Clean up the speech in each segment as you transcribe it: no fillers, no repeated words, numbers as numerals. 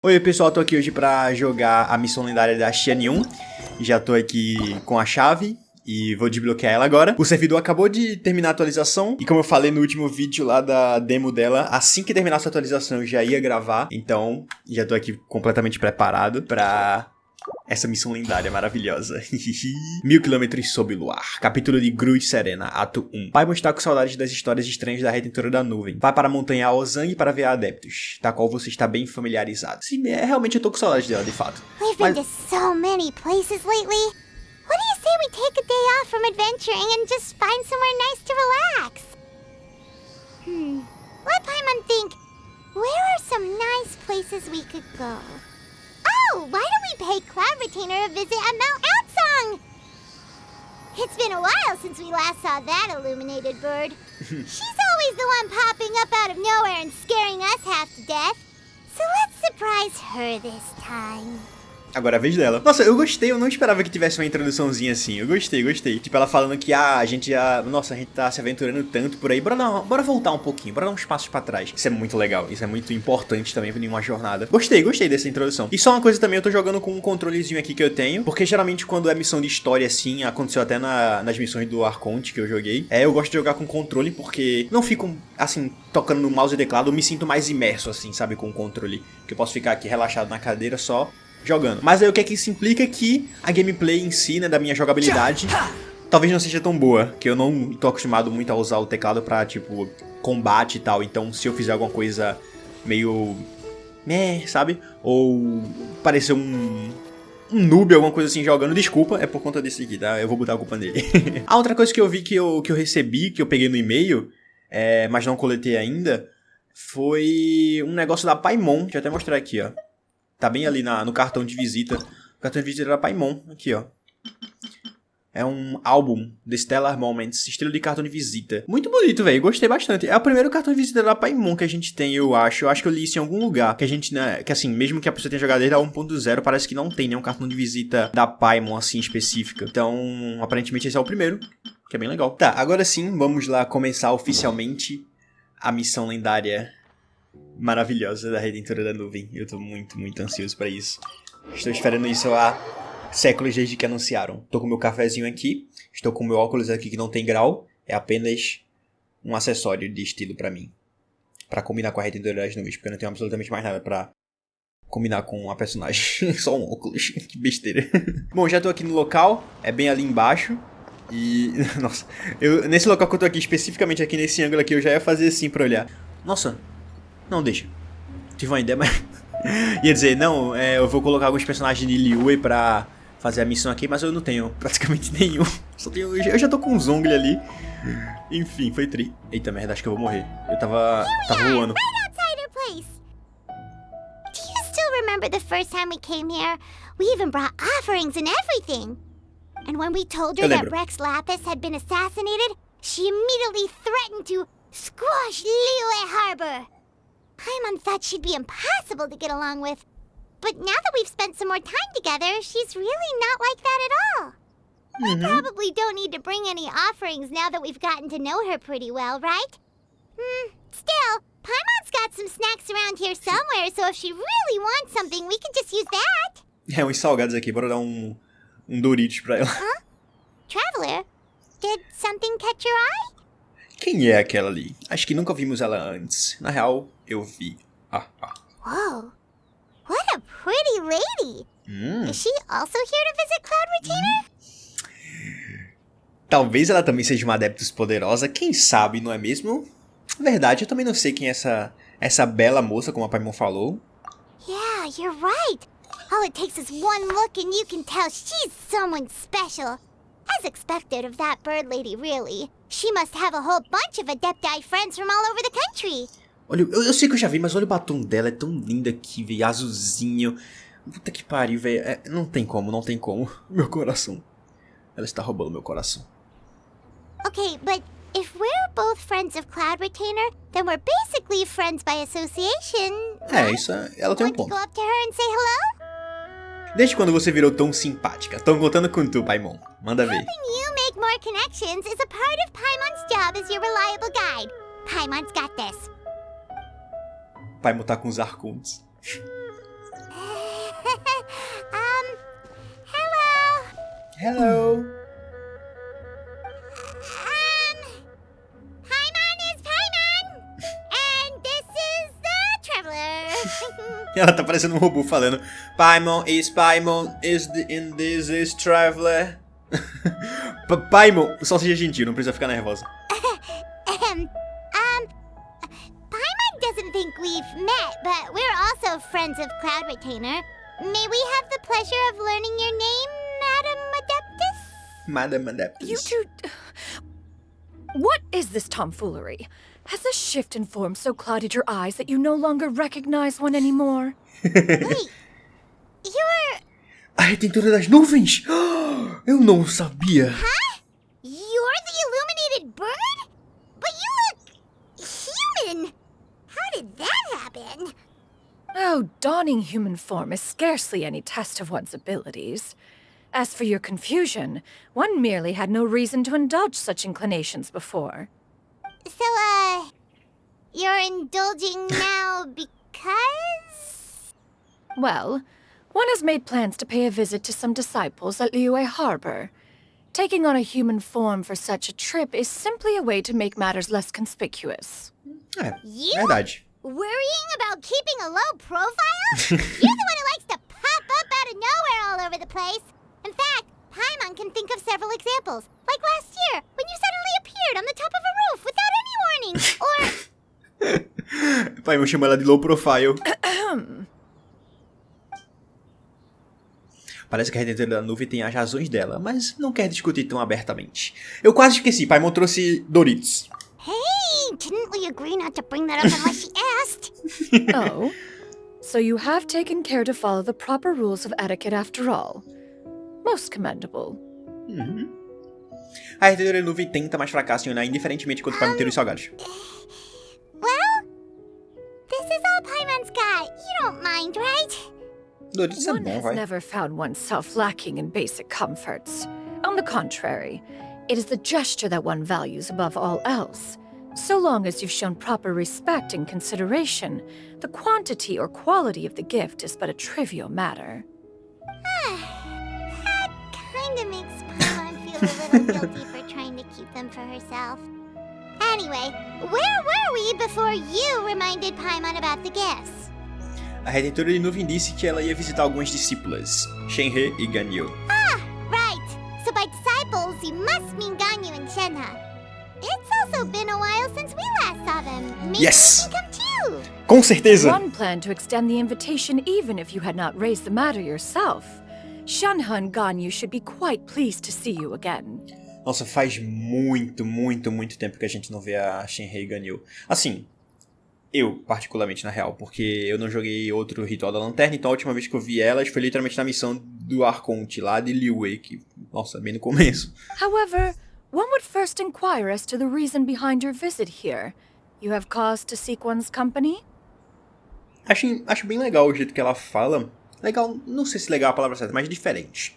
Oi pessoal, tô aqui hoje pra jogar a Missão Lendária da Xianyun. Já tô aqui com a chave e vou desbloquear ela agora. O servidor acabou de terminar a atualização e como eu falei no último vídeo lá da demo dela, assim que terminasse a atualização eu já ia gravar. Então já tô aqui completamente preparado pra essa missão lendária maravilhosa. 1000 quilômetros sob Luar. Capítulo de Gru e Serena, ato 1. Paimon está com saudades das histórias estranhas da Retentora da nuvem. Vai para a montanha Aozang para ver adeptos, da qual você está bem familiarizado. Sim, realmente eu tô com saudades dela, de fato. We've been to so many places lately. What do you say we take a day off from adventuring and just find somewhere nice to relax? Let Paimon think. Where are some nice places we could go? Oh, why don't we pay Cloud Retainer a visit at Mount Outsong? It's been a while since we last saw that illuminated bird. She's always the one popping up out of nowhere and scaring us half to death. So let's surprise her this time. Agora é a vez dela. Nossa, eu gostei, eu não esperava que tivesse uma introduçãozinha assim. Eu gostei. Tipo, ela falando que a gente já... Nossa, a gente tá se aventurando tanto por aí. Bora voltar um pouquinho, bora dar uns passos pra trás. Isso é muito legal, isso é muito importante também pra nenhuma jornada. Gostei dessa introdução. E só uma coisa também, eu tô jogando com um controlezinho aqui que eu tenho. Porque geralmente quando é missão de história assim, aconteceu até nas missões do Arconte que eu joguei. Eu gosto de jogar com controle porque não fico, assim, tocando no mouse e teclado. Eu me sinto mais imerso, assim, sabe, com o controle. Que eu posso ficar aqui relaxado na cadeira só jogando. Mas aí o que é que isso implica? Que a gameplay em si, né, da minha jogabilidade, talvez não seja tão boa. Que eu não tô acostumado muito a usar o teclado pra, tipo, combate e tal. Então se eu fizer alguma coisa meio... sabe? Ou parecer um noob, alguma coisa assim jogando, desculpa, é por conta desse aqui, tá? Eu vou botar a culpa nele. A outra coisa que eu vi que eu recebi, que eu peguei no e-mail, mas não coletei ainda, foi um negócio da Paimon. Deixa eu até mostrar aqui, ó. Tá bem ali no cartão de visita. O cartão de visita da Paimon. Aqui, ó. É um álbum, The Stellar Moments, estilo de cartão de visita. Muito bonito, velho. Gostei bastante. É o primeiro cartão de visita da Paimon que a gente tem, eu acho. Eu acho que eu li isso em algum lugar. Que a gente, né, que assim, mesmo que a pessoa tenha jogado desde a 1.0, parece que não tem nenhum cartão de visita da Paimon, assim, específica. Então, aparentemente esse é o primeiro. Que é bem legal. Tá, agora sim, vamos lá começar oficialmente a missão lendária maravilhosa da Retentora da Nuvem. Eu tô muito ansioso pra isso. Estou esperando isso há séculos desde que anunciaram. Tô com meu cafezinho aqui. Estou com meu óculos aqui que não tem grau. É apenas um acessório de estilo pra mim. Pra combinar com a Retentora das Nuvens. Porque eu não tenho absolutamente mais nada pra combinar com a personagem. Só um óculos. Que besteira. Bom, já tô aqui no local. É bem ali embaixo. E... Nossa. Nesse local que eu tô aqui, especificamente aqui nesse ângulo aqui, eu já ia fazer assim pra olhar. Nossa. Não, deixa. Tive uma ideia, mas... ia dizer, não, eu vou colocar alguns personagens de Liu pra fazer a missão aqui, mas eu não tenho praticamente nenhum. Eu já tô com um Zhongli ali. Enfim, foi tri. Eita merda, acho que eu vou morrer. Eu tava voando. Right outside our place. Do you still remember the first time we came here? We even brought offerings and everything. And when we told her that Rex Lapis had been assassinated, she immediately threatened to squash Liu Harbor. Paimon thought she'd be impossible to get along with. But now that we've spent some more time together, she's really not like that at all. We probably don't need to bring any offerings now that we've gotten to know her pretty well, right? Still, Paimon's got some snacks around here somewhere, so if she really wants something, we can just use that. Uns salgados aqui, bora dar um Doritos pra ela. Huh? Traveler, did something catch your eye? Quem é aquela ali? Acho que nunca vimos ela antes. Na real, eu vi. Whoa. What a pretty lady. Is she also here to visit Cloud Retainer? Talvez ela também seja uma adeptus poderosa. Quem sabe, não é mesmo? Verdade, eu também não sei quem é essa bela moça, como a Paimon falou. Yeah, you're right. All it takes is one look and you can tell she's someone special. As expected of that bird lady, really. She must have a whole bunch of Adepti friends from all over the country. Olha, eu sei que eu já vi, mas olha o batom dela, é tão linda aqui, velho, azulzinho. Puta que pariu, velho. Não tem como. Meu coração. Ela está roubando meu coração. Okay, but if we're both friends of Cloud Retainer, then we're basically friends by association. Isso, ela tem um ponto. Want to go up to her and say hello? Desde quando você virou tão simpática? Tô contando com tu, Paimon. Manda ver. Helping you make more connections is a part of Paimon's job as your reliable guide. Paimon's got this. Paimon tá com os arcontes. Hello. Paimon is Paimon! And this is the Traveler. Ela tá parecendo um robô falando Paimon, and this is Traveler. Paimon, só seja gentil, não precisa ficar nervosa. Paimon doesn't think we've met, but we're also friends of Cloud Retainer. May we have the pleasure of learning your name, Madam Adeptus? Madam Adeptus. You two... What is this tomfoolery? Has a shift in form so clouded your eyes that you no longer recognize one anymore? Wait, you're... A Retentora das Nuvens? Eu não sabia. Huh? You're the illuminated bird? But you look... human! How did that happen? Oh, donning human form is scarcely any test of one's abilities. As for your confusion, one merely had no reason to indulge such inclinations before. So, you're indulging now because... Well, one has made plans to pay a visit to some disciples at Liyue Harbor. Taking on a human form for such a trip is simply a way to make matters less conspicuous. You? Verdade. Worrying about keeping a low profile? You're the one who likes to pop up out of nowhere all over the place. In fact, Paimon can think of several examples. Like last year, when you suddenly appeared on the top of a roof without any warning. Or... Paimon chama ela de low profile. Parece que a Retentora da Nuvem tem as razões dela, mas não quer discutir tão abertamente. Eu quase esqueci, Paimon trouxe Doritos. Hey, didn't we agree not to bring that up unless she asked? Oh, so you have taken care to follow the proper rules of etiquette after all. Most commendable. A Retentora da Nuvem tenta, mas fracassa em olhar indiferentemente quanto Paimon ter os salgados. Well, this is all Paimon's got. You don't mind, right? Doritos é One bom, has vai. never found oneself lacking in basic comforts. On the contrary, it is the gesture that one values above all else. So long as you've shown proper respect and consideration, the quantity or quality of the gift is but a trivial matter. That kinda makes Paimon feel a little guilty for trying to keep them for herself. Anyway, where were we before you reminded Paimon about the gifts? A Retentora de Nuvem disse que ela ia visitar algumas discípulas, Shenhe e Ganyu. Right. So by disciples, you must mean Ganyu and Shenhe. It's also been a while since we last saw them. Maybe Yes! they can come too. Com certeza! One planned to extend the invitation even if you had not raised the matter yourself. Shenhe and Ganyu should be quite pleased to see you again. Nossa, faz muito tempo que a gente não vê a Shenhe e Ganyu. Assim, eu, particularmente, na real, porque eu não joguei outro Ritual da Lanterna, então a última vez que eu vi elas foi literalmente na missão do Arconte, lá de Liyue, que, nossa, bem no começo. However, one would first inquire as to the reason behind your visit here. You have cause to seek one's company? Acho bem legal o jeito que ela fala. Legal, não sei se legal é a palavra certa, mas diferente.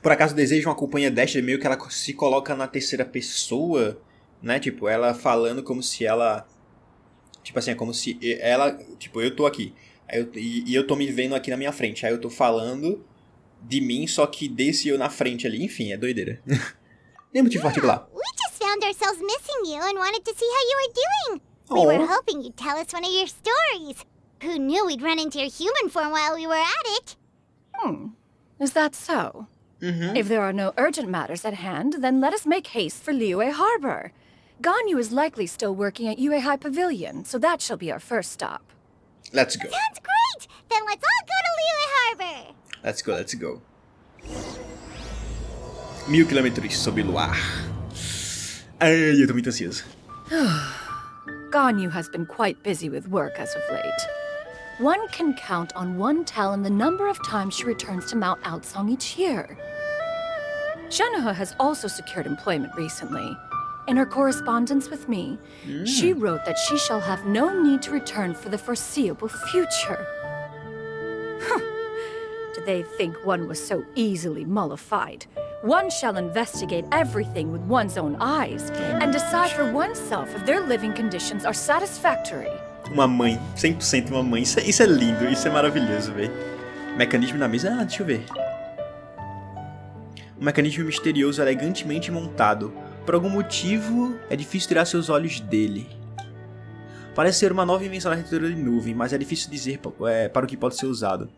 Por acaso deseja uma companhia destra, meio que ela se coloca na terceira pessoa, né? Tipo, ela falando como se ela... Tipo assim, é como se ela... Tipo, eu tô aqui. E eu tô me vendo aqui na minha frente. Aí eu tô falando de mim, só que desse eu na frente ali. Enfim, é doideira. Nem motivo particular. We just found ourselves missing you and wanted to see how you were doing. We were hoping you'd tell us one of your stories. Who knew we'd run into your human form while we were at it? Is that so? If there are no urgent matters at hand, then let us make haste for Liyue Harbor. Ganyu is likely still working at Yuehai Pavilion, so that shall be our first stop. Let's go. Sounds great! Then let's all go to Liyue Harbor! Let's go. 1000 quilômetros sob Luar. Ai, eu tô muito ansioso. Ganyu has been quite busy with work as of late. One can count on one talon the number of times she returns to Mount Outsong each year. Shenhe has also secured employment recently. In her correspondence with me, she wrote that she shall have no need to return for the foreseeable future. Did they think one was so easily mollified? One shall investigate everything with one's own eyes and decide for oneself if their living conditions are satisfactory. Uma mãe, 100% uma mãe. Isso é lindo, isso é maravilhoso, velho. Mecanismo na mesa, deixa eu ver. Um mecanismo misterioso elegantemente montado. Por algum motivo, é difícil tirar seus olhos dele. Parece ser uma nova invenção da retentora de nuvem, mas é difícil dizer para o que pode ser usado.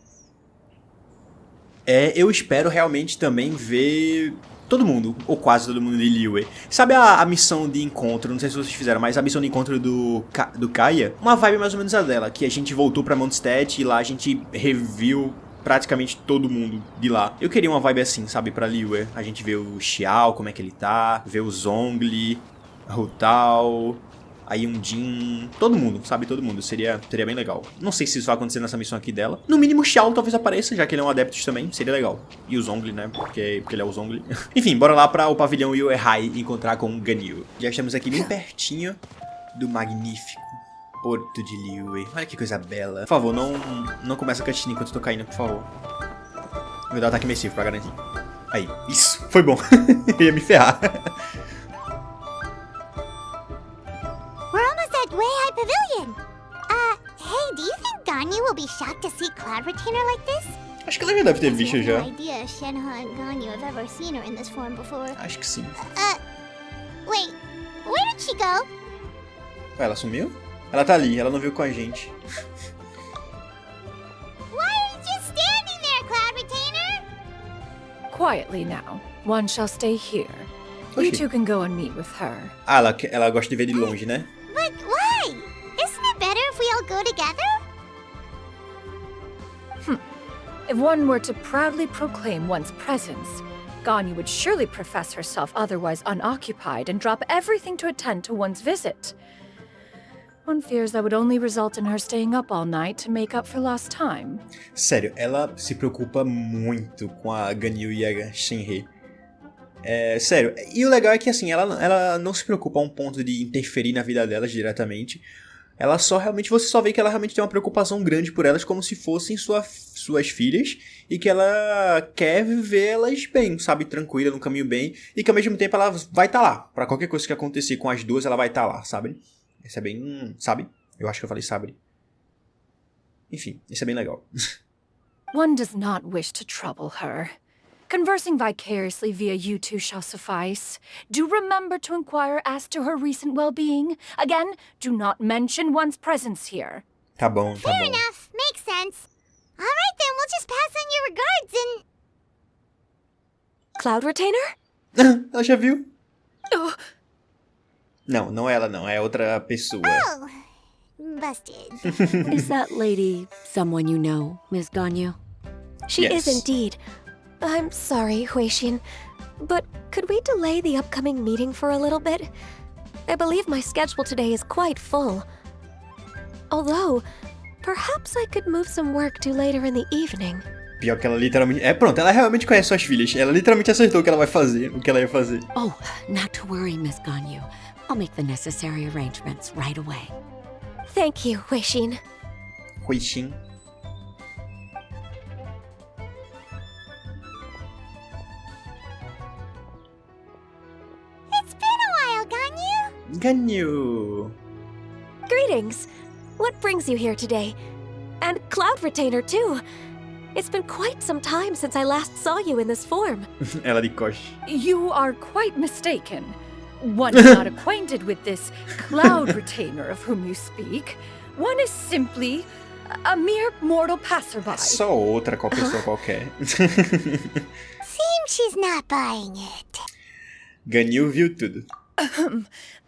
Eu espero realmente também ver todo mundo, ou quase todo mundo de Liyue. Sabe a missão de encontro, não sei se vocês fizeram, mas a missão de encontro do Kaia? Uma vibe mais ou menos a dela, que a gente voltou pra Mondstadt e lá a gente reviu praticamente todo mundo de lá. Eu queria uma vibe assim, sabe, pra Liyue. A gente vê o Xiao, como é que ele tá, vê o Zhongli, o Tao, a Yuandai, todo mundo, sabe, todo mundo. Seria bem legal. Não sei se isso vai acontecer nessa missão aqui dela. No mínimo o Xiao talvez apareça, já que ele é um adeptus também, seria legal. E o Zhongli, né, porque ele é o Zhongli. Enfim, bora lá para o pavilhão Yuehai encontrar com o Ganyu. Já estamos aqui bem pertinho do magnífico Porto de Liyue. Olha que coisa bela. Por favor, não começa a cutscene enquanto eu tô caindo, por favor. Vou dar um ataque imersivo pra garantir. Aí, isso, foi bom. Eu ia me ferrar. We're almost at Weihai Pavilion. Hey, do you think Ganyu will be shocked to see Cloud Retainer like this? Acho que ela já deve ter visto já. No idea Shenhe and Ganyu have ever seen her in this form before. Acho que sim. Wait, where did she go? Ué, ela sumiu? Ela tá ali, ela não veio com a gente. Why are you just standing there, Cloud Retainer? Quietly now. One shall stay here. You two can go and meet with her. Ah, ela gosta de ver de longe, né? But why? Isn't it better if we all go together? If one were to proudly proclaim one's presence, Ganyu would surely profess herself otherwise unoccupied and drop everything to attend to one's visit. One fears that would only result in her staying up all night to make up for lost time. Sério, ela se preocupa muito com a Ganyu e a Shenhe. Sério, e o legal é que assim, ela não se preocupa a um ponto de interferir na vida delas diretamente. Ela só realmente, você só vê que ela realmente tem uma preocupação grande por elas como se fossem suas filhas. E que ela quer viver elas bem, sabe, tranquila, no caminho bem. E que ao mesmo tempo ela vai estar lá. Pra qualquer coisa que acontecer com as duas, ela vai estar lá, sabe? Isso é bem... sabe? Eu acho que eu falei sabe. Enfim, isso é bem legal. One does not wish to trouble her. Conversing vicariously via you two shall suffice. Do remember to inquire as to her recent well-being. Again, do not mention one's presence here. Tá bom, tá bom. Fair enough, makes sense. All right then, we'll just pass on your regards and... Cloud Retainer? Ela já viu? Oh. Não é ela não, é outra pessoa. Oh, busted. Is that lady someone you know, Miss Ganyu? She Yes. is indeed. I'm sorry, Huixin, but could we delay the upcoming meeting for a little bit? I believe my schedule today is quite full. Although, perhaps I could move some work to later in the evening. Pior que ela literalmente... pronto, ela realmente conhece suas filhas. Ela literalmente acertou o que ela vai fazer, o que ela ia fazer. Oh, not to worry, Miss Ganyu. I'll make the necessary arrangements right away. Thank you, Huixin. Huixin. It's been a while, Ganyu. Ganyu. Greetings. What brings you here today? And Cloud Retainer, too. It's been quite some time since I last saw you in this form. Ela de coxa. You are quite mistaken. One is not acquainted with this Cloud Retainer of whom you speak. One is simply a mere mortal passerby. Só outra pessoa qualquer. Seems she's not buying it. Ganyu viu tudo.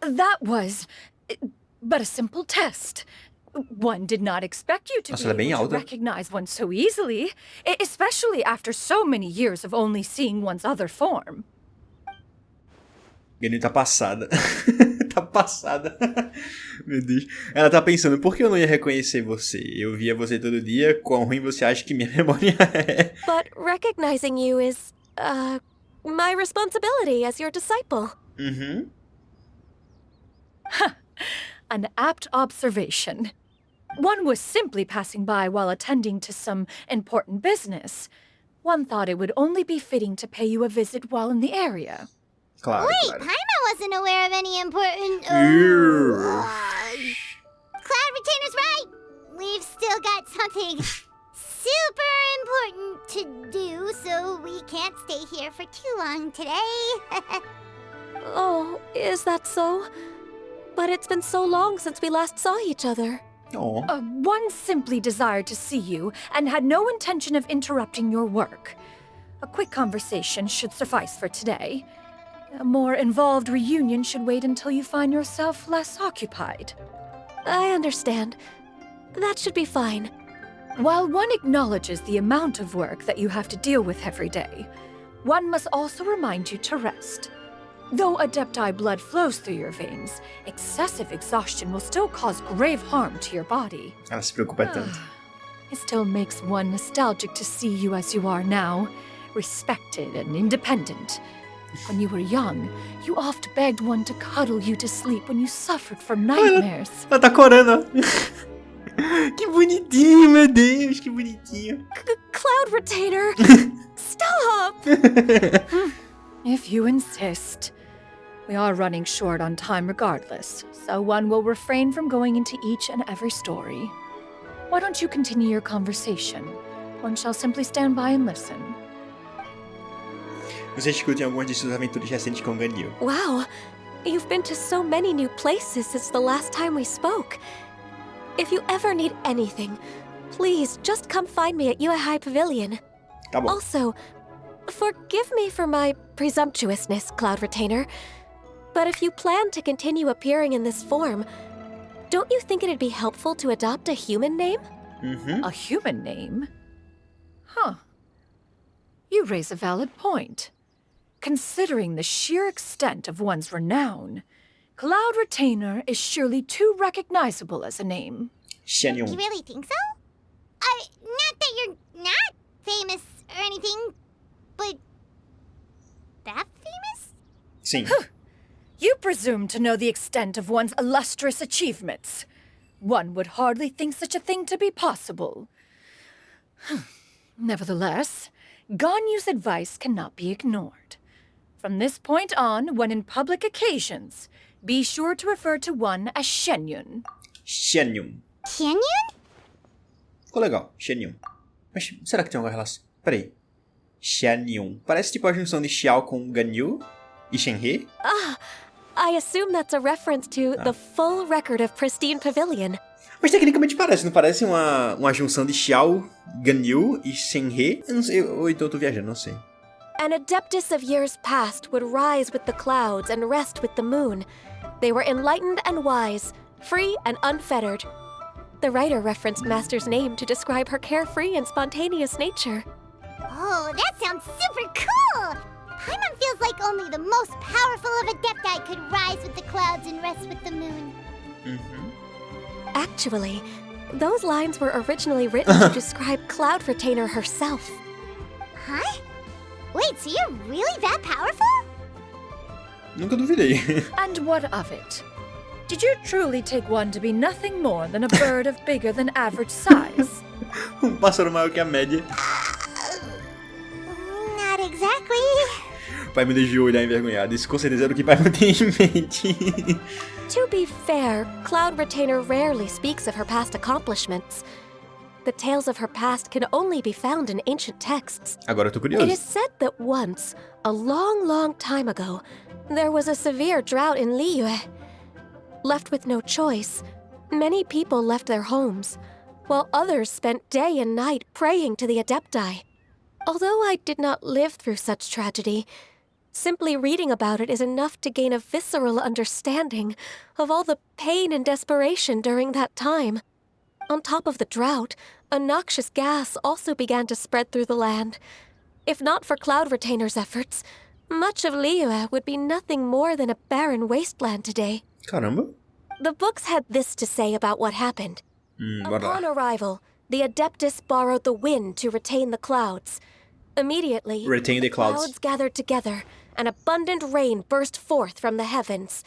That was but a simple test. One did not expect you to Nossa, ela é be bem able to alta. recognize one so easily, especially after so many years of only seeing one's other form. Ganyu tá passada. Tá passada. Meu Deus. Ela tá pensando, por que eu não ia reconhecer você? Eu via você todo dia, quão ruim você acha que minha memória é? But recognizing you is, my responsibility as your disciple. Uhum. An apt observation. One was simply passing by while attending to some important business. One thought it would only be fitting to pay you a visit while in the area. Claro, Wait, claro. Paimon wasn't aware of any important... Ew. Cloud Retainer's right. We've still got something super important to do, so we can't can't stay here for too long today. Oh, is that so? But it's been so long since we last saw each other. Oh. One simply desired to see you and had no intention of interrupting your work. A quick conversation should suffice for today. A more involved reunion should wait until you find yourself less occupied. I understand. That should be fine. While one acknowledges the amount of work that you have to deal with every day, one must also remind you to rest. Though Adepti blood flows through your veins, excessive exhaustion will still cause grave harm to your body. Ela se preocupa tanto. It still makes one nostalgic to see you as you are now, respected and independent. When you were young, you oft begged one to cuddle you to sleep when you suffered from nightmares. Ela tá corando. Que bonitinho, meu Deus, que bonitinho. Cloud Retainer! Stop! If you insist. We are running short on time regardless, so one will refrain from going into each and every story. Why don't you continue your conversation? One shall simply stand by and listen. Você discute algumas de suas aventuras recentes com Ganyu. Wow, you've been to so many new places since the last time we spoke. If you ever need anything, please just come find me at Yuandai Pavilion. Tá bom. Also, forgive me for my presumptuousness, Cloud Retainer, but if you plan to continue appearing in this form, don't you think it'd be helpful to adopt a human name? A human name? Huh. You raise a valid point. Considering the sheer extent of one's renown, Cloud Retainer is surely too recognizable as a name. Xianyun. You really think so? Not that you're not famous or anything, but that famous? Sim. You presume to know the extent of one's illustrious achievements. One would hardly think such a thing to be possible. Nevertheless, Ganyu's advice cannot be ignored. From this point on, when in public occasions, be sure to refer to one as Shenyun. Xianyun. Qingyun? Ficou legal, Xianyun. Mas será que tem alguma relação? Peraí. Xianyun. Parece tipo a junção de Xiao com Ganyu e Shenhe. I assume that's a reference to the full record of Pristine Pavilion. Mas tecnicamente parece, não parece uma junção de Xiao, Ganyu e Shenhe? Eu não sei, ou então eu tô viajando, não sei. An adeptus of years past would rise with the clouds and rest with the moon. They were enlightened and wise, free and unfettered. The writer referenced Master's name to describe her carefree and spontaneous nature. Oh, that sounds super cool! Paimon feels like only the most powerful of Adepti could rise with the clouds and rest with the moon. Actually, those lines were originally written to describe Cloud Retainer herself. Huh? Wait, so you're really that powerful? Nunca duvidei. And what of it? Did you truly take one to be nothing more than a bird of bigger than average size? Pássaro maior que a média. Not exactly. Pai me deixou olhar envergonhado. Isso com certeza era o que pai me tem em mente. To be fair, Cloud Retainer rarely speaks of her past accomplishments. The tales of her past can only be found in ancient texts. Agora eu tô It is curioso. said that once, a long, long time ago, there was a severe drought in Liyue. Left with no choice, many people left their homes, while others spent day and night praying to the Adepti. Although I did not live through such tragedy, simply reading about it is enough to gain a visceral understanding of all the pain and desperation during that time. On top of the drought, a noxious gas also began to spread through the land. If not for Cloud Retainer's efforts, much of Liyue would be nothing more than a barren wasteland today. Caramba. The books had this to say about what happened. Bora Upon lá. arrival, the Adeptus borrowed the wind to retain the clouds. Immediately, Retain the clouds. gathered together, and abundant rain burst forth from the heavens.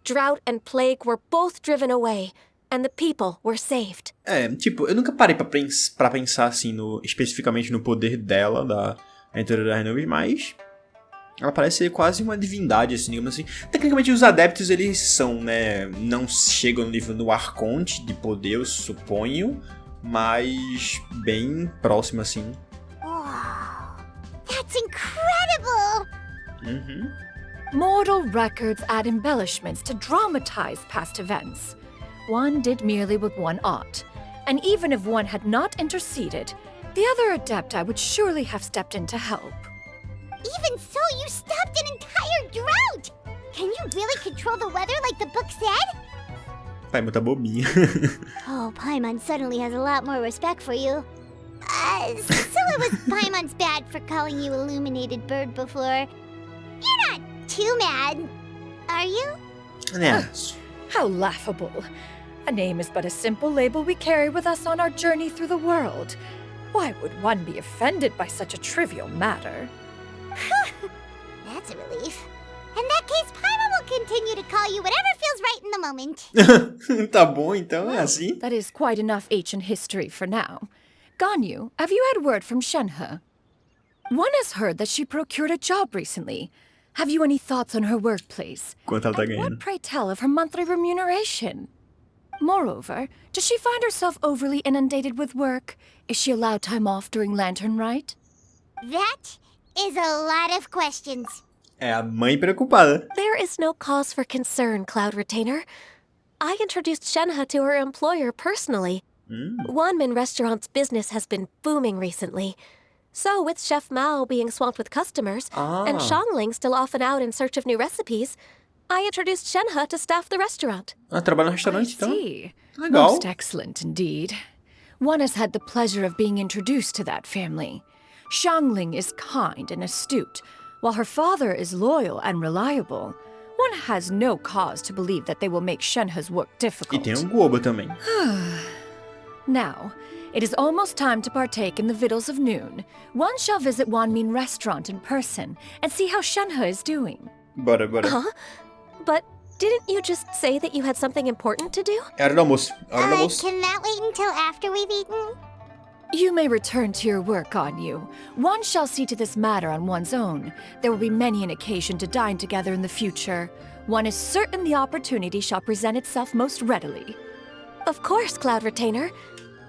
Drought and plague were both driven away, and the people were saved. Tipo, eu nunca parei pra pensar assim, especificamente no poder dela, da Retentora das Nuvens, mas ela parece ser quase uma divindade, assim, digamos assim. Tecnicamente, os adeptos, eles são, né, não chegam no nível do Arconte de poder, eu suponho, mas bem próximo, assim. Whoa. That That's incredible! Mortal records add embellishments to dramatize past events. One did merely what one ought, and even if one had not interceded, the other Adepti would surely have stepped in to help. Even so, you stopped an entire drought! Can you really control the weather like the book said? Paimon tá bobinha. Oh, Paimon suddenly has a lot more respect for you. So it was Paimon's bad for calling you Illuminated Bird before. You're not too mad, are you? Né? How laughable. A name is but a simple label we carry with us on our journey through the world. Why would one be offended by such a trivial matter? That's a relief. In that case, Paimon will continue to call you whatever feels right in the moment. Tá bom, então, é assim. That is quite enough ancient history for now. Ganyu, have you had word from Shenhe? One has heard that she procured a job recently. Have you any thoughts on her workplace? Quanto ela tá And ganhando? what, pray tell, of her monthly remuneration? Moreover, does she find herself overly inundated with work? Is she allowed time off during Lantern Rite? That is a lot of questions. É a mãe preocupada. There is no cause for concern, Cloud Retainer. I introduced Shenhe to her employer personally. Wanmin Restaurant's business has been booming recently. So, with Chef Mao being swamped with customers, and Xiangling still off and out in search of new recipes, I introduced Shenhe to staff the restaurant. Ela trabalha no I restaurante, então. see. Legal. Most excellent indeed. One has had the pleasure of being introduced to that family. Xiangling is kind and astute, while her father is loyal and reliable. One has no cause to believe that they will make Shenhe's work E difficult. tem Goba também. Now, it is almost time to partake in the victuals of noon. One shall visit Wanmin Restaurant in person and see how Shenhe is doing. Bora, bora. Huh? But didn't you just say that you had something important to do? É hora do almoço. É hora do almoço. Can that wait until after we've eaten? You may return to your work, Ganyu. One shall see to this matter on one's own. There will be many an occasion to dine together in the future. One is certain the opportunity shall present itself most readily. Of course, Cloud Retainer.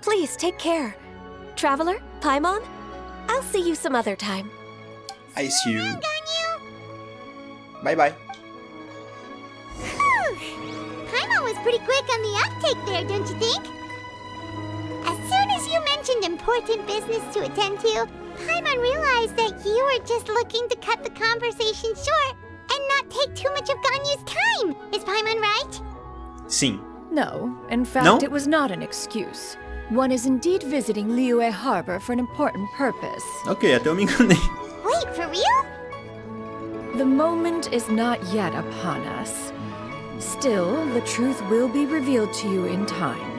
Please take care. Traveler, Paimon, I'll see you some other time. I see you. Ganyu? Bye, bye. Paimon was pretty quick on the uptake there, don't you think? As soon as you mentioned important business to attend to, Paimon realized that you were just looking to cut the conversation short and not take too much of Ganyu's time. Is Paimon right? Sim. No, in fact, No? it was not an excuse. One is indeed visiting Liyue Harbor for an important purpose. Ok, até eu me enganei. Wait, for real? The moment is not yet upon us. Still, the truth will be revealed to you in time.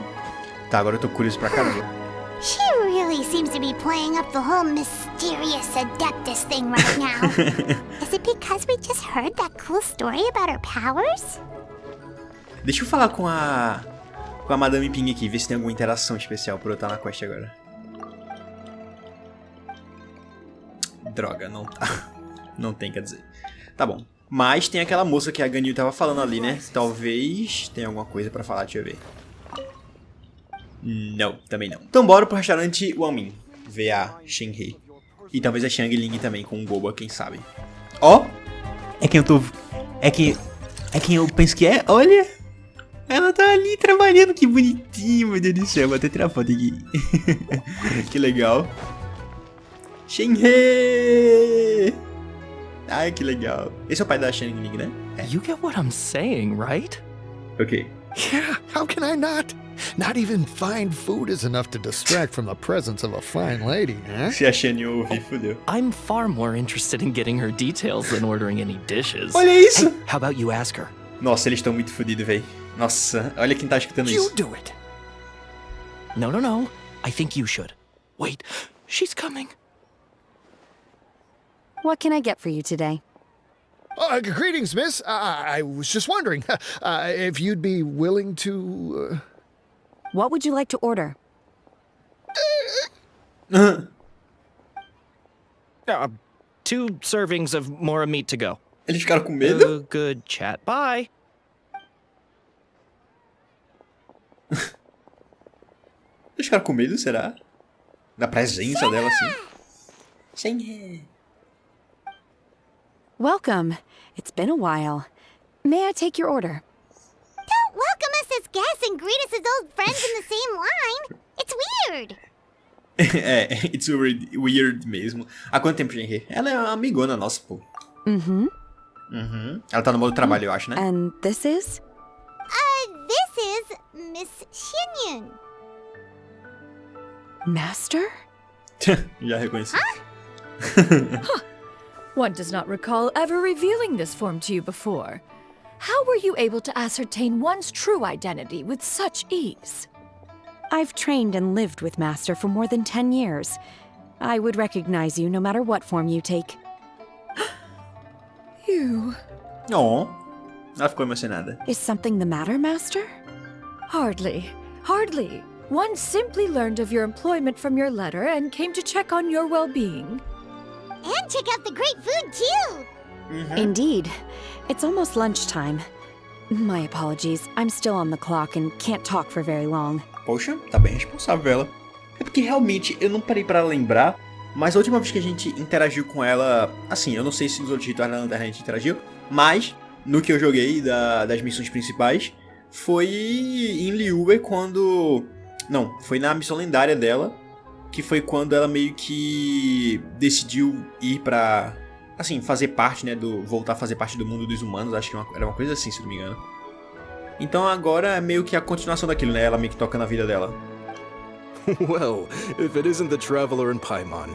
Tá, agora eu tô curioso pra caramba. She really seems to be playing up the whole mysterious Adeptus thing right now. Is it because we just heard that cool story about her powers? Deixa eu falar com a Madame Ping aqui, ver se tem alguma interação especial por eu estar na quest agora. Droga, não tá. Não tem, quer dizer. Tá bom. Mas tem aquela moça que a Ganyu tava falando ali, né? Talvez tenha alguma coisa pra falar, deixa eu ver. Não, também não. Então bora pro restaurante Wanmin, ver a Shenhe. E talvez a Xiangling também, com o Goba, quem sabe. Ó! É quem eu tô... É quem eu penso que é? Olha! Ela tá ali trabalhando, que bonitinho, meu Deus do céu. Vou até tirar foto aqui. Que legal. Shenhe! Ai, que legal. Esse é o pai da Xiangling, né? É. You get what I'm saying, right? Ok. Yeah, how can I not? Not even fine food is enough to distract from the presence of a fine lady, huh? Se a Xianyun ouvir, fodeu. I'm far more interested in getting her details than ordering any dishes. Olha isso! How about you ask her? Nossa, eles estão muito fodidos, véi. Nossa, olha quem tá escutando You isso. do it. No. I think you should. Wait, she's coming. What can I get for you today? Greetings, miss. I was just wondering if you'd be willing to... What would you like to order? 2 servings of more meat to go. Eles ficaram com medo? Good chat. Bye. Eles ficaram com medo, será? Da presença dela, assim. Shenhe. Welcome. It's been a while. May I take your order? Don't welcome us as guests and greet us as old friends in the same line. It's weird. It's weird mesmo. Há quanto tempo, Shenhe? Ela é uma amigona nossa, pô. Mm-hmm. Ela tá no modo trabalho, eu acho, né? And this is? This is Miss Xianyun. Master? Já reconheci. One does not recall ever revealing this form to you before. How were you able to ascertain one's true identity with such ease? I've trained and lived with Master for more than 10 years. I would recognize you no matter what form you take. You... Oh, ela ficou emocionada. Is something the matter, Master? Hardly. Hardly. One simply learned of your employment from your letter and came to check on your well-being. And check out the great food, too. Indeed. It's almost lunchtime. My apologies. I'm still on the clock and can't talk for very long. Poxa, tá bem responsável ela. É porque realmente eu não parei pra lembrar, mas a última vez que a gente interagiu com ela, assim, eu não sei se nos outros rituais da Lanterna a gente interagiu, mas no que eu joguei das missões principais, foi em Liyue quando... Não, foi na missão lendária dela, que foi quando ela meio que decidiu ir pra, assim, fazer parte, né, voltar a fazer parte do mundo dos humanos, acho que era uma coisa assim, se não me engano. Então agora é meio que a continuação daquilo, né, ela meio que toca na vida dela. Well, if it isn't the Traveler in Paimon,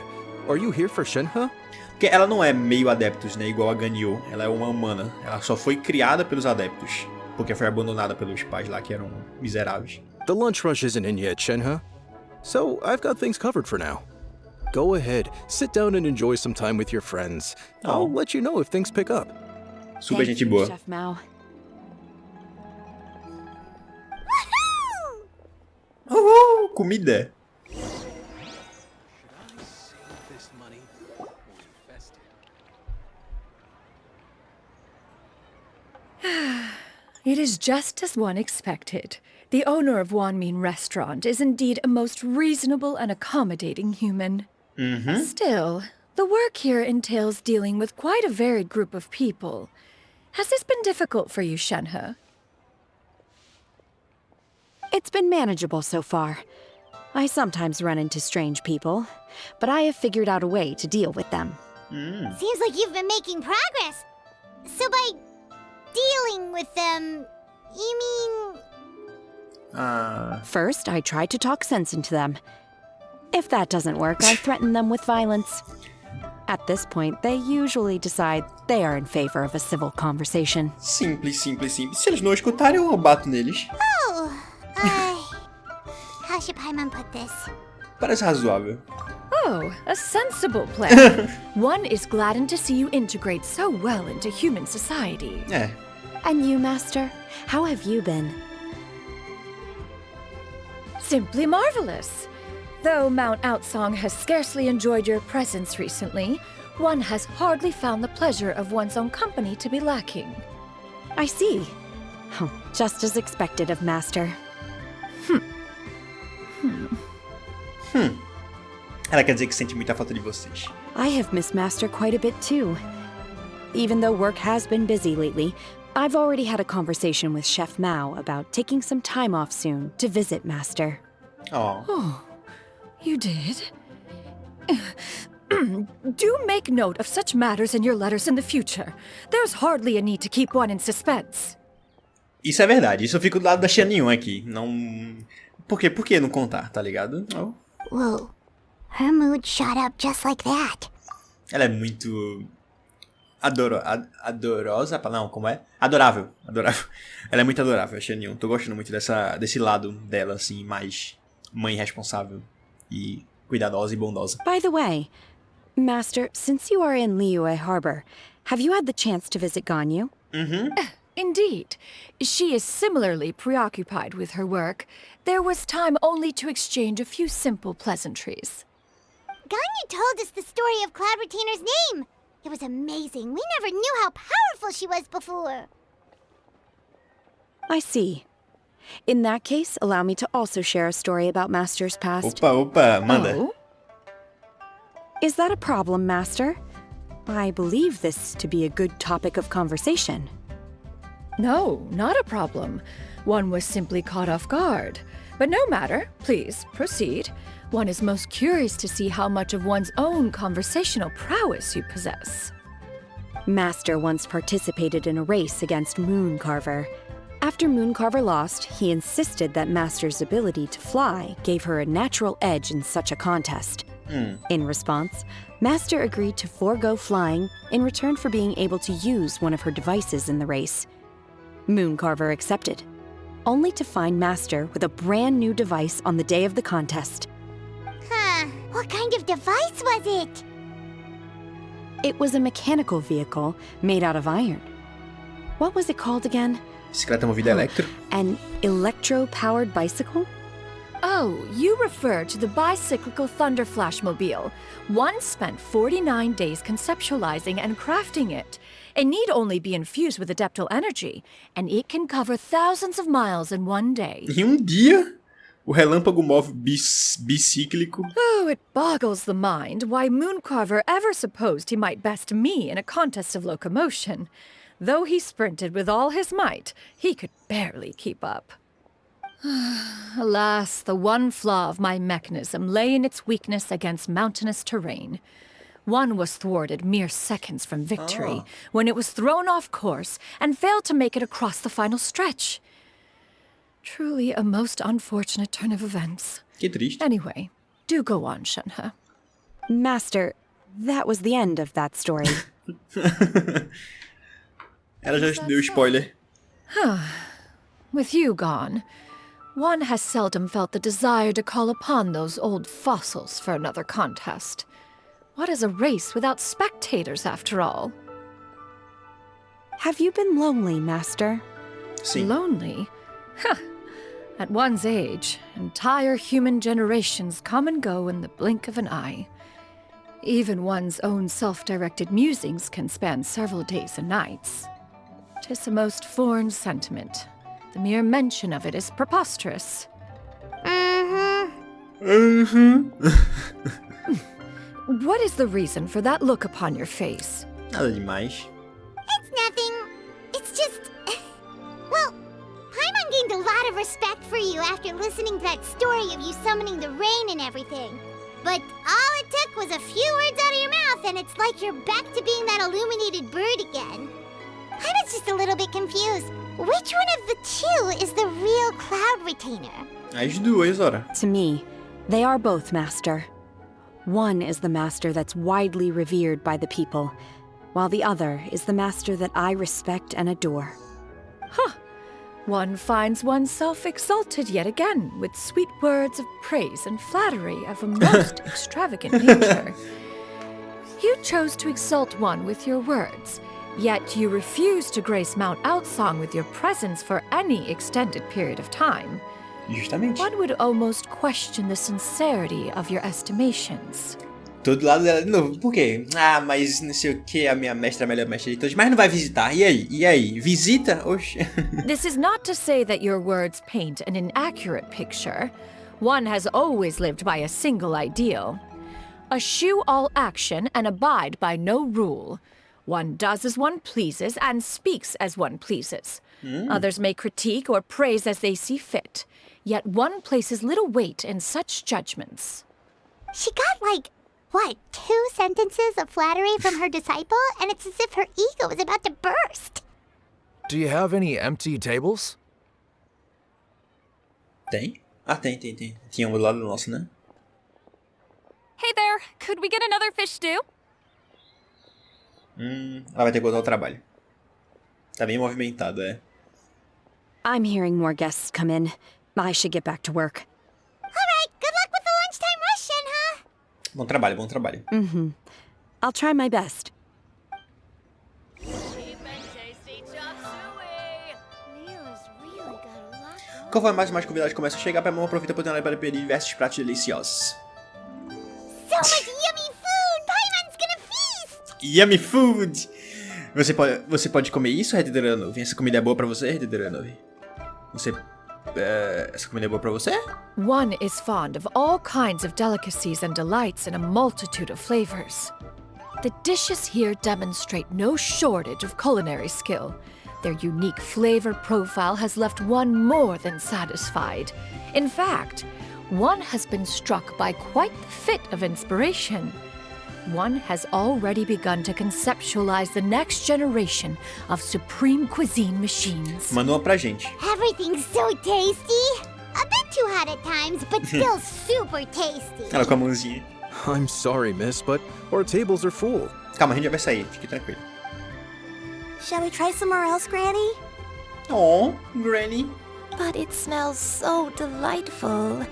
are you here for Shenhe? Porque ela não é meio adeptos, né, igual a Ganyu, ela é uma humana, ela só foi criada pelos adeptos, porque foi abandonada pelos pais lá que eram miseráveis. The lunch rush isn't in yet, Shenhe. So I've got things covered for now. Go ahead, sit down and enjoy some time with your friends. I'll let you know if things pick up. Super gente boa. Chef Mao. Comida. It is just as one expected. The owner of Wanmin Restaurant is indeed a most reasonable and accommodating human. Still, the work here entails dealing with quite a varied group of people. Has this been difficult for you, Shenhe? It's been manageable so far. I sometimes run into strange people, but I have figured out a way to deal with them. Seems like you've been making progress. So by dealing with them, you mean... First, I try to talk sense into them. If that doesn't work, I threaten them with violence. At this point, they usually decide they are in favor of a civil conversation. Simples. Se eles não escutarem, eu bato neles. How should Paimon put this? Parece razoável. Oh, a sensible plan. One is gladdened to see you integrate so well into human society. É. And you, Master? How have you been? Simply marvelous. Though Mount Outsong has scarcely enjoyed your presence recently, one has hardly found the pleasure of one's own company to be lacking. I see. Oh, just as expected of Master. Ela quer dizer que sente muita falta de vocês. I have missed Master quite a bit too. Even though work has been busy lately, I've already had a conversation with Chef Mao about taking some time off soon to visit Master. Oh, you did? Do make note of such matters in your letters in the future. There's hardly a need to keep one in suspense. Isso é verdade, isso eu fico do lado da Xianyun aqui. Não... Por que não contar, tá ligado? Oh. Whoa. Her mood shot up just like that. Ela é muito... Adorosa? Não, como é? Adorável. Ela é muito adorável, a Xianyun. Tô gostando muito desse lado dela, assim, mais mãe responsável e cuidadosa e bondosa. By the way, Master, since you are in Liyue Harbor, have you had the chance to visit Ganyu? Indeed. She is similarly preoccupied with her work. There was time only to exchange a few simple pleasantries. Ganyu told us the story of Cloud Retainer's name. It was amazing. We never knew how powerful she was before. I see. In that case, allow me to also share a story about Master's past. Opa, manda. Oh? Is that a problem, Master? I believe this to be a good topic of conversation. No, not a problem. One was simply caught off guard. But no matter, please, proceed. One is most curious to see how much of one's own conversational prowess you possess. Master once participated in a race against Mooncarver. After Mooncarver lost, he insisted that Master's ability to fly gave her a natural edge in such a contest. In response, Master agreed to forego flying in return for being able to use one of her devices in the race. Mooncarver accepted, only to find Master with a brand new device on the day of the contest. Huh. What kind of device was it? It was a mechanical vehicle made out of iron. What was it called again? Bicicleta movida a electro? An electro-powered bicycle? Oh, you refer to the bicyclical Thunder Flashmobile. One spent 49 days conceptualizing and crafting it. It need only be infused with adeptal energy, and it can cover thousands of miles in one day. Em dia? O relâmpago move bicíclico. Oh, it boggles the mind why Mooncarver ever supposed he might best me in a contest of locomotion. Though he sprinted with all his might, he could barely keep up. Alas, the one flaw of my mechanism lay in its weakness against mountainous terrain. One was thwarted mere seconds from victory when it was thrown off course and failed to make it across the final stretch. Truly a most unfortunate turn of events. Que triste. Anyway, do go on, Shenhe. Master, that was the end of that story. Ela já deu spoiler. With you gone, one has seldom felt the desire to call upon those old fossils for another contest. What is a race without spectators, after all? Have you been lonely, Master? Sim. Lonely? Huh. At one's age, entire human generations come and go in the blink of an eye. Even one's own self-directed musings can span several days and nights. 'Tis a most foreign sentiment. The mere mention of it is preposterous. What is the reason for that look upon your face? Nada demais. It's nothing. It's just... Well, Paimon gained a lot of respect for you after listening to that story of you summoning the rain and everything. But all it took was a few words out of your mouth and it's like you're back to being that illuminated bird again. I was just a little bit confused. Which one of the two is the real cloud retainer? As duas, ora. To me, they are both, Master. One is the Master that's widely revered by the people, while the other is the Master that I respect and adore. One finds oneself exalted yet again with sweet words of praise and flattery of a most extravagant nature. You chose to exalt one with your words, yet you refuse to grace Mount Outsong with your presence for any extended period of time. Justamente. One would almost question the sincerity of your estimations. Todo lado dela de novo. Por quê? Ah, mas não sei o que, a minha mestra é a melhor mestra de todos. Mas não vai visitar. E aí? E aí? Visita? Oxe. This is not to say that your words paint an inaccurate picture. One has always lived by a single ideal. Eschew all action and abide by no rule. One does as one pleases and speaks as one pleases. Others may critique or praise as they see fit. Yet one places little weight in such judgments. She got like, what, 2 sentences of flattery from her disciple? And it's as if her ego is about to burst. Do you have any empty tables? Tem? Ah, tem. Tinha um do lado do nosso, né? Hey there, could we get another fish stew? Ela vai ter que voltar ao trabalho. Tá bem movimentado, é. I'm hearing more guests come in. I should get back to work. All right, good luck with the lunchtime rush, Shenhe. Bom trabalho, bom trabalho. I'll try my best. Conforme mais convidados começam a chegar, Paimon aproveita a oportunidade para pedir diversos pratos deliciosos. So much yummy food! Paimon's gonna feast! Yummy food! Você pode comer isso, Retentora Nove? Essa comida é boa pra você, Retentora Nove? Essa comida é boa pra você? One is fond of all kinds of delicacies and delights in a multitude of flavors. The dishes here demonstrate no shortage of culinary skill. Their unique flavor profile has left one more than satisfied. In fact, one has been struck by quite the fit of inspiration. One has already begun to conceptualize the next generation of supreme cuisine machines. Mandou uma pra gente. Everything's so tasty. A bit too hot at times, but still super tasty. Ela com a mãozinha. I'm sorry, miss, but our tables are full. Calma, a gente já vai sair, fique tranquilo. Shall we try somewhere else, Granny? Oh, Granny. But it smells so delightful.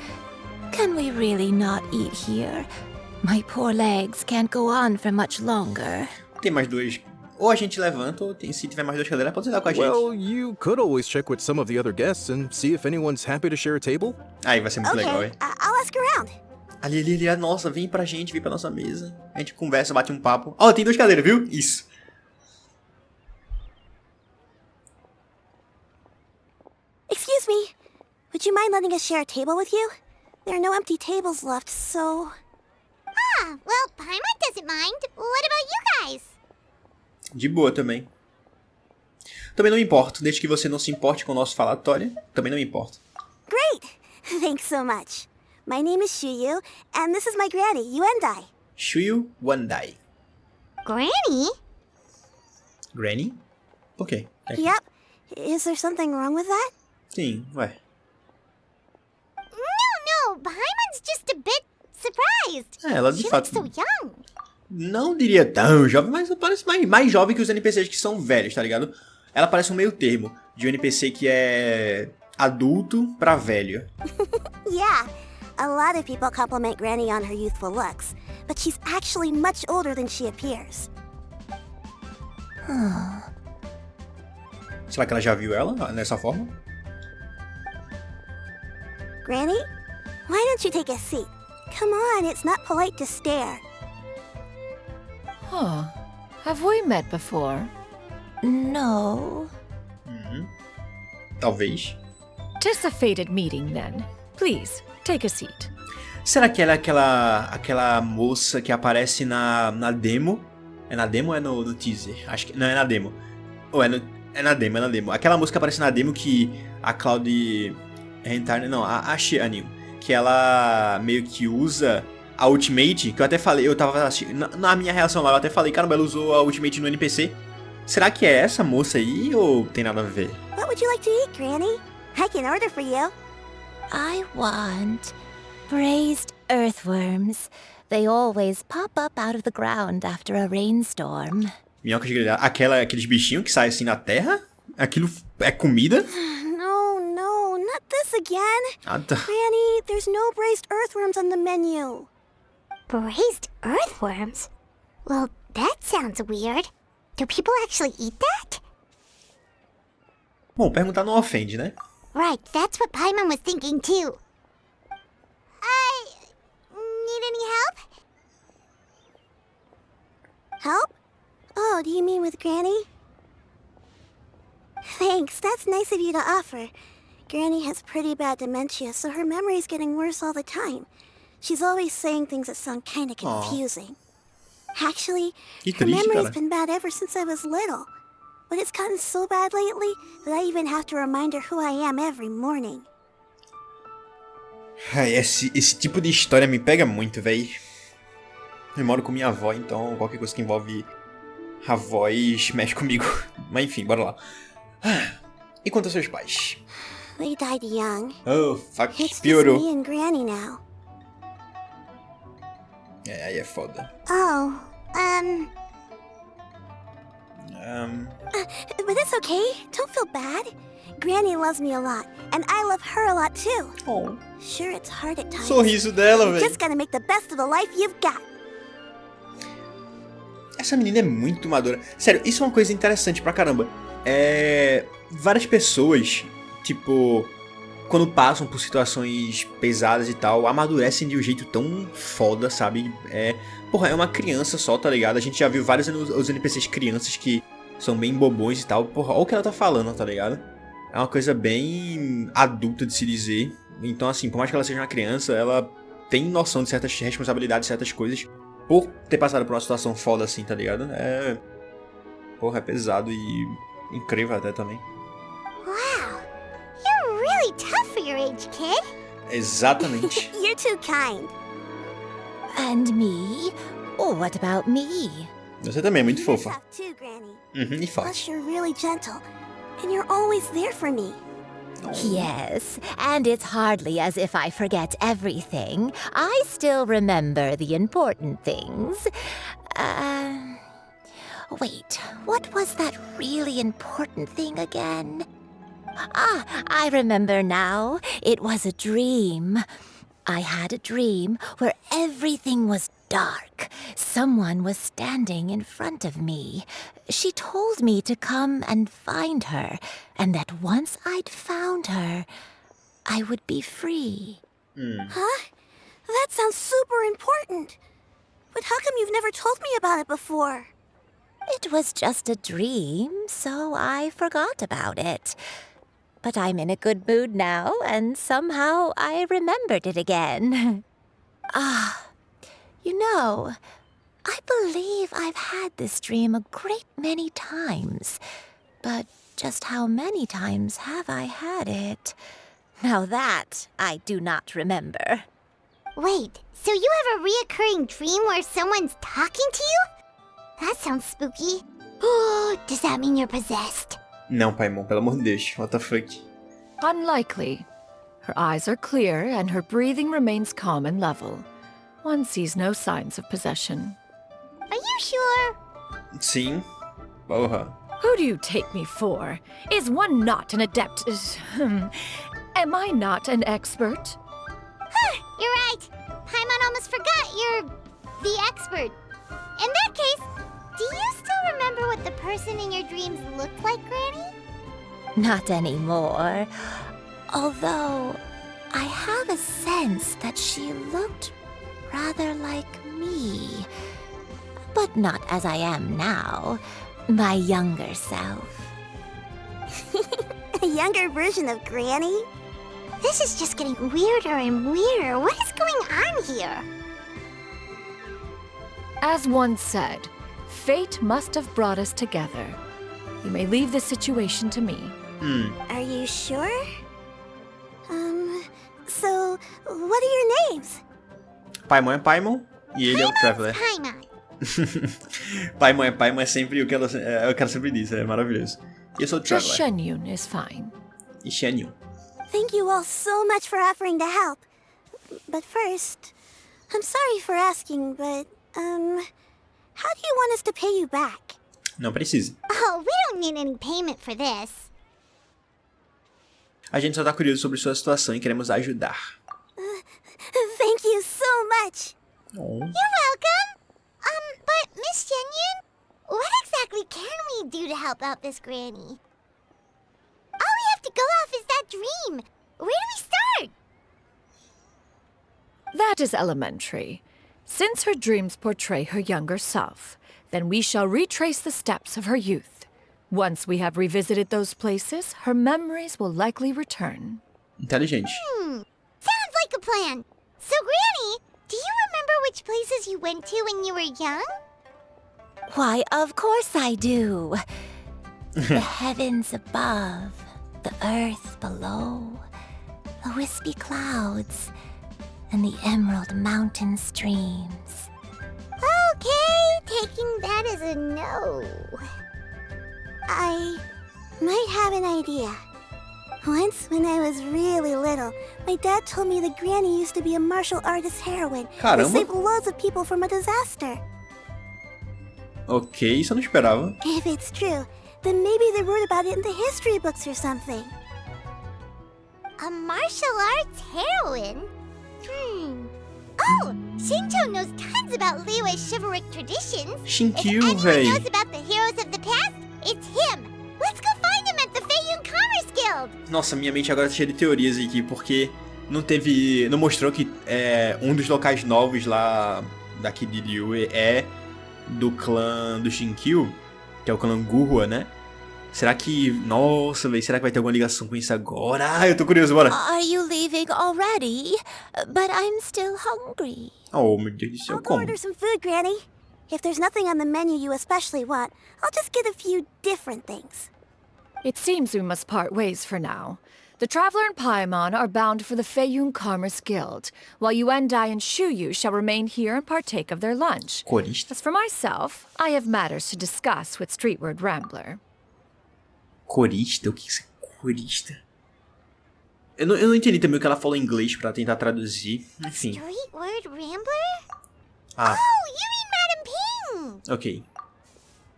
Can we really not eat here? My poor legs can't go on for much longer. Tem mais duas. Ou a gente levanta, ou se tiver mais duas cadeiras, pode sentar com a gente. Well, you could always check with some of the other guests and see if anyone's happy to share a table. Aí vai ser muito legal, hein? I'll ask around. Ali, nossa, vem pra gente, vem pra nossa mesa. A gente conversa, bate um papo. Ó, tem duas cadeiras, viu? Isso. Excuse me. Would you mind letting us share a table with you? There are no empty tables left, so... Ah, well, Paimon doesn't mind. What about you guys? De boa também. Também não me importo, desde que você não se importe com o nosso falatório, também não me importo. Great! Thanks so much. My name is Shuyu, and this is my granny, Yuandai. Yuandai. Granny? Granny? Por quê? Yep. Is there something wrong with that? Sim, ué. No, Paimon's just a bit surprised. Ela de She fato... looks so young. Não diria tão jovem, mas ela parece mais jovem que os NPCs que são velhos, tá ligado? Ela parece um meio termo de um NPC que é adulto pra velho. Yeah, a lot of people compliment Granny on her youthful looks, but she's actually much older than she appears. Será que ela já viu ela nessa forma? Granny, why don't you take a seat? Come on, it's not polite to stare. Huh. Have we met before? No. Talvez. Tis a fated meeting, then. Please, take a seat. Será que ela é aquela moça que aparece na demo? É na demo ou é no teaser? Acho que... Não, é na demo. Ou é na demo. Aquela moça que aparece na demo que a Cloud... Não, a Xianyun. Que ela meio que usa a Ultimate, que eu até falei, eu tava assistindo, na minha reação lá, eu até falei, caramba, ela usou a Ultimate no NPC. Será que é essa moça aí ou tem nada a ver? What would you like to eat, Granny? I can order for you. I want braised earthworms. They always pop up out of the ground after a rainstorm. Minhocas grelhadas. Aqueles bichinhos que saem assim na terra? Aquilo é comida? No, not this again. Ah, tá. Granny, there's no braised earthworms on the menu. Braised earthworms? Well, that sounds weird. Do people actually eat that? Bom, perguntar não ofende, né? Right, that's what Paimon was thinking too. Need any help? Help? Oh, do you mean with Granny? Thanks, that's nice of you to offer. Granny has pretty bad dementia, so her memory's getting worse all the time. She's always saying things that sound kinda confusing. Actually, her memory's been bad ever since I was little. But it's gotten so bad lately that I even have to remind her who I am every morning. Esse tipo de história me pega muito, véi. Eu moro com minha avó, então qualquer coisa que envolve a voz mexe comigo. Mas enfim, bora lá. E quanto aos seus pais? They died young. Oh, fuck, It's just piorou. me and Granny now. É, aí é foda. Oh, but it's okay. Don't feel bad. Granny loves me a lot, and I love her a lot too. Oh. Sure, it's hard at times. Sorriso dela, You velho. just gotta make the best of the life you've got. Essa menina é muito madura. Sério, isso é uma coisa interessante pra caramba. Várias pessoas, tipo, quando passam por situações pesadas e tal, amadurecem de um jeito tão foda, sabe? Porra, é uma criança só, tá ligado? A gente já viu vários os NPCs crianças que são bem bobões e tal. Porra, olha o que ela tá falando, tá ligado? É uma coisa bem adulta de se dizer. Então, assim, por mais que ela seja uma criança, ela tem noção de certas responsabilidades, certas coisas. por ter passado por uma situação foda assim, tá ligado? Porra, é pesado e incrível até também. Wow, you're really tough for your age, kid. Exatamente. You're too kind. And me? Oh, what about me? Você também é muito You're fofa. tough too, Granny. E Plus, forte. you're really gentle, and you're always there for me. Yes, and it's hardly as if I forget everything. I still remember the important things. Wait, what was that really important thing again? Ah, I remember now. It was a dream. I had a dream where everything was dark. Someone was standing in front of me. She told me to come and find her, and that once I'd found her, I would be free. Huh? That sounds super important. But how come you've never told me about it before? It was just a dream, so I forgot about it. But I'm in a good mood now, and somehow I remembered it again. You know, I believe I've had this dream a great many times. But just how many times have I had it? Now that I do not remember. Wait, so you have a reoccurring dream where someone's talking to you? That sounds spooky. Oh, does that mean you're possessed? Não, Paimon, pelo amor de Deus. What the fuck? Unlikely. Her eyes are clear and her breathing remains calm and level. One sees no signs of possession. Are you sure? Sim. Porra. Who do you take me for? Is one not an adept? Am I not an expert? You're right. Paimon almost forgot you're the expert. In that case, do you still remember what the person in your dreams looked like, Granny? Not anymore. Although, I have a sense that she looked rather like me. But not as I am now. My younger self. A younger version of Granny? This is just getting weirder and weirder. What is going on here? As one said, fate must have brought us together. You may leave this situation to me. Are you sure? So, what are your names? Paimon é Paimon e ele é o Traveler. Paimon. Paimon é sempre o que ela sempre diz, é maravilhoso. E eu sou o Just Traveler. Shenyun is fine. E Shenhe. Thank you all so much for offering to help. But first, I'm sorry for asking, but, how do you want us to pay you back? Não precisa. Oh, we don't need any payment for this. A gente só tá curioso sobre sua situação e queremos ajudar. Thank you so much. Oh. You're welcome. But Miss Shenyun, what exactly can we do to help out this granny? All we have to go off is that dream. Where do we start? That is elementary. Since her dreams portray her younger self, then we shall retrace the steps of her youth. Once we have revisited those places, her memories will likely return. Inteligente. Sounds like a plan. So, Granny, do you remember which places you went to when you were young? Why, of course I do. The heavens above, the earth below, the wispy clouds, and the emerald mountain streams. Okay, taking that as a no. I might have an idea. Once, when I was really little, my dad told me that Granny used to be a martial artist heroine who Caramba. saved loads of people from a disaster. Ok, isso eu não esperava. If it's true, then maybe they wrote about it in the history books or something. A martial arts heroine? Oh, Xingqiu knows tons about Liyue's chivalric traditions. Xingqiu, If anyone véi. knows about the heroes of the past, it's him. Let's go find him at the Feiyun Commerce Guild. Nossa, minha mente agora tá cheia de teorias aqui, porque não mostrou que um dos locais novos lá daqui de Liyue é do clã do Xingqiu, que é o clã Gurua, né? Será que... Nossa, velho, será que vai ter alguma ligação com isso agora? Ah, eu tô curioso, bora. Are you leaving already? But I'm still hungry. Oh, meu Deus do céu, I'll go como? order some food, Granny. If there's nothing on the menu you especially want, I'll just get a few different things. It seems we must part ways for now. The Traveler and Paimon are bound for the Feiyun Commerce Guild, while Yuandai and Shuyu shall remain here and partake of their lunch. Corista? As for myself, I have matters to discuss with Streetward Rambler. Corista? O que é corista? Eu não entendi também o que ela falou em inglês pra tentar traduzir. Enfim. Streetward Rambler? Ah, Oh, you mean Madam Ping! ok.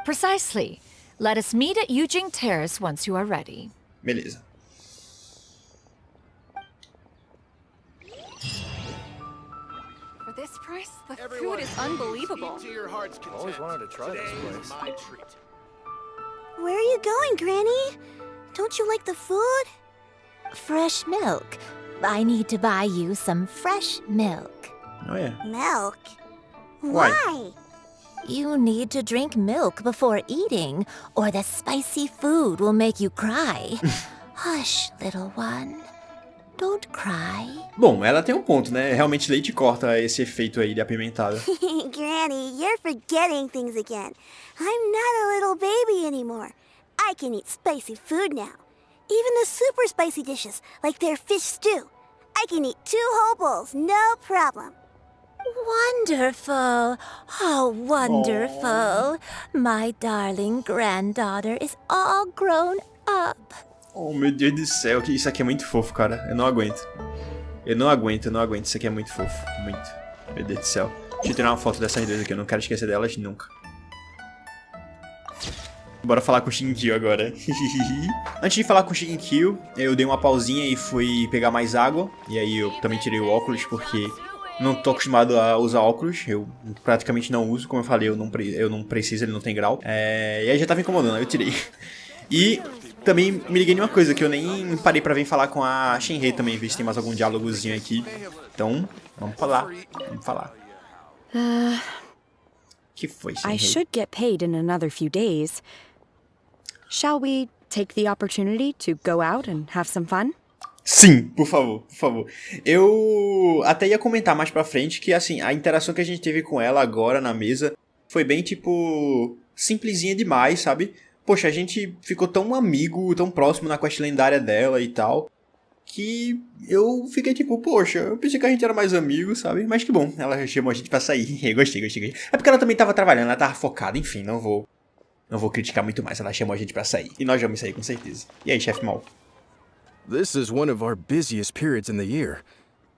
Precisely. Let us meet at Yujing Terrace once you are ready. Beleza. For this price, the food is unbelievable. Always wanted to try this place. Where are you going, Granny? Don't you like the food? Fresh milk. I need to buy you some fresh milk. Oh, yeah. Milk? Why? Why? You need to drink milk before eating, or the spicy food will make you cry. Hush, little one. Don't cry. Bom, ela tem um ponto, né? Realmente leite corta esse efeito aí de apimentado. Granny, you're forgetting things again. I'm not a little baby anymore. I can eat spicy food now. Even the super spicy dishes, like their fish stew. I can eat 2 whole bowls, no problem. Wonderful. Oh, wonderful. My darling granddaughter is all grown up. Oh, meu Deus do céu, que isso aqui é muito fofo, cara. Eu não aguento. Eu não aguento. Isso aqui é muito fofo. Muito. Meu Deus do céu. Deixa eu tirar uma foto dessas duas aqui, eu não quero esquecer delas nunca. Bora falar com o Xingqiu agora. Antes de falar com o Xingqiu, eu dei uma pausinha e fui pegar mais água. E aí eu também tirei o óculos, porque não tô acostumado a usar óculos. Eu praticamente não uso, como eu falei, eu não preciso, ele não tem grau. E aí já tava incomodando, aí eu tirei. E também me liguei em uma coisa, que eu nem parei pra vir falar com a Shenhe também, ver se tem mais algum diálogozinho aqui. Então, vamos falar. Que foi, Shenhe? I should get paid in another few days. Shall we take the opportunity to go out and have some fun? Sim, por favor, por favor. Eu até ia comentar mais pra frente que, assim, a interação que a gente teve com ela agora na mesa foi bem, tipo, simplesinha demais, sabe? Poxa, a gente ficou tão amigo, tão próximo na quest lendária dela e tal, que eu fiquei tipo, poxa, eu pensei que a gente era mais amigos, sabe? Mas que bom, ela chamou a gente pra sair. Eu gostei. É porque ela também tava trabalhando, ela tava focada, enfim, não vou criticar muito mais. Ela chamou a gente pra sair. E nós vamos sair, com certeza. E aí, chefe Mal? This is one of our busiest periods in the year.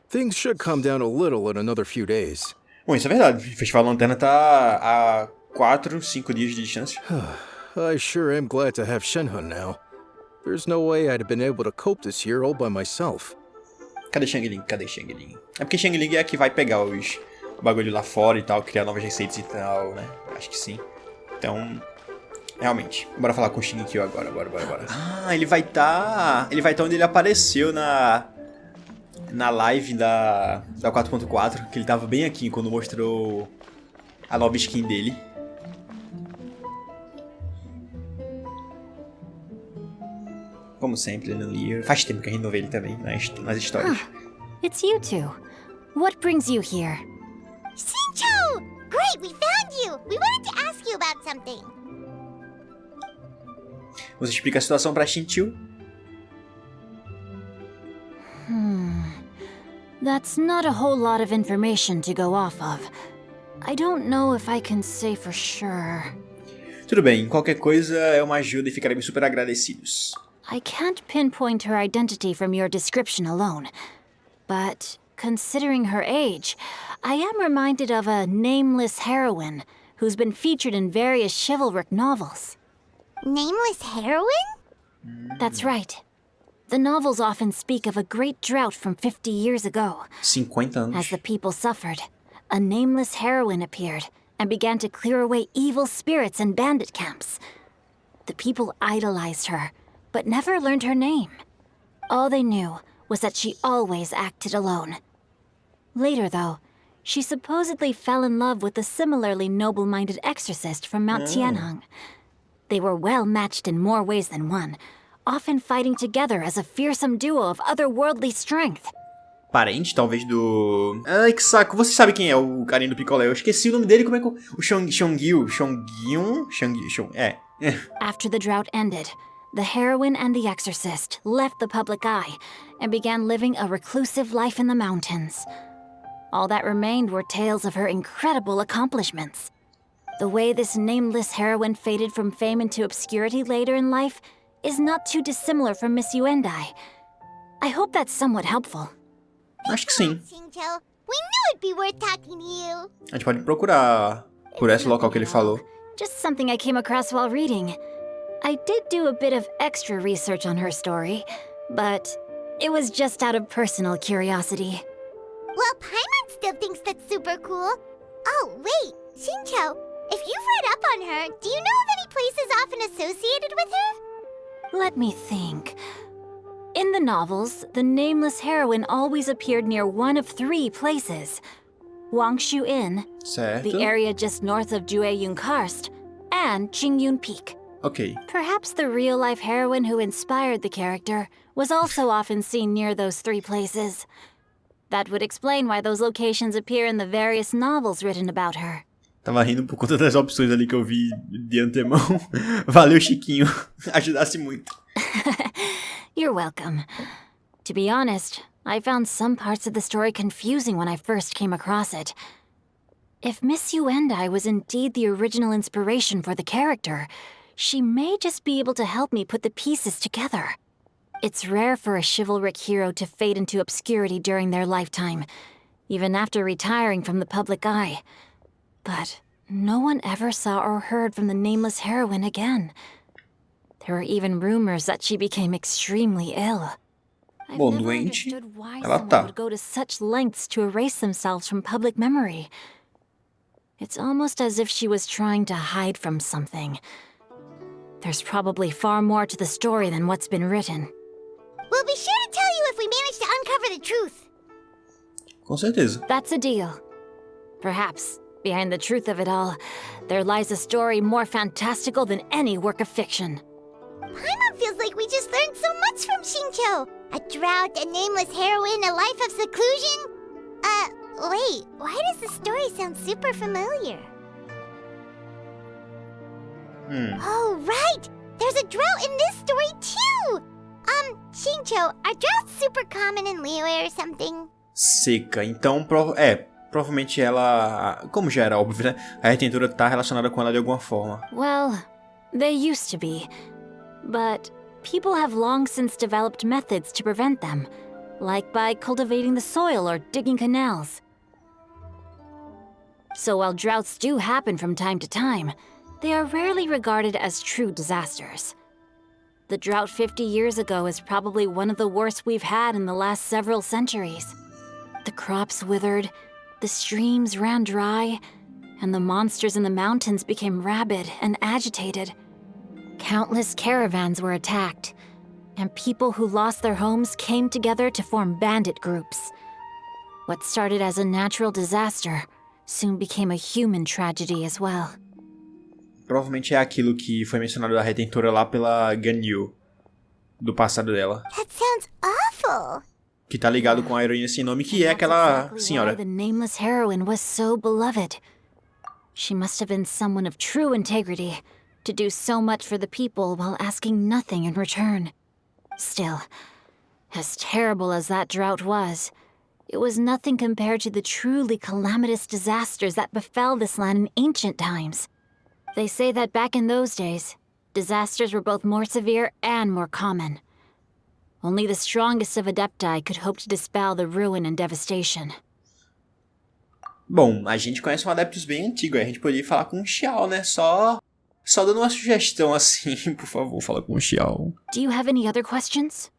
Things should calm down a little in another few days. Bom, isso é verdade. O Festival Lanterna tá a 4, 5 dias de distância. I sure am glad to have Shenhe now. There's no way I'd have been able to cope this year all by myself. Cadê Shangling? É porque Shangling é a que vai pegar os bagulho lá fora e tal, criar novas receitas e tal, né? Acho que sim. Então, realmente. Bora falar com o Xingqiu agora, bora. Ah, ele vai tá onde ele apareceu na live da 4.4, que ele tava bem aqui quando mostrou a nova skin dele. Como sempre, ele não lia. Faz tempo que a gente não vê ele também nas histórias. It's you two. What brings you here? Xingqiu! Great, we found you! We wanted to ask you about something. Você explica a situação pra Xingqiu? That's not a whole lot of information to go off of. I don't know if I can say for sure. Tudo bem, qualquer coisa é uma ajuda e ficaremos super agradecidos. I can't pinpoint her identity from your description alone. But considering her age, I am reminded of a nameless heroine who's been featured in various chivalric novels. Nameless heroine? That's right. The novels often speak of a great drought from 50 years ago. 50 anos. As the people suffered, a nameless heroine appeared and began to clear away evil spirits and bandit camps. The people idolized her, but never learned her name. All they knew was that she always acted alone. Later, though, she supposedly fell in love with a similarly noble-minded exorcist from Mount Tianheng. They were well matched in more ways than one, often fighting together as a fearsome duo of otherworldly strength. Parente, talvez, do... Ai, que saco. Você sabe quem é o carinha do picolé? Eu esqueci o nome dele. Como é que... O Shungyun? É. After the drought ended, the heroine and the exorcist left the public eye and began living a reclusive life in the mountains. All that remained were tales of her incredible accomplishments. The way this nameless heroine faded from fame into obscurity later in life is not too dissimilar from Miss Yuandai. I hope that's somewhat helpful. Acho que sim. Xingqiu, we knew it'd be worth talking to you. A gente pode procurar por esse local que ele falou. Just something I came across while reading. I did do a bit of extra research on her story, but it was just out of personal curiosity. Well, Paimon still thinks that's super cool. Oh, wait, Xingqiu, if you've read up on her, do you know of any places often associated with her? Let me think. In the novels, the nameless heroine always appeared near one of 3 places. Wangshu Inn, certo. The area just north of Jueyun Karst, and Qingyun Peak. Ok. Perhaps the real-life heroine who inspired the character was also often seen near those 3 places. That would explain why those locations appear in the various novels written about her. Tava rindo por conta das opções ali que eu vi de antemão. Valeu, Chiquinho. Ajudasse muito. You're welcome. To be honest, I found some parts of the story confusing when I first came across it. If Miss Yuandai was indeed the original inspiration for the character, she may just be able to help me put the pieces together. It's rare for a chivalric hero to fade into obscurity during their lifetime, even after retiring from the public eye. But no one ever saw or heard from the nameless heroine again. There were even rumors that she became extremely ill. I've Bom, never doente, understood why ela someone tá. would go to such lengths to erase themselves from public memory. It's almost as if she was trying to hide from something. There's probably far more to the story than what's been written. We'll be sure to tell you if we manage to uncover the truth. Com certeza. That's a deal. Perhaps, behind the truth of it all, there lies a story more fantastical than any work of fiction. Paimon feels like we just learned so much from Xingqiu. A drought, a nameless heroine, a life of seclusion. Wait, why does the story sound super familiar? Oh, right! There's a drought in this story, too! Xingqiu, are droughts super common in Liyue or something? Seca. Então, provavelmente ela... Como já era óbvio, né? A Retentora tá relacionada com ela de alguma forma. Well, they used to be. But people have long since developed methods to prevent them, like by cultivating the soil or digging canals. So while droughts do happen from time to time, they are rarely regarded as true disasters. The drought 50 years ago is probably one of the worst we've had in the last several centuries. The crops withered, the streams ran dry, and the monsters in the mountains became rabid and agitated. Countless caravans were attacked, and people who lost their homes came together to form bandit groups. What started as a natural disaster soon became a human tragedy as well. Provavelmente é aquilo que foi mencionado da Retentora lá pela Ganyu, do passado dela. That sounds awful. Que tá ligado com a heroína sem nome, que é aquela senhora. Why the nameless heroine was so beloved. She must have been someone of true integrity, to do so much for the people while asking nothing in return. Still, as terrible as that drought was, it was nothing compared to the truly calamitous disasters that befell this land in ancient times. They say that back in those days, disasters were both more severe and more common. Only the strongest of Adepti could hope to dispel the ruin and devastation. Bom, a gente conhece um Adeptus bem antigo, a gente poderia falar com o Xiao, né? Só dando uma sugestão assim, por favor, fala com o Xiao. Do you have any other questions?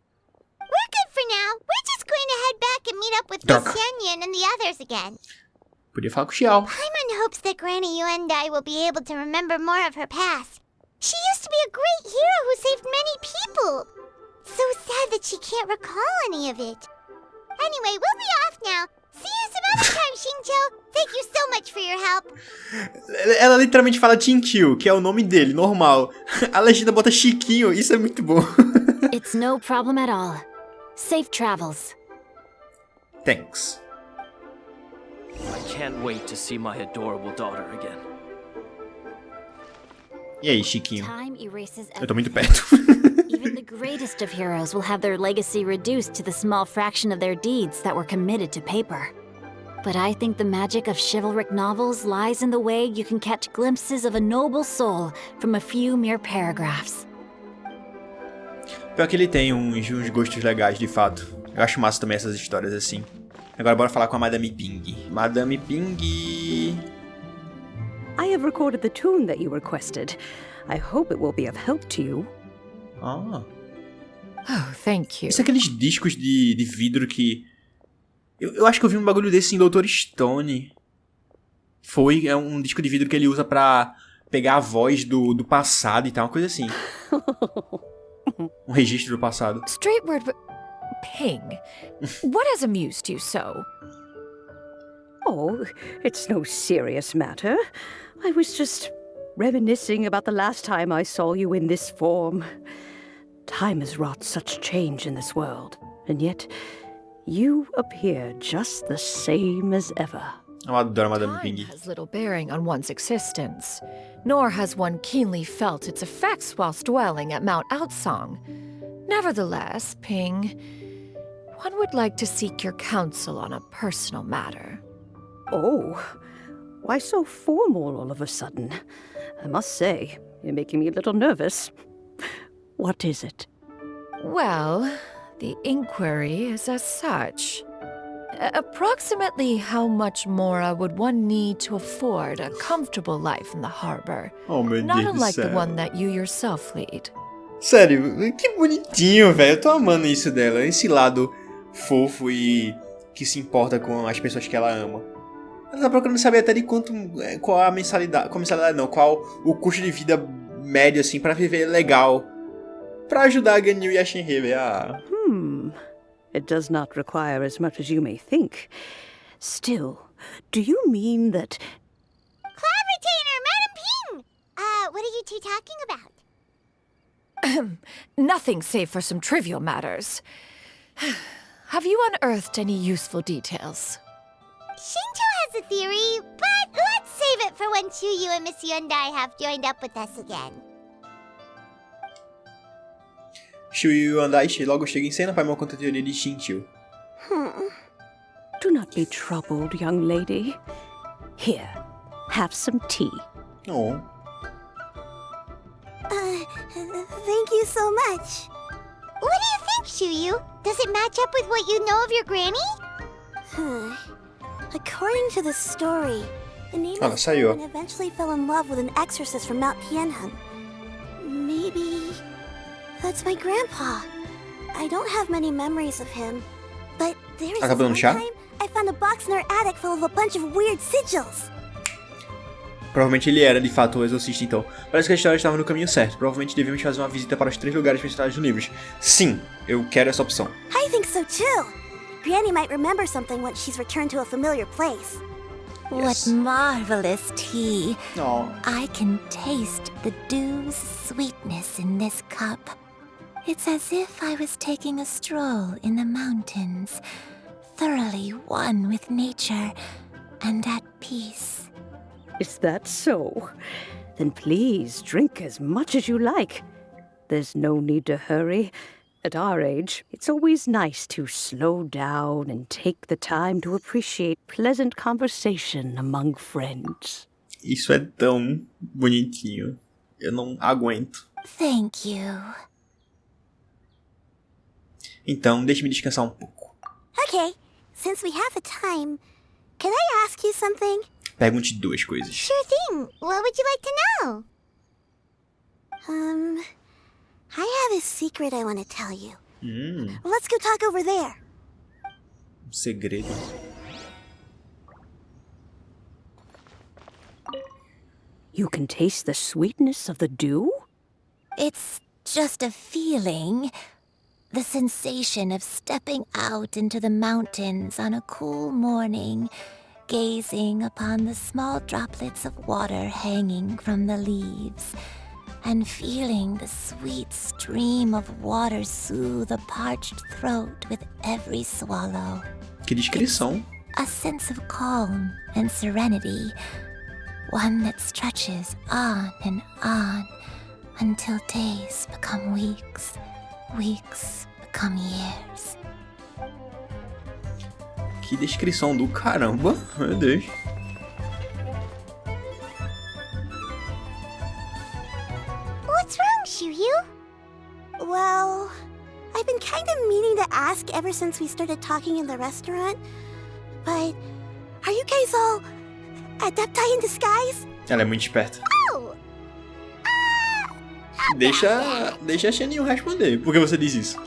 We're good for now. We're just going to head back and meet up with Miss Xianyun and the others again. Podia falar com o Xiao. Paimon hopes that Granny Yuandai will be able to remember more of her past. She used to be a great hero who saved many people. So sad that she can't recall any of it. Anyway, we'll be off now. See you some other time, Xingqiu. Thank you so much for your help. Ela literalmente fala Xingqiu, que é o nome dele, normal. A legenda bota Chiquinho, isso é muito bom. It's no problem at all. Safe travels. Thanks. I can't wait to see my adorable daughter again. E aí, Chiquinho? Time erases Eu tô muito perto. Even the greatest of heroes will have their legacy reduced to the small fraction of their deeds that were committed to paper. But I think the magic of chivalric novels lies in the way you can catch glimpses of a noble soul from a few mere paragraphs. Pior que ele tem uns gostos legais, de fato. Eu acho massa também essas histórias assim. Agora bora falar com a Madame Ping. Madame Ping... I have recorded the tune that you requested. I hope it will be of help to you. Ah. Oh, thank you. Isso é aqueles discos de vidro que... Eu acho que eu vi um bagulho desse em Dr. Stone. É um disco de vidro que ele usa pra pegar a voz do passado e tal, uma coisa assim. Um registro do passado. Straight word, Ping. What has amused you so? Oh, it's no serious matter. I was just reminiscing about the last time I saw you in this form. Time has wrought such change in this world, and yet you appear just the same as ever. Eu adoro Madame Time Ping. has little bearing on one's existence, nor has one keenly felt its effects whilst dwelling at Mount Outsong. Nevertheless, Ping, one would like to seek your counsel on a personal matter. Oh, why so formal all of a sudden? I must say, you're making me a little nervous. What is it? Well, the inquiry is as such. Approximately how much more would one need to afford a comfortable life in the harbor? Oh, meu Not Deus do unlike the céu. one that you yourself lead. Sério, que bonitinho, velho. Eu tô amando isso dela. Esse lado fofo e que se importa com as pessoas que ela ama. Ela tá procurando saber até de qual a mensalidade. Qual a mensalidade não, qual o custo de vida médio, assim, pra viver legal. Pra ajudar a Ganyu e a Shenhe, velho. Ah. It does not require as much as you may think. Still, do you mean that... Cloud Retainer, Madam Ping! What are you two talking about? Nothing save for some trivial matters. Have you unearthed any useful details? Xingqiu has a theory, but let's save it for when Shuyu and Miss Yuandai have joined up with us again. Shuyu e Yuandai logo chegam em cena para uma conta teoria de Xingqiu. Do not be troubled, young lady. Here, have some tea. Oh. Thank you so much. What do you think, Shuyu? Does it match up with what you know of your granny? According to the story, the nameless woman eventually fell in love with an exorcist from Mount Tianhan. Maybe that's my grandpa. I don't have many memories of him, but there is one time I found a box in our attic full of a bunch of weird sigils. Provavelmente ele era, de fato, o exorcista, então. Parece que a história estava no caminho certo. Provavelmente devíamos fazer uma visita para os 3 lugares mencionados nos livros. Sim, eu quero essa opção. I think so too. Granny might remember something once she's returned to a familiar place. What marvelous tea. Oh. I can taste the dew's sweetness in this cup. It's as if I was taking a stroll in the mountains, thoroughly one with nature and at peace. Is that so? Then please drink as much as you like. There's no need to hurry. At our age, it's always nice to slow down and take the time to appreciate pleasant conversation among friends. Isso é tão bonitinho. Eu não aguento. Thank you. Então, deixe-me descansar um pouco. Okay, since we have the time, can I ask you something? Pergunte 2 coisas. Sure thing. What would you like to know? I have a secret I want to tell you. Let's go talk over there. Segredo. You can taste the sweetness of the dew? It's just a feeling. The sensation of stepping out into the mountains on a cool morning, gazing upon the small droplets of water hanging from the leaves, and feeling the sweet stream of water soothe a parched throat with every swallow. Que descrição. A sense of calm and serenity, one that stretches on and on until days become weeks, weeks become years. Que descrição do caramba, meu Deus. What's wrong, Shuyu? Well, I've been kind of meaning to ask ever since we started talking in the restaurant, but are you guys all adepti in disguise? Ela é muito esperta. Oh! Deixa a Shenhe responder. Por que você diz isso?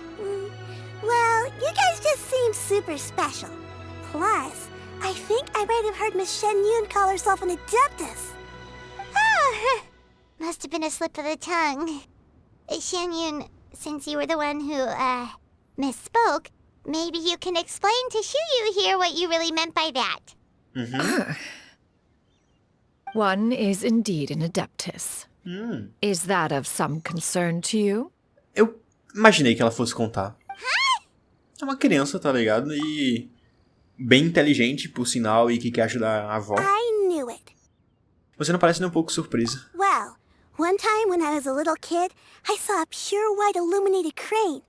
Well, you guys just seem super special. Plus, I think I might have heard Miss Xianyun call herself an adeptus. Oh, must have been a slip of the tongue. Xianyun, since you were the one who, misspoke, maybe you can explain to Shuyu here what you really meant by that. One is indeed an adeptus. Is that of some concern to you? Eu imaginei que ela fosse contar. É uma criança, tá ligado? E bem inteligente, por sinal, e que quer ajudar a avó. I knew it. Você não parece nem um pouco surpresa. Well, one time when I was a little kid, I saw a pure white illuminated crane.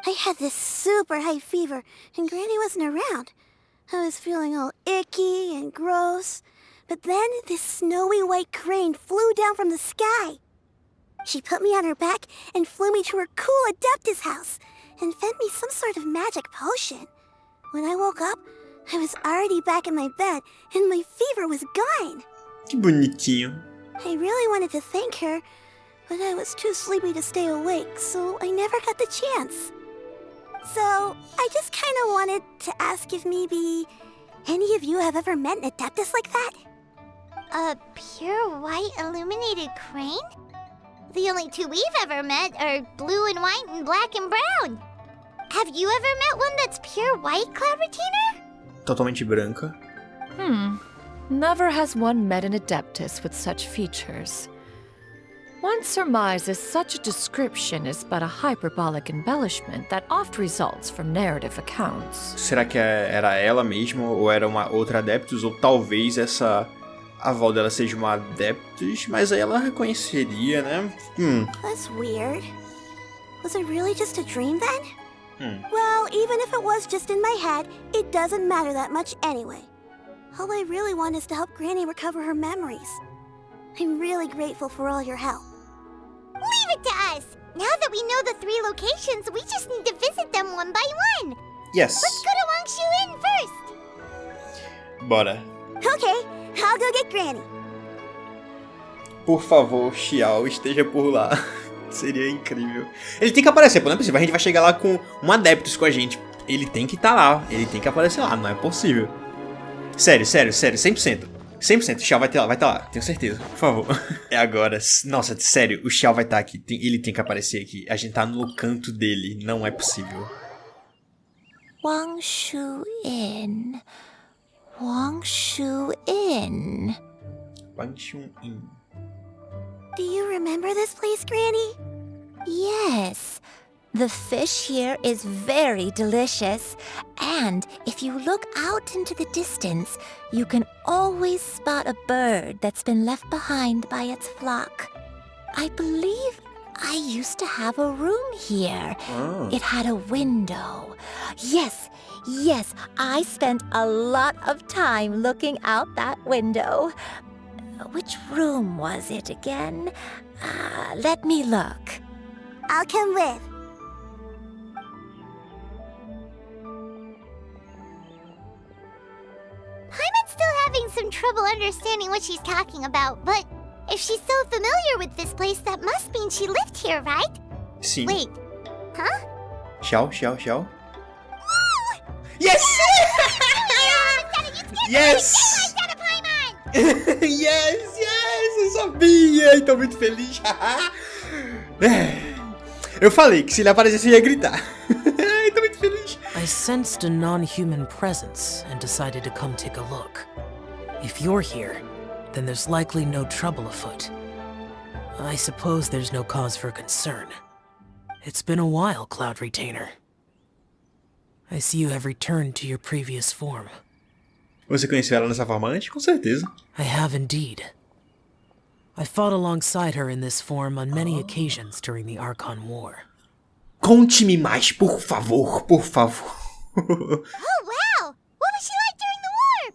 I had this super high fever, and Granny wasn't around. I was feeling all icky and gross. But then this snowy white crane flew down from the sky. She put me on her back and flew me to her cool adeptus house and fed me some sort of magic potion. When I woke up, I was already back in my bed and my fever was gone. Que bonitinho. I really wanted to thank her, but I was too sleepy to stay awake, so I never got the chance. So, I just kind of wanted to ask if maybe any of you have ever met an adeptus like that? A pure white illuminated crane? The only two we've ever met are blue and white and black and brown. Have you ever met one that's pure white, Retentora? Totalmente branca. Never has one met an adeptus with such features. One surmises such a description is but a hyperbolic embellishment that oft results from narrative accounts. Será que era ela mesma ou era uma outra adeptus? Ou talvez essa avó dela seja uma adeptus, mas aí ela reconheceria, né? That's weird. Was it really just a dream then? Well, even if it was just in my head, it doesn't matter that much anyway. All I really want is to help Granny recover her memories. I'm really grateful for all your help. Leave it to us! Now that we know the 3 locations, we just need to visit them one by one! Yes. Let's go to Wangshu Inn first! Bora. Okay, I'll go get Granny. Por favor, Xiao, esteja por lá. Seria incrível. Ele tem que aparecer, pô, não é possível. A gente vai chegar lá com um adeptus com a gente. Ele tem que estar lá. Ele tem que aparecer lá, não é possível. Sério, 100%. 100%, o Xiao vai estar lá, tenho certeza. Por favor. É agora. Nossa, sério, o Xiao vai estar aqui. Ele tem que aparecer aqui. A gente tá no canto dele. Não é possível. Wangshu Inn. Wangshu Inn. Wangshu Inn. Do you remember this place, Granny? Yes. The fish here is very delicious, and if you look out into the distance, you can always spot a bird that's been left behind by its flock. I believe I used to have a room here. Oh. It had a window. Yes, I spent a lot of time looking out that window. Which room was it again? Let me look. I'll come with. I'm still having some trouble understanding what she's talking about, but if she's so familiar with this place, that must mean she lived here, right? Sim. Wait, huh? Xiao. Yes! Yes! Yes! Eu sabia! Estou muito feliz. Eu falei que se ele aparecesse, eu ia gritar. Ai, tô muito feliz. I sensed a non-human presence and decided to come take a look. If you're here, then there's likely no trouble afoot. I suppose there's no cause for concern. It's been a while, Cloud Retainer. I see you have returned to your previous form. Você conheceu ela nessa forma antes? Com certeza. I have indeed. I fought alongside her in this form on many occasions during the Archon War. Conte-me mais, por favor, por favor. Oh, wow! What was she like during the war?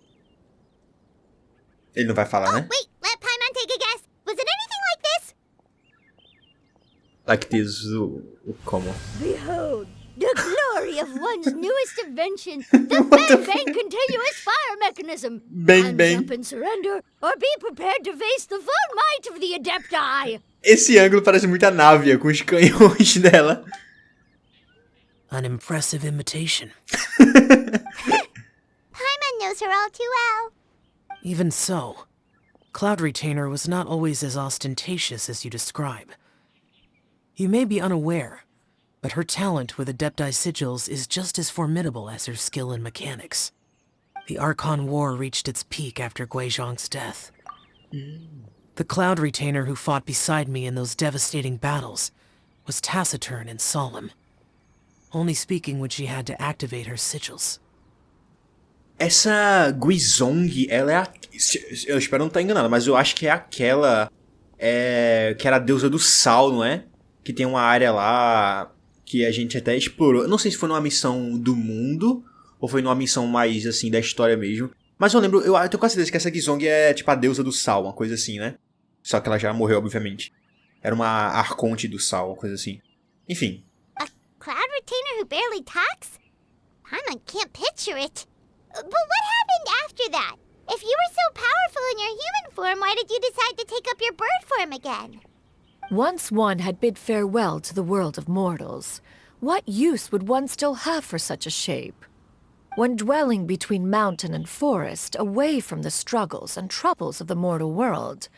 Ele não vai falar, né? Wait, let Paimon take a guess. Was it anything like this? Like this, o como? Behold, the glory of one's newest invention, the Bang Bang continuous fire mechanism. Bang Bang. Hands up and surrender, or be prepared to face the full might of the Adepti. Esse ângulo parece muito a Návia com os canhões dela. An impressive imitation. Paimon knows her all too well. Even so, Cloud Retainer was not always as ostentatious as you describe. You may be unaware, but her talent with Adepti sigils is just as formidable as her skill in mechanics. The Archon War reached its peak after Guizhong's death. The Cloud Retainer who fought beside me in those devastating battles was taciturn and solemn, only speaking when she had to activate her sigils. Essa Guizhong, ela é a... Eu espero não estar enganado, mas eu acho que é aquela... que era a deusa do sal, não é? Que tem uma área lá que a gente até explorou. Eu não sei se foi numa missão do mundo ou foi numa missão mais, assim, da história mesmo. Mas eu lembro, eu tenho quase certeza que essa Guizhong é tipo a deusa do sal, uma coisa assim, né? Só que ela já morreu, obviamente. Era uma arconte do sal, uma coisa assim. Enfim. A cloud retainer who barely talks? Paimon can't picture it. But what happened after that? If you were so powerful in your human form, why did you decide to take up your bird form again? Once one had bid farewell to the world of mortals, what use would one still have for such a shape? When dwelling between mountain and forest, away from the struggles and troubles of the mortal world,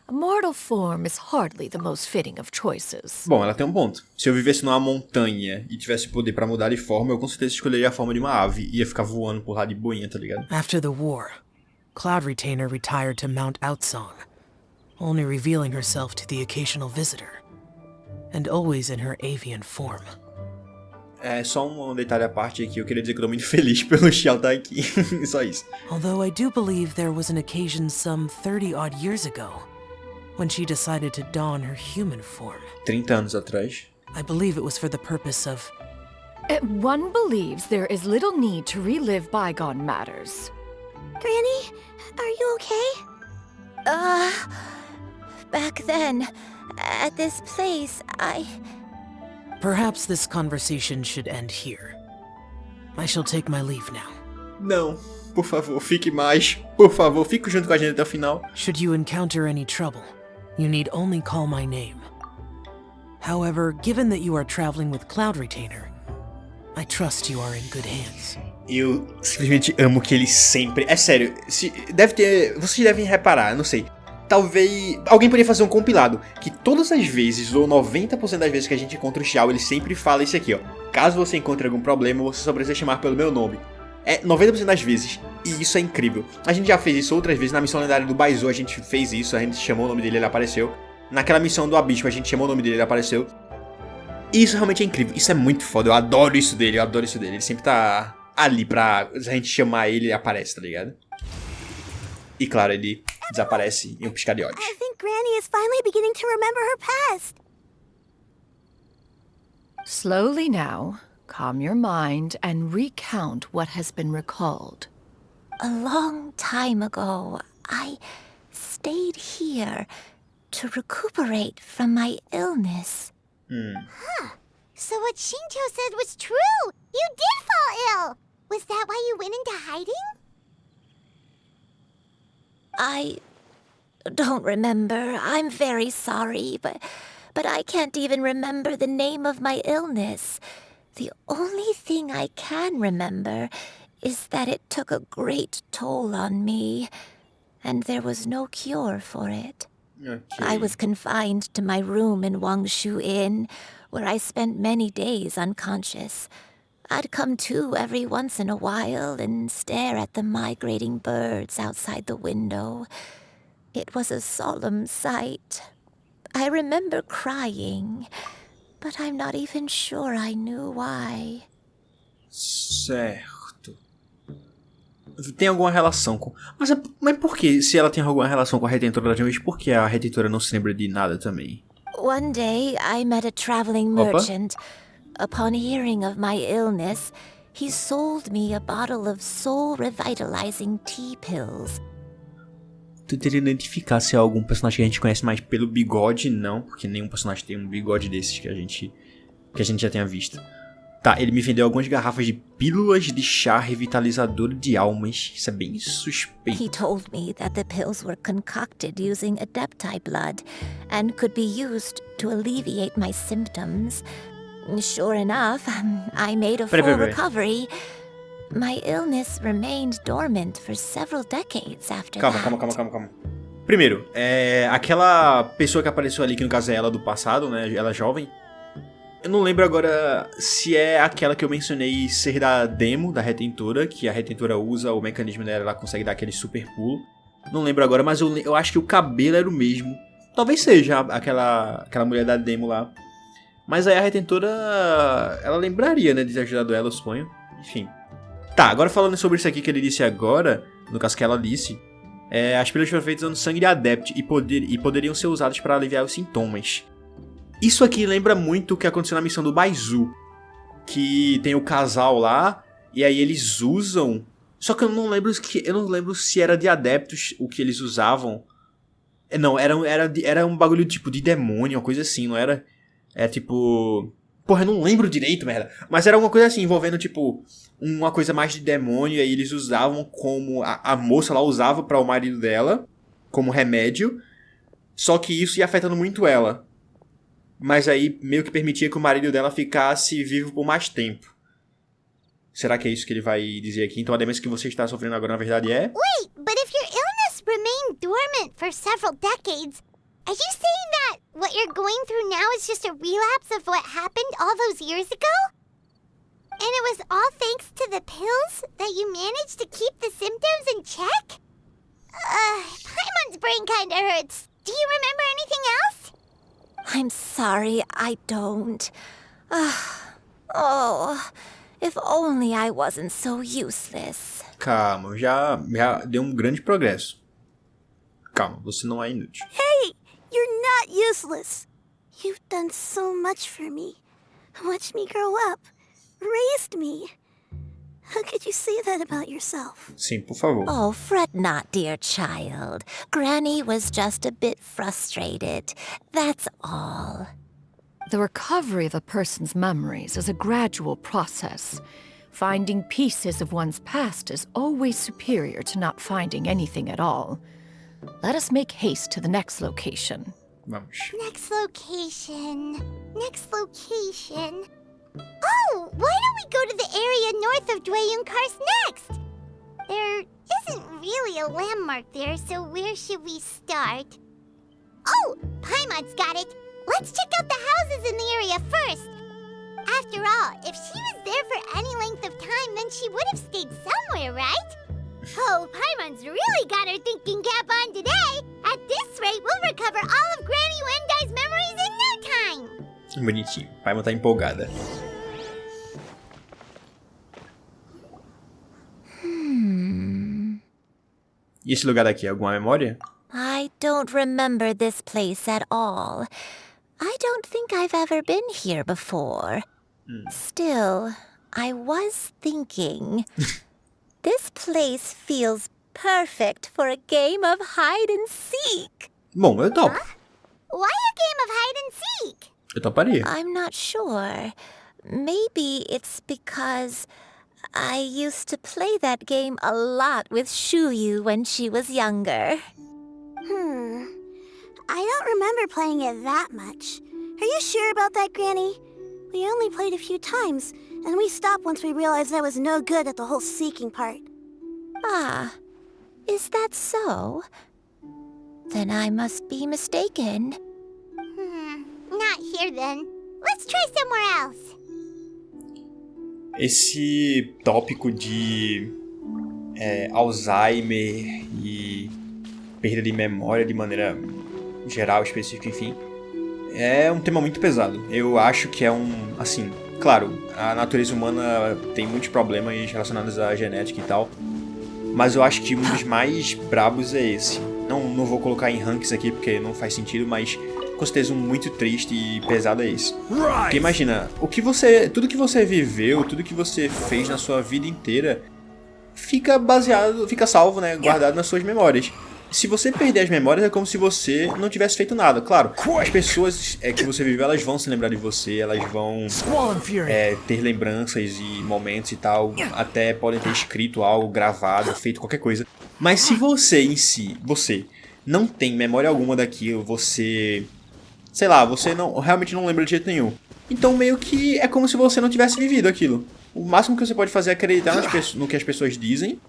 a mortal form is hardly the most fitting of choices. Bom, ela tem um ponto. Se eu vivesse numa montanha e tivesse poder pra mudar de forma, eu com certeza escolheria a forma de uma ave. Ia ficar voando por lá de boinha, tá ligado? After the war, Cloud Retainer retired to Mount Outsong, only revealing herself to the occasional visitor, and always in her avian form. É só um detalhe à parte aqui, eu queria dizer que eu tô muito feliz pelo Xiao estar aqui. Só isso. Although I do believe there was an occasion some 30-odd years ago, when she decided to don her human form. 30 anos atrás. I believe it was for the purpose of... One believes there is little need to relive bygone matters. Granny, are you okay? Back then, at this place, Perhaps this conversation should end here. I shall take my leave now. Não, por favor, fique mais. Por favor, fique junto com a gente até o final. Should you encounter any trouble, you need only call my name. However, given that you are traveling with Cloud Retainer, I trust you are in good hands. Eu simplesmente amo que ele sempre... É sério, vocês devem reparar, não sei. Talvez... Alguém poderia fazer um compilado. Que todas as vezes, ou 90% das vezes que a gente encontra o Xiao, ele sempre fala isso aqui, ó. Caso você encontre algum problema, você só precisa chamar pelo meu nome. É 90% das vezes. E isso é incrível. A gente já fez isso outras vezes. Na missão lendária do Baizu a gente fez isso. A gente chamou o nome dele, ele apareceu. Naquela missão do Abismo a gente chamou o nome dele, ele apareceu. E isso realmente é incrível. Isso é muito foda. Eu adoro isso dele, Ele sempre tá ali pra a gente chamar ele, ele aparece, tá ligado? E claro, ele desaparece em um piscar de olhos. I think Granny is finally beginning to remember her past. Slowly now, calm your mind and recount what has been recalled. A long time ago, I stayed here to recuperate from my illness. Huh. So what Xingqiu said was true. You did fall ill. Was that why you went into hiding? I don't remember. I'm very sorry, but I can't even remember the name of my illness. The only thing I can remember is that it took a great toll on me, and there was no cure for it. Okay. I was confined to my room in Wangshu Inn, where I spent many days unconscious. I'd come to every once in a while and stare at the migrating birds outside the window. It was a solemn sight. I remember crying, but I'm not even sure I knew why. Certo. Tem alguma relação com... Mas por que, se ela tem alguma relação com a Retentora da Xianyun, por que a Retentora não se lembra de nada também? One day, I met a traveling merchant. Upon hearing of my illness, he sold me a bottle of soul-revitalizing tea pills. Tu teria identificar se é algum personagem que a gente conhece mais pelo bigode? Não, porque nenhum personagem tem um bigode desses que a gente já tenha visto. Tá, ele me vendeu algumas garrafas de pílulas de chá revitalizador de almas. Isso é bem suspeito. He told me that the pills were concocted using adepti blood and could be used to alleviate my symptoms. Sure enough, I made a full recovery. My illness remained dormant for several decades after that. Calma. Primeiro, aquela pessoa que apareceu ali, que no caso é ela do passado, né? Ela é jovem. Eu não lembro agora se é aquela que eu mencionei ser da demo, da Retentora, que a Retentora usa o mecanismo dela, ela consegue dar aquele super pulo. Não lembro agora, mas eu acho que o cabelo era o mesmo. Talvez seja aquela mulher da demo lá. Mas aí a Retentora, ela lembraria, né, de ter ajudado ela, eu suponho. Enfim. Tá, agora falando sobre isso aqui que ele disse agora, no caso que ela disse, as pílulas foram feitas usando sangue de adepto e poderiam ser usadas para aliviar os sintomas. Isso aqui lembra muito o que aconteceu na missão do Baizu, que tem o casal lá, e aí eles usam... Só que eu não lembro se era de adeptos o que eles usavam. Não, era um bagulho tipo de demônio, uma coisa assim, não era... tipo... Porra, eu não lembro direito, merda. Mas era alguma coisa assim, envolvendo tipo... uma coisa mais de demônio, e aí eles usavam como... A moça lá usava para o marido dela, como remédio. Só que isso ia afetando muito ela. Mas aí meio que permitia que o marido dela ficasse vivo por mais tempo. Será que é isso que ele vai dizer aqui? Então a demência que você está sofrendo agora na verdade é... Wait, but if your illness remained dormant for several decades, are you saying that what you're going through now is just a relapse of what happened all those years ago? And it was all thanks to the pills that you managed to keep the symptoms in check? Paimon's brain kinda hurts. Do you remember anything else? I'm sorry, I don't. If only I wasn't so useless. Calma, já deu um grande progresso. Calma, você não é inútil. Hey, you're not useless. You've done so much for me. Watched me grow up. Raised me. How could you say that about yourself? Sim, por favor. Oh, fret not, dear child. Granny was just a bit frustrated. That's all. The recovery of a person's memories is a gradual process. Finding pieces of one's past is always superior to not finding anything at all. Let us make haste to the next location. Vamos. Next location. Oh, why don't we go to the area north of Jueyun Karst next? There isn't really a landmark there, so where should we start? Oh, Paimon's got it. Let's check out the houses in the area first. After all, if she was there for any length of time, then she would have stayed somewhere, right? Oh, Paimon's really got her thinking cap on today. At this rate, we'll recover all of Granny Yuandai's memories in no time. Bonitinho. Paimon tá empolgada. E esse lugar daqui, alguma memória? I don't remember this place at all. I don't think I've ever been here before. Still, I was thinking... This place feels perfect for a game of hide and seek. Bom, eu topo. Why a game of hide and seek? Eu toparia. I'm not sure. Maybe it's because I used to play that game a lot with Shuyu when she was younger. I don't remember playing it that much. Are you sure about that, Granny? We only played a few times, and we stopped once we realized I was no good at the whole seeking part. Ah, is that so? Then I must be mistaken. Not here then. Let's try somewhere else. Esse tópico de Alzheimer e perda de memória de maneira geral, específica, enfim, é um tema muito pesado. Eu acho que é assim, claro, a natureza humana tem muitos problemas relacionados à genética e tal, mas eu acho que um dos mais brabos é esse. Não vou colocar em rankings aqui porque não faz sentido, mas com certeza um muito triste e pesado é esse. Porque imagina, tudo que você viveu, tudo que você fez na sua vida inteira fica salvo, né, guardado nas suas memórias. Se você perder as memórias, é como se você não tivesse feito nada. Claro, as pessoas que você viveu, elas vão se lembrar de você, elas vão ter lembranças e momentos e tal, até podem ter escrito algo, gravado, feito qualquer coisa. Mas se você em si, você não tem memória alguma daquilo, você, sei lá, você realmente não lembra de jeito nenhum. Então meio que é como se você não tivesse vivido aquilo. O máximo que você pode fazer é acreditar no que as pessoas dizem.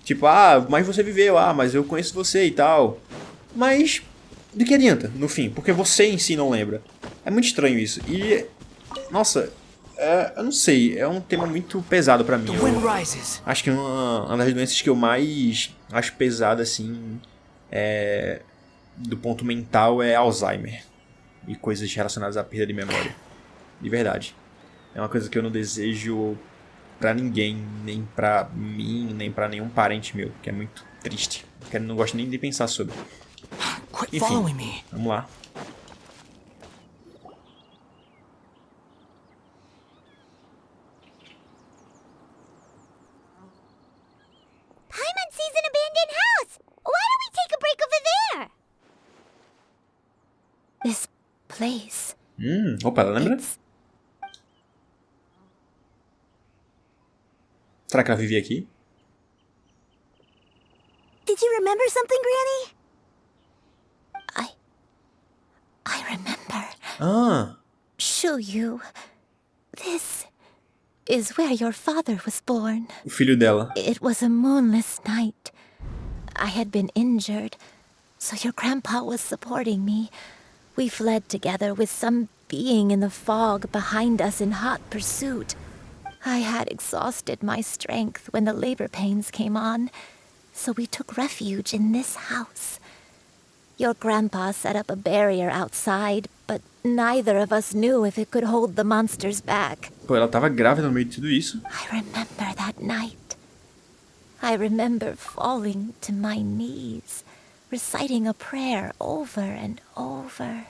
Tipo, mas você viveu, mas eu conheço você e tal. Mas, do que adianta, no fim? Porque você em si não lembra. É muito estranho isso. E, nossa, eu não sei, é um tema muito pesado pra mim. Acho que uma das doenças que eu mais acho pesada, assim, do ponto mental é Alzheimer. E coisas relacionadas à perda de memória. De verdade. É uma coisa que eu não desejo pra ninguém, nem pra mim, nem pra nenhum parente meu, que é muito triste. Eu não gosto nem de pensar sobre. Enfim, vamos lá. Paimon sees an abandoned house. Why don't we take a break over there? This place. Opa, ela lembra? Será que ela vivia aqui? Did you remember something, Granny? I remember. Shuyu. This is where your father was born. O filho dela. It was a moonless night. I had been injured, so your grandpa was supporting me. We fled together with some being in the fog behind us in hot pursuit. I had exhausted my strength when the labor pains came on, so we took refuge in this house. Your grandpa set up a barrier outside, but neither of us knew if it could hold the monsters back. Pô, ela tava grávida no meio de tudo isso. I remember that night. I remember falling to my knees, reciting a prayer over and over.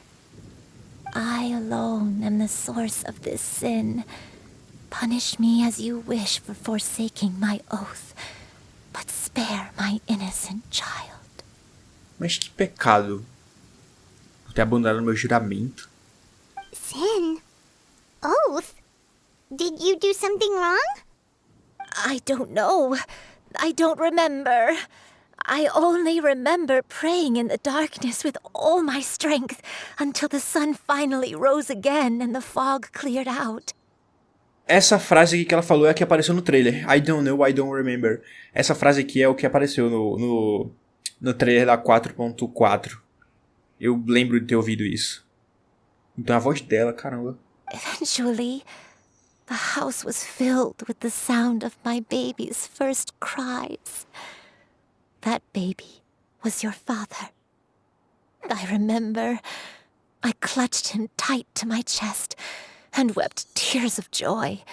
I alone am the source of this sin. Punish me as you wish for forsaking my oath, but spare my innocent child. Mas que pecado. Por ter abandonado meu juramento. Sin? Oath? Did you do something wrong? I don't know. I don't remember. I only remember praying in the darkness with all my strength until the sun finally rose again and the fog cleared out. Essa frase aqui que ela falou é a que apareceu no trailer. I don't know, I don't remember. Essa frase aqui é o que apareceu no trailer da 4.4. Eu lembro de ter ouvido isso. Então a voz dela, caramba. Eventually, the house was filled with the sound of my baby's first cries. That baby was your father. I remember I clutched him tight to my chest and wept tears of joy.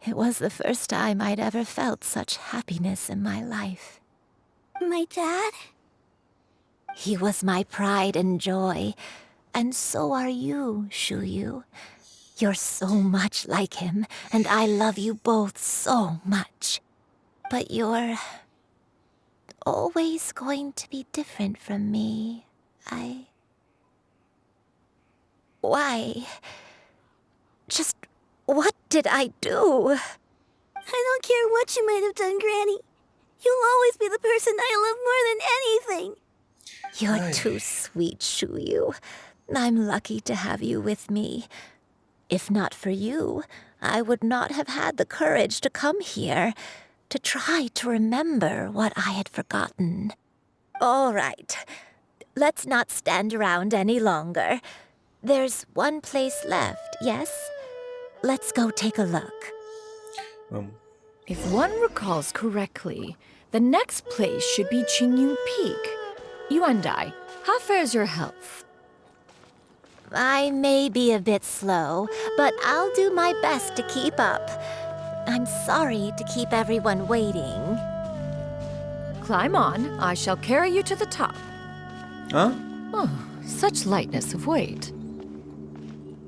It was the first time I'd ever felt such happiness in my life. My dad? He was my pride and joy, and so are you, Shuyu. You're so much like him, and I love you both so much. But you're always going to be different from me. Why? Just what did I do? I don't care what you might have done, Granny. You'll always be the person I love more than anything. You're too sweet, Shuyu. I'm lucky to have you with me. If not for you, I would not have had the courage to come here, to try to remember what I had forgotten. All right, let's not stand around any longer. There's one place left, yes? Let's go take a look. If one recalls correctly, the next place should be Qingyun Peak. Yuandai, how fares your health? I may be a bit slow, but I'll do my best to keep up. I'm sorry to keep everyone waiting. Climb on. I shall carry you to the top. Huh? Oh, such lightness of weight.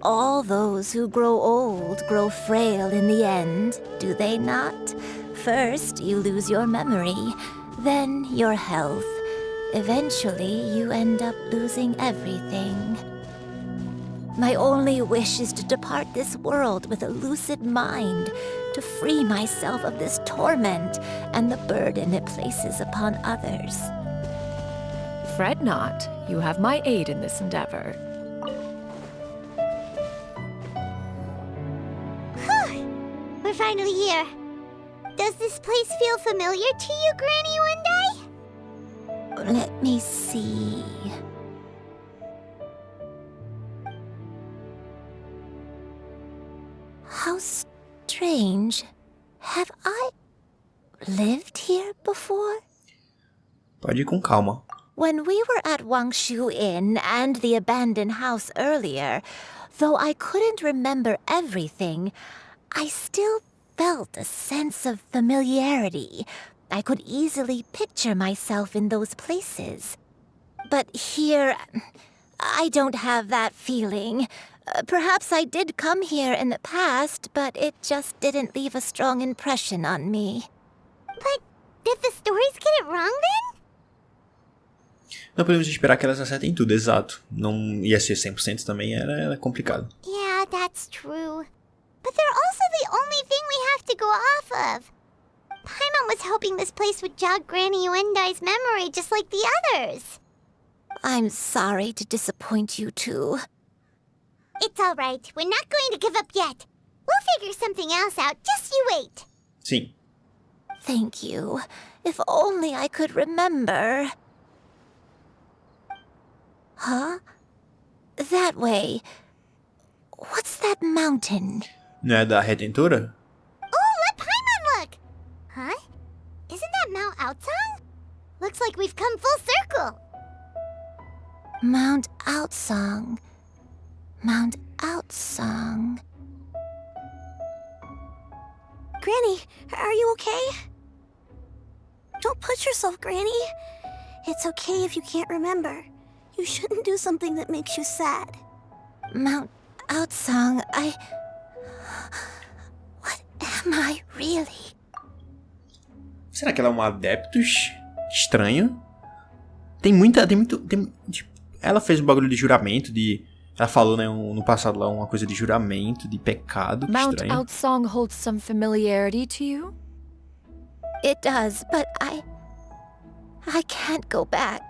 All those who grow old grow frail in the end, do they not? First, you lose your memory, then your health. Eventually, you end up losing everything. My only wish is to depart this world with a lucid mind, to free myself of this torment and the burden it places upon others. Fret not. You have my aid in this endeavor. We're finally here. Does this place feel familiar to you, Granny Yuandai? Let me see. How strange. Have I lived here before? Pode ir com calma. When we were at Wangshu Inn and the abandoned house earlier, though I couldn't remember everything, I still felt a sense of familiarity. I could easily picture myself in those places. But here, I don't have that feeling. Perhaps I did come here in the past, but it just didn't leave a strong impression on me. But did the stories get it wrong then? Não podemos esperar que elas acertem tudo, exato. Não ia ser 100% também, era complicado. Yeah, that's true. But they're also the only thing we have to go off of. Paimon was hoping this place would jog Granny Yuandai's memory just like the others. I'm sorry to disappoint you too. It's all right. We're not going to give up yet. We'll figure something else out. Just you wait. Sim. Thank you. If only I could remember. Huh? That way. What's that mountain? Não é da Retentora? Oh, let Paimon look! Huh? Isn't that Mount Outsong? Looks like we've come full circle. Mount Outsong. Mount Outsong. Granny, are you okay? Don't push yourself, Granny. It's okay if you can't remember. You shouldn't do something that makes you sad. Mount Outsong, What am I really? Será que ela é um Adeptus? Estranho. Ela fez um bagulho de juramento, ela falou, né, no passado lá, uma coisa de juramento, de pecado, que Mount estranho. Outsong holds some familiarity to you? It does, but I can't go back.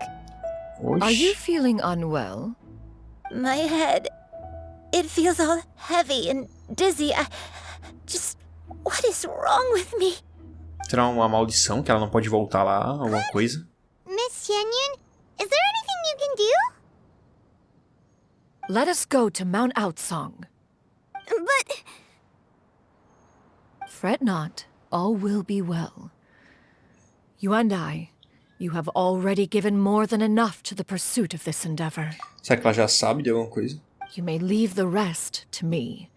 Oxi. Are you feeling unwell? My head, it feels all heavy and dizzy. What is wrong with me? Será uma maldição que ela não pode voltar lá, alguma coisa? Miss Xianyun, is there anything you can do? Let us go to Mount Outsong. But... Fret not, all will be well. Yuandai, you have already given more than enough to the pursuit of this endeavor. Será que ela já sabe de alguma coisa? You may leave the rest to me.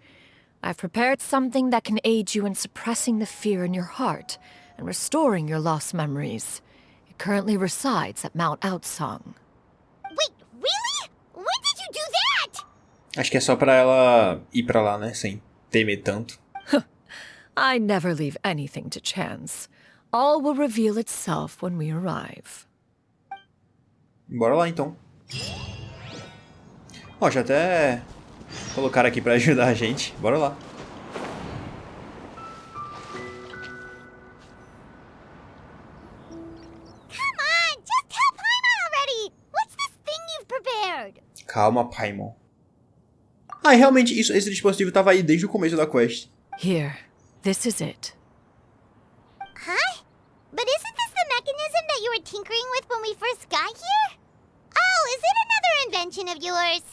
I've prepared something that can aid you in suppressing the fear in your heart and restoring your lost memories. It currently resides at Mount Outsong. Wait, really? When did you do that? Acho que é só pra ela ir pra lá, né? Sem temer tanto. I never leave anything to chance. All will reveal itself when we arrive. Bora lá, então. Ó, já até colocaram aqui pra ajudar a gente. Bora lá. Come on, just tell Paimon already! What's this thing you've prepared? Calma, Paimon. Ah, realmente, esse dispositivo tava aí desde o começo da quest. Here, this is it. Huh? But isn't this the mechanism that you were tinkering with when we first got here? Oh, is it another invention of yours?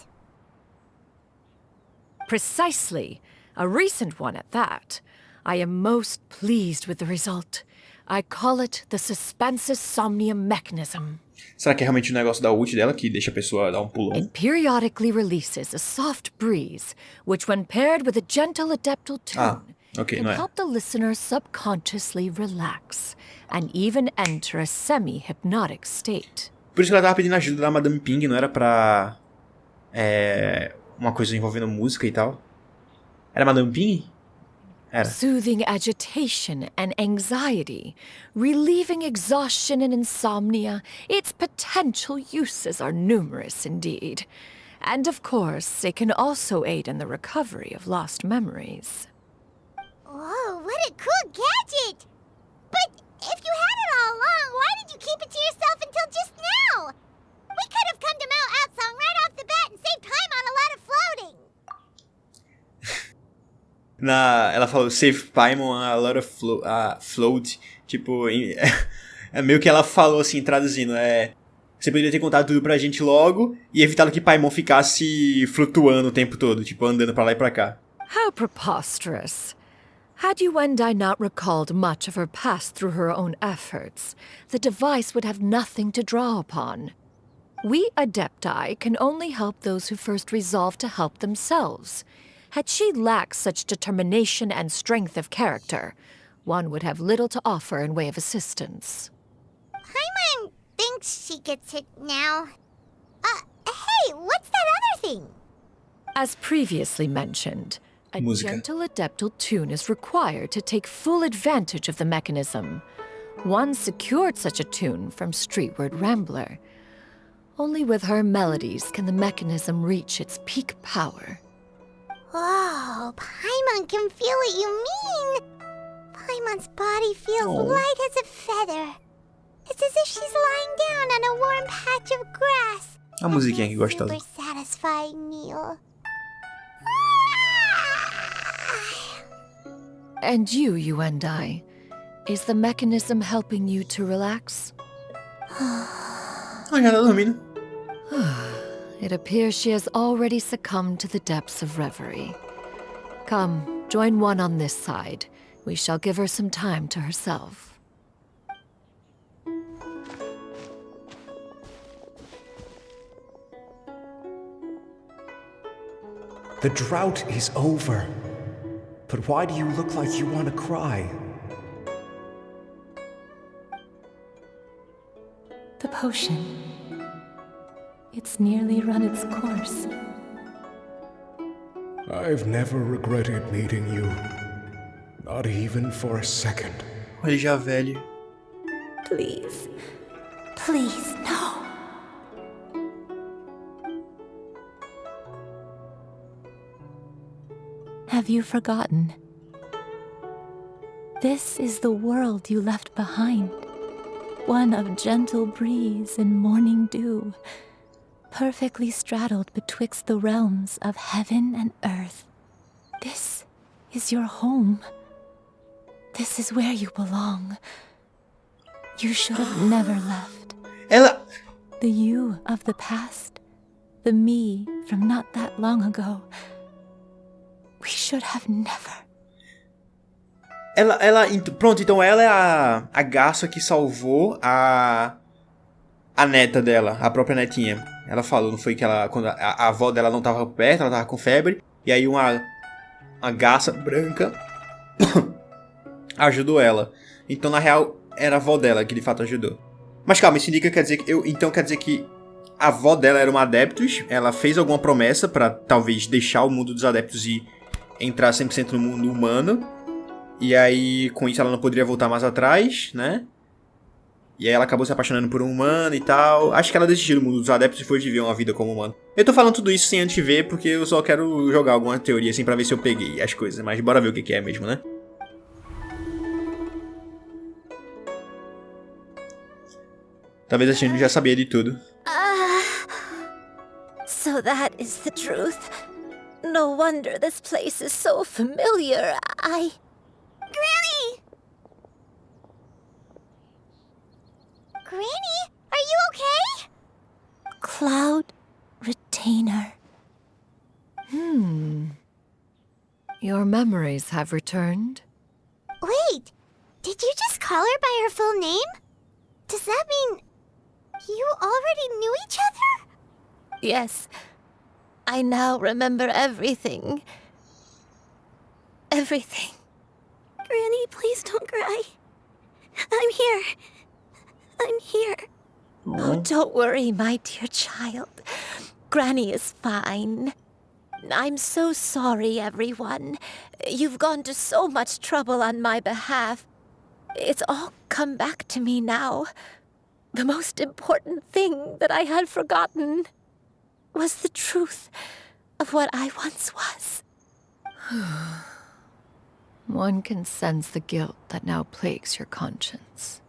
Precisely. A recent one at that. I am most pleased with the result. I call it the suspensive somnium mechanism. Será que é realmente o negócio da ult dela que deixa a pessoa dar pulão? It periodically releases a soft breeze, which when paired with a gentle adeptal tune, can help the listener subconsciously relax and even enter a semi-hypnotic state. Por isso que ela tava pedindo ajuda da Madame Ping, não era pra... uma coisa envolvendo música e tal. Era Madame Ping? Era. Soothing agitation and anxiety, relieving exhaustion and insomnia, its potential uses are numerous indeed. And of course, it can also aid in the recovery of lost memories. Whoa, what a cool gadget! But if you had it all along, why did you keep it to yourself until just now? We could have come to Mount Outsong right off the bat and saved time on a lot of floating. Ela falou save Paimon a lot of float. Tipo, é meio que ela falou assim, traduzindo. Você poderia ter contado tudo pra gente logo e evitado que Paimon ficasse flutuando o tempo todo, tipo, andando pra lá e pra cá. How preposterous. Had Yuandai not recalled much of her past through her own efforts, the device would have nothing to draw upon. We Adepti can only help those who first resolve to help themselves. Had she lacked such determination and strength of character, one would have little to offer in way of assistance. Paimon thinks she gets it now. Hey, what's that other thing? As previously mentioned, a gentle adeptal tune is required to take full advantage of the mechanism. One secured such a tune from Streetward Rambler. Only with her melodies can the mechanism reach its peak power. Whoa, Paimon can feel what you mean. Paimon's body feels light as a feather. It's as if she's lying down on a warm patch of grass. A musiquinha que gostosa. Super satisfying meal. And you, Yuandai, is the mechanism helping you to relax? Ela tá dormindo. It appears she has already succumbed to the depths of reverie. Come, join one on this side. We shall give her some time to herself. The drought is over. But why do you look like you want to cry? The potion. It's nearly run its course. I've never regretted meeting you. Not even for a second. Ele já velho. Please. Please, no. Have you forgotten? This is the world you left behind. One of gentle breeze and morning dew, perfectly straddled betwixt the realms of heaven and earth. This is your home. This is where you belong. You should have never left. The you of the past, the me from not that long ago. We should have never. Pronto, então ela é a garça que salvou a neta dela, a própria netinha. Ela falou, não foi que quando a avó dela não tava perto, ela tava com febre, e aí uma garça branca ajudou ela. Então, na real, era a avó dela que de fato ajudou. Mas calma, isso indica, quer dizer que a avó dela era uma Adeptus, ela fez alguma promessa pra talvez deixar o mundo dos Adeptus e entrar 100% no mundo humano. E aí, com isso, ela não poderia voltar mais atrás, né? E aí ela acabou se apaixonando por um humano e tal. Acho que ela desistiu do mundo dos Adeptos e foi viver uma vida como humano. Eu tô falando tudo isso sem antes ver, porque eu só quero jogar alguma teoria assim pra ver se eu peguei as coisas. Mas bora ver o que é mesmo, né? Talvez a Shenhe já sabia de tudo. So that is the truth. No wonder this place is so familiar. Granny! Granny, are you okay? Cloud Retainer. Your memories have returned. Wait, did you just call her by her full name? Does that mean you already knew each other? Yes. I now remember everything. Everything. Granny, please don't cry. I'm here. I'm here. Oh, don't worry, my dear child. Granny is fine. I'm so sorry, everyone. You've gone to so much trouble on my behalf. It's all come back to me now. The most important thing that I had forgotten was the truth of what I once was. One can sense the guilt that now plagues your conscience.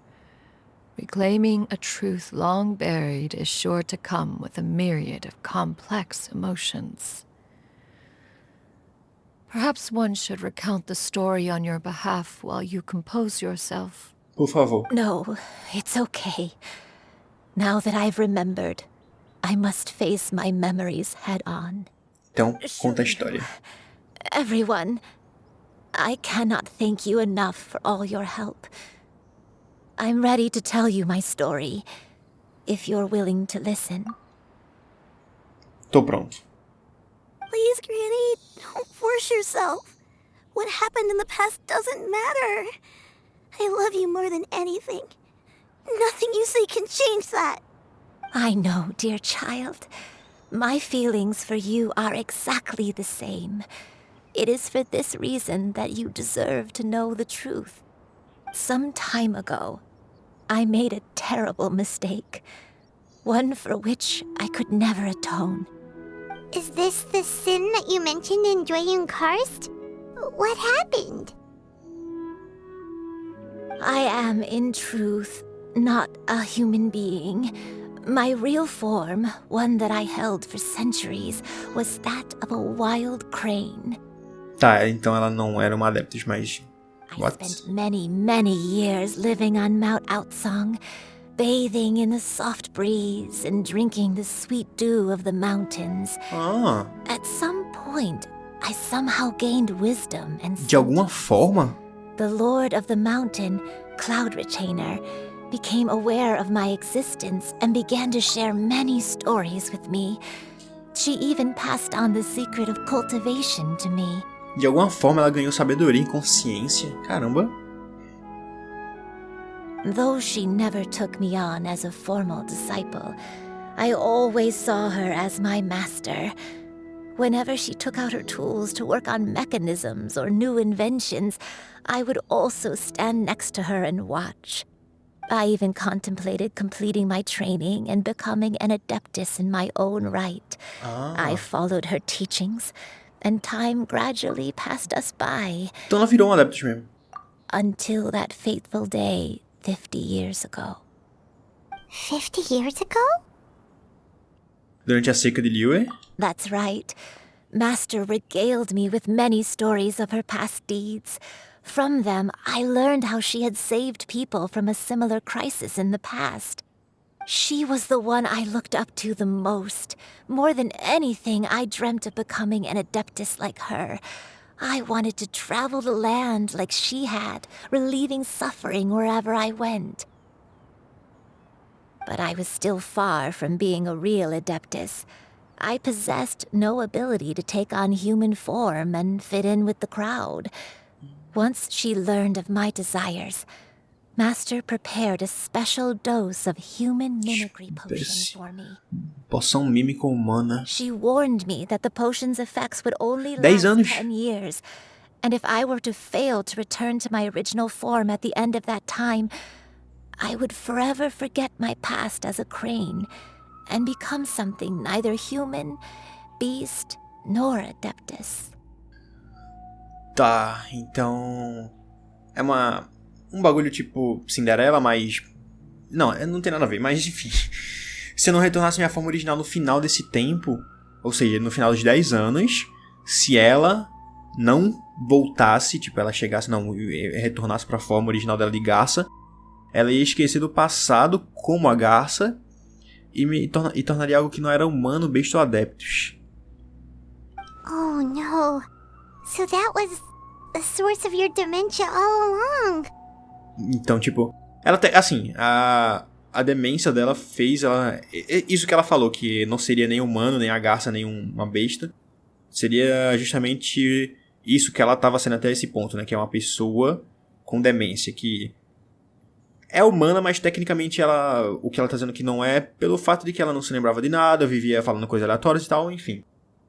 Reclaiming a truth long buried is sure to come with a myriad of complex emotions. Perhaps one should recount the story on your behalf while you compose yourself. Por favor. No, it's okay. Now that I've remembered, I must face my memories head on. Então, conta a história. Everyone, I cannot thank you enough for all your help. I'm ready to tell you my story, if you're willing to listen. Tô pronto. Please, Granny, don't force yourself. What happened in the past doesn't matter. I love you more than anything. Nothing you say can change that. I know, dear child. My feelings for you are exactly the same. It is for this reason that you deserve to know the truth. Some time ago, I made a terrible mistake. One for which I could never atone. Is this the sin that you mentioned in Jueyun Karst? What happened? I am, in truth, not a human being. My real form, one that I held for centuries, was that of a wild crane. Tá, então ela não era uma adeptus, mas... What? I spent many years living on Mount Outsong, bathing in the soft breeze and drinking the sweet dew of the mountains. Ah. At some point, I somehow gained wisdom and De alguma forma? The Lord of the Mountain, Cloud Retainer, became aware of my existence and began to share many stories with me. She even passed on the secret of cultivation to me. De alguma forma ela ganhou sabedoria e consciência. Caramba. Though she never took me on as a formal disciple, I always saw her as my master. Whenever she took out her tools to work on mechanisms or new inventions, I would also stand next to her and watch. I even contemplated completing my training and becoming an adeptus in my own right. I followed her teachings, and time gradually passed us by. Então ela virou um adeptus mesmo. Until that fateful day 50 years ago. 50 years ago? Durante a seca de Liyue? That's right. Master regaled me with many stories of her past deeds. From them, I learned how she had saved people from a similar crisis in the past. She was the one I looked up to the most. More than anything, I dreamt of becoming an adeptus like her. I wanted to travel the land like she had, relieving suffering wherever I went. But I was still far from being a real adeptus. I possessed no ability to take on human form and fit in with the crowd. Once she learned of my desires, Master prepared a special dose of human mimicry potion for me. Poção mímica humana. She warned me that the potion's effects would only last 10 years, and if I were to fail to return to my original form at the end of that time, I would forever forget my past as a crane and become something neither human, beast, nor adeptus. Tá, então... É um bagulho tipo Cinderela, mas... Não tem nada a ver, mas enfim. Se eu não retornasse minha forma original no final desse tempo, ou seja, no final dos 10 anos, se ela não voltasse, tipo, ela chegasse, retornasse pra forma original dela de garça, ela ia esquecer do passado como a garça e tornaria algo que não era humano, besta ou adeptus. Oh no. So that was the source of your dementia all along. Então, tipo, ela tem, assim, a demência dela fez ela... Isso que ela falou, que não seria nem humano, nem a garça, nem uma besta. Seria justamente isso que ela tava sendo até esse ponto, né? Que é uma pessoa com demência, que é humana, mas tecnicamente o que ela tá dizendo que não é, pelo fato de que ela não se lembrava de nada, vivia falando coisas aleatórias e tal, enfim.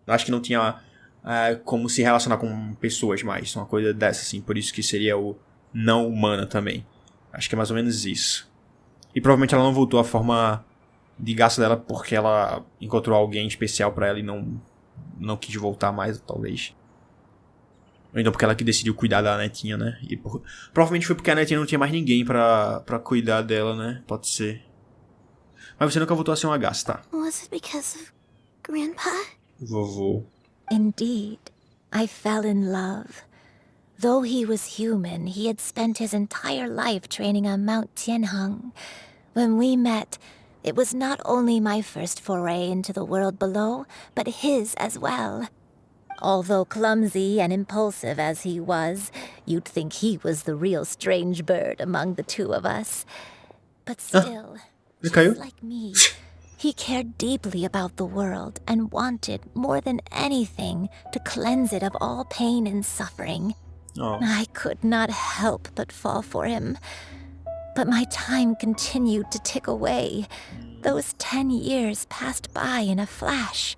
Acho que não tinha como se relacionar com pessoas mais, uma coisa dessa, assim. Por isso que seria o não humana também. Acho que é mais ou menos isso. E provavelmente ela não voltou à forma de garça dela porque ela encontrou alguém especial pra ela e não quis voltar mais, talvez. Ou então porque ela que decidiu cuidar da netinha, né? E provavelmente foi porque a netinha não tinha mais ninguém pra cuidar dela, né? Pode ser. Mas você nunca voltou a ser uma garça, tá? Was it because of Grandpa? Vovô. Indeed, I fell in love. Though he was human, he had spent his entire life training on Mount Tianheng. When we met, it was not only my first foray into the world below, but his as well. Although clumsy and impulsive as he was, you'd think he was the real strange bird among the two of us. But still, just like me, he cared deeply about the world and wanted, more than anything, to cleanse it of all pain and suffering. Oh. I could not help but fall for him. But my time continued to tick away. Those 10 years passed by in a flash.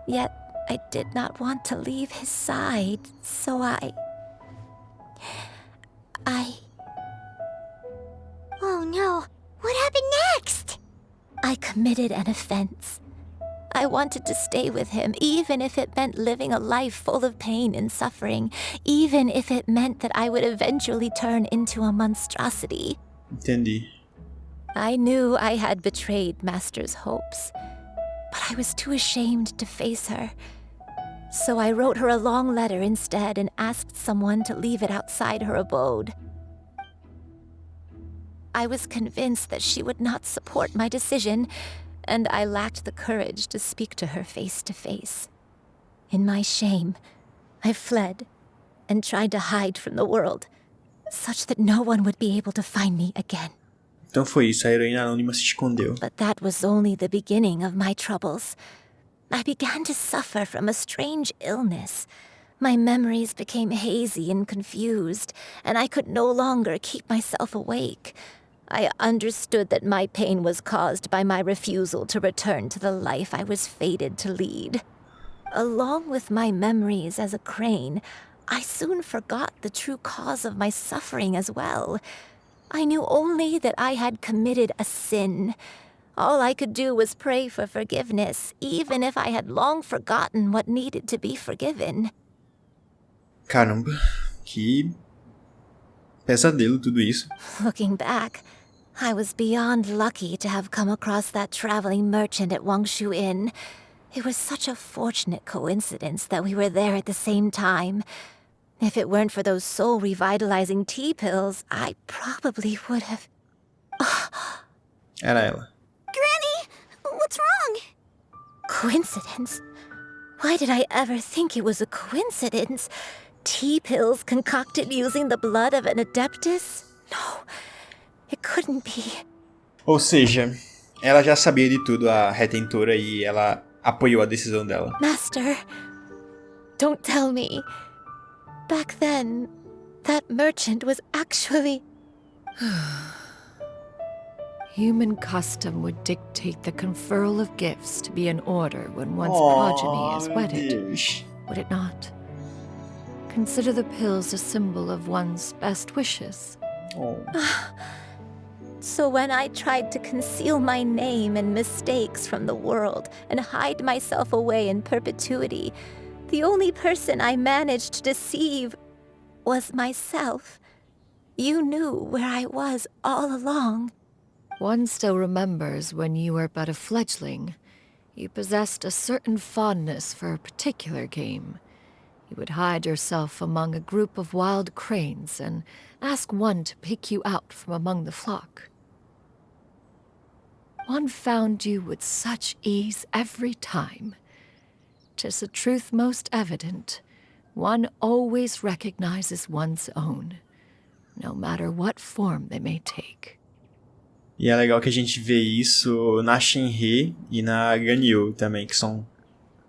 Yet I did not want to leave his side, so I... Oh no, what happened next? I committed an offense. I wanted to stay with him, even if it meant living a life full of pain and suffering, even if it meant that I would eventually turn into a monstrosity. Entendi. I knew I had betrayed Master's hopes, but I was too ashamed to face her. So I wrote her a long letter instead and asked someone to leave it outside her abode. I was convinced that she would not support my decision, and I lacked the courage to speak to her face to face. In my shame, I fled and tried to hide from the world, such that no one would be able to find me again. Então foi isso, a heroína anônima se escondeu. But that was only the beginning of my troubles. I began to suffer from a strange illness. My memories became hazy and confused, and I could no longer keep myself awake. I understood that my pain was caused by my refusal to return to the life I was fated to lead. Along with my memories as a crane, I soon forgot the true cause of my suffering as well. I knew only that I had committed a sin. All I could do was pray for forgiveness, even if I had long forgotten what needed to be forgiven. Caramba, que pesadelo tudo isso. Looking back, I was beyond lucky to have come across that traveling merchant at Wangshu Inn. It was such a fortunate coincidence that we were there at the same time. If it weren't for those soul-revitalizing tea pills, I probably would have... Era ela. Granny, what's wrong? Coincidence? Why did I ever think it was a coincidence? Tea pills concocted using the blood of an adeptus? No, it couldn't be. Ou seja, ela já sabia de tudo, a Retentora, e ela apoiou a decisão dela. Master, don't tell me. Back then, that merchant was actually... Human custom would dictate the conferral of gifts to be in order when one's progeny is wedded, would it not? Consider the pills a symbol of one's best wishes. So when I tried to conceal my name and mistakes from the world and hide myself away in perpetuity, the only person I managed to deceive was myself. You knew where I was all along. One still remembers when you were but a fledgling. You possessed a certain fondness for a particular game. You would hide yourself among a group of wild cranes and ask one to pick you out from among the flock. One found you with such ease every time. 'Tis a truth most evident. one always recognizes one's own, no matter what form they may take. E é legal que a gente vê isso na Shenhe e na Ganyu também, que são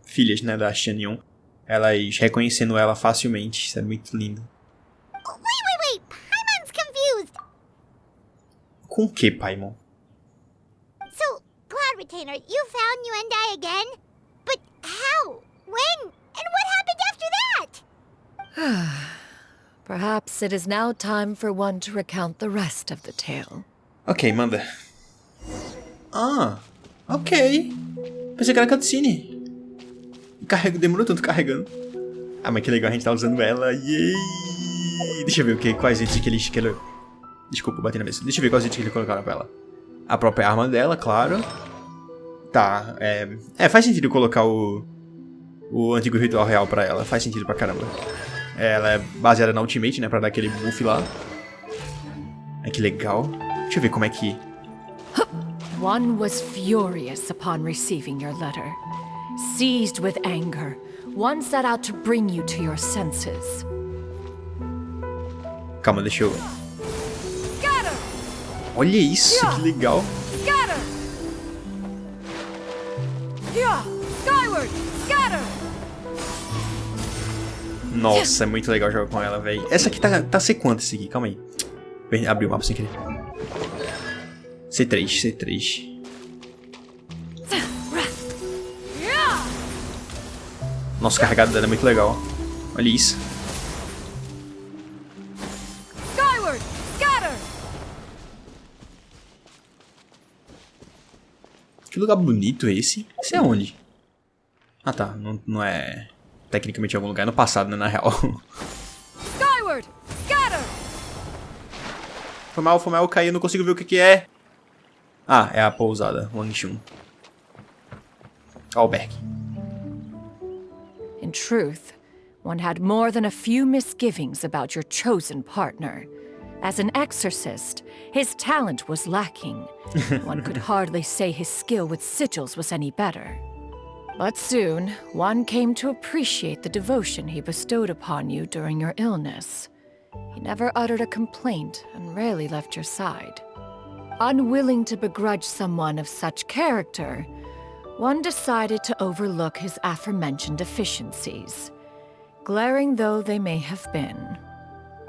filhas, né, da Xianyun. Elas reconhecendo ela facilmente. Isso é muito lindo. Wait! Paimon's confused! Com o que, Paimon? So, Cloud Retainer, you found Yuandai again? But how? When? And what happened after that? Perhaps it is now time for one to recount the rest of the tale. Ok, manda. Ah, ok. Pensei que era cutscene. Demorou tanto carregando. Ah, mas que legal, a gente tá usando ela. Yay! Deixa eu ver quais itens que eles... Desculpa, eu bati na mesa. Deixa eu ver quais itens que eles colocaram pra ela. A própria arma dela, claro. Tá, faz sentido colocar o antigo ritual real pra ela. Faz sentido pra caramba. Ela é baseada na Ultimate, né? Pra dar aquele buff lá. Ai, que legal. Deixa eu ver como é que... One was furious upon receiving your letter. Seized with anger, one set out to bring you to your senses. Calma, deixa eu... Olha isso, que legal. Nossa, é muito legal jogar com ela, velho. Essa aqui tá C quanto, esse aqui? Calma aí. Abri o mapa sem querer. C3. Nossa, o carregado dela é muito legal. Olha isso. Que lugar bonito esse. Esse é onde? Ah tá, não é tecnicamente em algum lugar, é no passado, né, na real. Foi mal, eu caí, eu não consigo ver o que é. Ah, é a pousada, Wangshu Inn. Albergue. In truth, one had more than a few misgivings about your chosen partner. As an exorcist, his talent was lacking. One could hardly say his skill with sigils was any better. But soon, one came to appreciate the devotion he bestowed upon you during your illness. He never uttered a complaint and rarely left your side. Unwilling to begrudge someone of such character, one decided to overlook his aforementioned deficiencies, glaring though they may have been.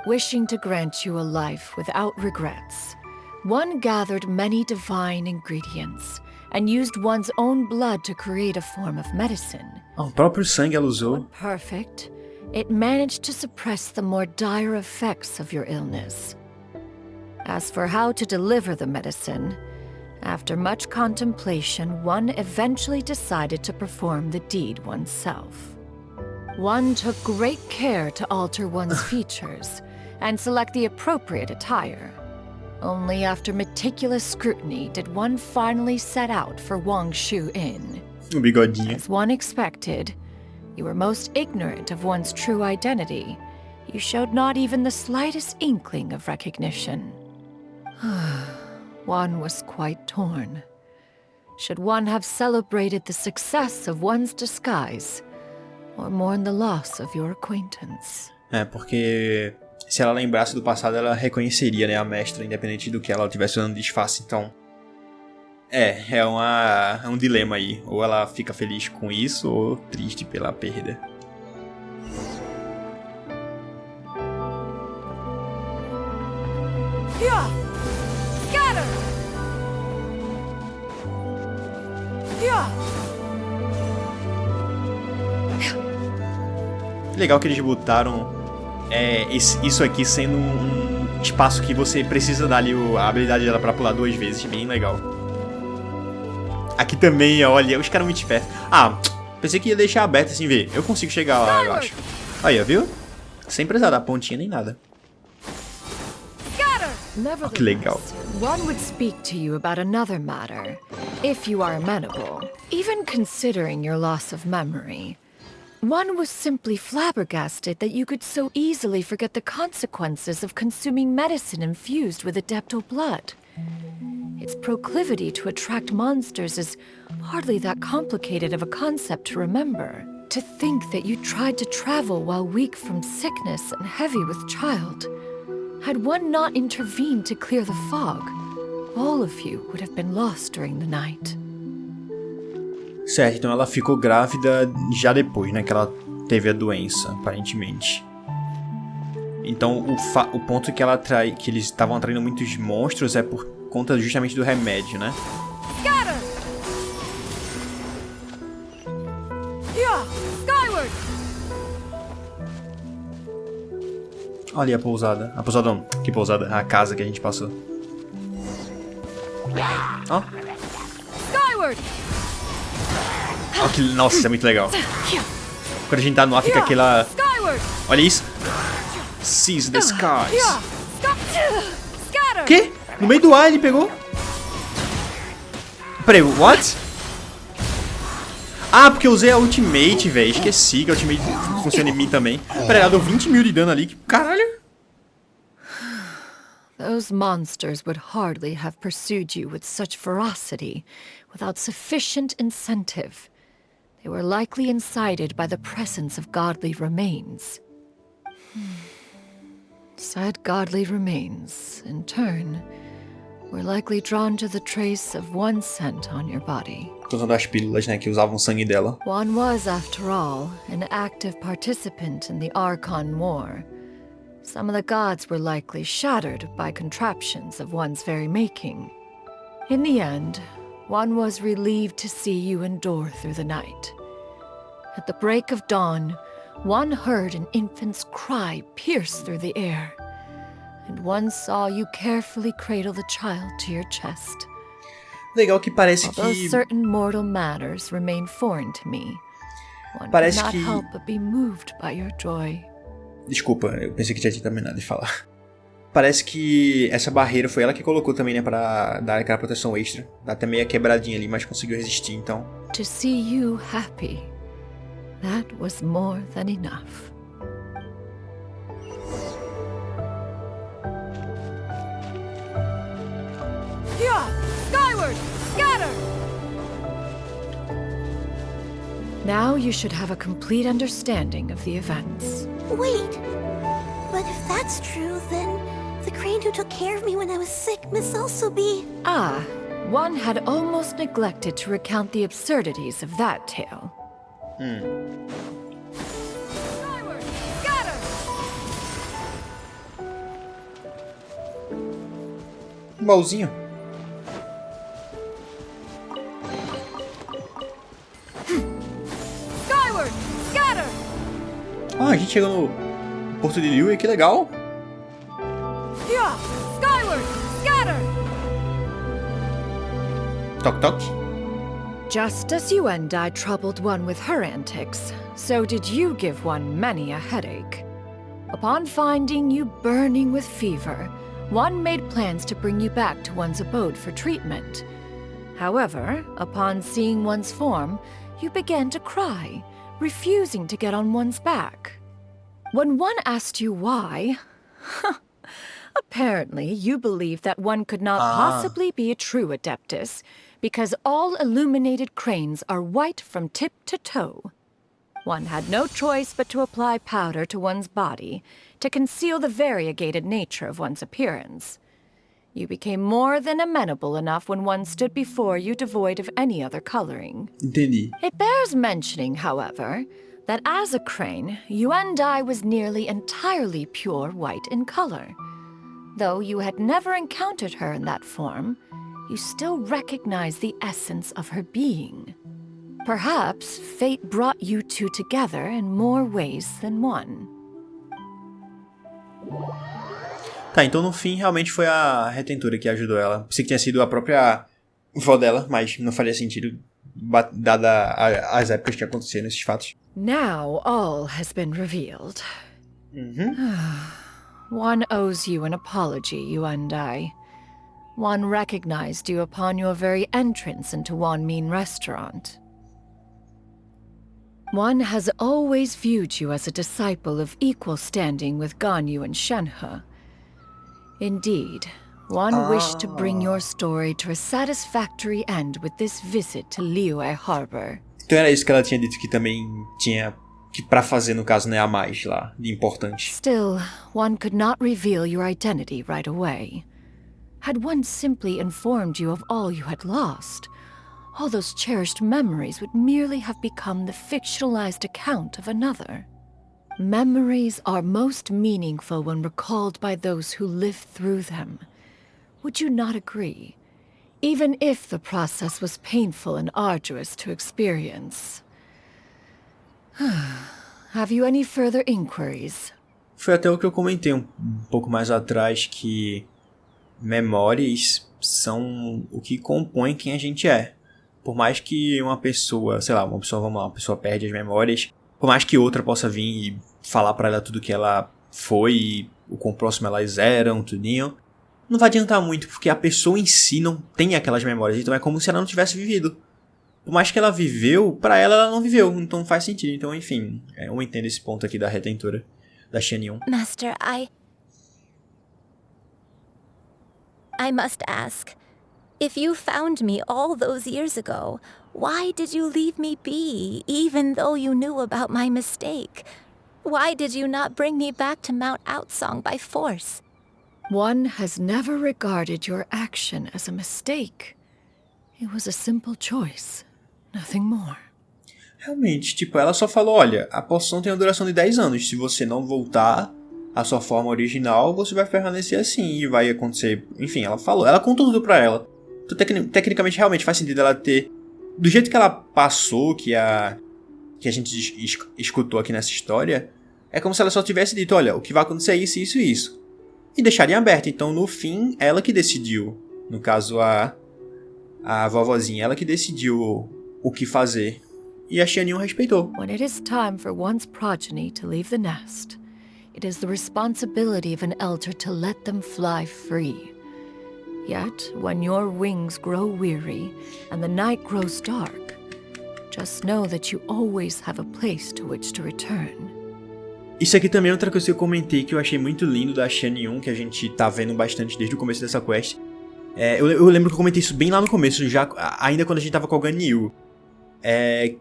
Wishing to grant you a life without regrets, one gathered many divine ingredients and used one's own blood to create a form of medicine. O próprio sangue ela usou. Perfect, it managed to suppress the more dire effects of your illness. As for how to deliver the medicine, after much contemplation, one eventually decided to perform the deed oneself. One took great care to alter one's features and select the appropriate attire. Only after meticulous scrutiny did one finally set out for Wangshu Inn. O bigodinho. As one expected, you were most ignorant of one's true identity. You showed not even the slightest inkling of recognition. One was quite torn. Should one have celebrated the success of one's disguise, or mourn the loss of your acquaintance? É, porque se ela lembrasse do passado, ela reconheceria, né, a mestra, independente do que ela estivesse usando disfarce. Então, é um dilema aí. Ou ela fica feliz com isso, ou triste pela perda. Legal que eles botaram isso aqui sendo um espaço que você precisa dar ali a habilidade dela pra pular 2 vezes. Bem legal. Aqui também, olha, os caras muito espertos. Ah, pensei que ia deixar aberto assim, ver. Eu consigo chegar lá, eu acho. Aí, ó, viu? Sem precisar da pontinha nem nada. Oh, que legal. One would speak to you about another matter, if you are amenable. Even considering your loss of memory, one was simply flabbergasted that you could so easily forget the consequences of consuming medicine infused with adeptal blood. Its proclivity to attract monsters is hardly that complicated of a concept to remember. To think that you tried to travel while weak from sickness and heavy with child. Had one not intervened to clear the fog, all of you would have been lost during the night. Certo, então ela ficou grávida já depois, né, que ela teve a doença, aparentemente. Então o ponto que ela atrai, que eles estavam atraindo muitos monstros é por conta justamente do remédio, né? Olha ali a pousada. A pousada não. Que pousada? A casa que a gente passou. Ó. Ó que... Nossa, é muito legal. Quando a gente tá no ar, fica aquela... Olha isso. Seize the skies. Que? No meio do ar ele pegou? Peraí, what? Ah, porque eu usei a ultimate, velho. Esqueci que a ultimate funciona em mim também. Peraí, ela deu 20 mil de dano ali. Caralho. Those monsters would hardly have pursued you with such ferocity without sufficient incentive. They were likely incited by the presence of godly remains. Said godly remains, in turn, were likely drawn to the trace of one scent on your body. Todas das pílulas, né, que usavam sangue dela. One was, after all, an active participant in the Archon War. Some of the gods were likely shattered by contraptions of one's very making. In the end, one was relieved to see you endure through the night. At the break of dawn, one heard an infant's cry pierce through the air, and one saw you carefully cradle the child to your chest. Legal que parece Although que... certain mortal matters remain foreign to me, one Parece cannot que... help but be moved by your joy. Desculpa, eu pensei que já tinha terminado de falar. Parece que essa barreira foi ela que colocou também, né, pra dar aquela proteção extra. Dá até meio quebradinha ali, mas conseguiu resistir, então... To see you happy, that was more than enough. Skyward! Scatter! Now you should have a complete understanding of the events. Wait, but if that's true, then the crane who took care of me when I was sick must also be... Ah, one had almost neglected to recount the absurdities of that tale. Skyward! Scatter! Baúzinho. Skyward! Scatter! Ah, a gente chegou no Porto de Liu, que legal. Skyward! Scatter! Toc toc. Just as Yuandai troubled one with her antics, so did you give one many a headache. Upon finding you burning with fever, one made plans to bring you back to one's abode for treatment. However, upon seeing one's form, you began to cry, refusing to get on one's back. When one asked you why, apparently you believed that one could not possibly be a true Adeptus, because all illuminated cranes are white from tip to toe. One had no choice but to apply powder to one's body to conceal the variegated nature of one's appearance. You became more than amenable enough when one stood before you devoid of any other coloring. Entendi. It bears mentioning, however, that as a crane, Yuandai was nearly entirely pure white in color. Though you had never encountered her in that form, you still recognize the essence of her being. Perhaps fate brought you two together in more ways than one. Tá, então no fim realmente foi a Retentora que ajudou ela. Pensei que tinha sido a própria vó dela, mas não faria sentido, dada as épocas que aconteceram esses fatos. Now all has been revealed. One owes you an apology, Yuandai. One recognized you upon your very entrance into Wanmin restaurant. One has always viewed you as a disciple of equal standing with Ganyu and Shenhe. Indeed, one wished to bring your story to a satisfactory end with this visit to Liyue Harbor. Então era isso que ela tinha dito que também tinha que pra fazer, no caso, né, a mais lá, de importante. Still, one could not reveal your identity right away. Had one simply informed you of all you had lost, all those cherished memories would merely have become the fictionalized account of another. Memories are most meaningful when recalled by those who lived through them. Would you not agree? Even if the process was painful and arduous to experience. Have you any further inquiries? Foi até o que eu comentei um pouco mais atrás, que memórias são o que compõe quem a gente é. Por mais que uma pessoa, sei lá, uma pessoa perde as memórias, por mais que outra possa vir e falar pra ela tudo que ela foi e o quão próximo elas eram, tudinho, não vai adiantar muito, porque a pessoa em si não tem aquelas memórias, então é como se ela não tivesse vivido. Por mais que ela viveu, pra ela não viveu, então não faz sentido. Então, enfim, eu entendo esse ponto aqui da Retentora, da Xianyun. Master, I must ask, if you found me all those years ago, why did you leave me be, even though you knew about my mistake? Why did you not bring me back to Mount Outsong by force? One has never regarded your action as a mistake. It was a simple choice, nothing more. Realmente, tipo, ela só falou, olha, a poção tem uma duração de 10 anos, se você não voltar à sua forma original, você vai permanecer assim e vai acontecer... Enfim, ela falou, ela contou tudo pra ela. Então, tecnicamente, realmente faz sentido ela ter... Do jeito que ela passou, que a gente escutou aqui nessa história, é como se ela só tivesse dito, olha, o que vai acontecer é isso, isso e isso. E deixaria aberto. Então, no fim, ela que decidiu. No caso, a vovozinha, ela que decidiu o que fazer. E a Xianyun respeitou. When it is time for one's progeny to leave the nest, it is the responsibility of an elder to let them fly free. Yet, when your wings grow weary and the night grows dark, just know that you always have a place to which to return. Isso aqui também é outra coisa que eu comentei que eu achei muito lindo da Xianyun, que a gente tá vendo bastante desde o começo dessa quest. Eu lembro que eu comentei isso bem lá no começo, já ainda quando a gente tava com a Ganyu.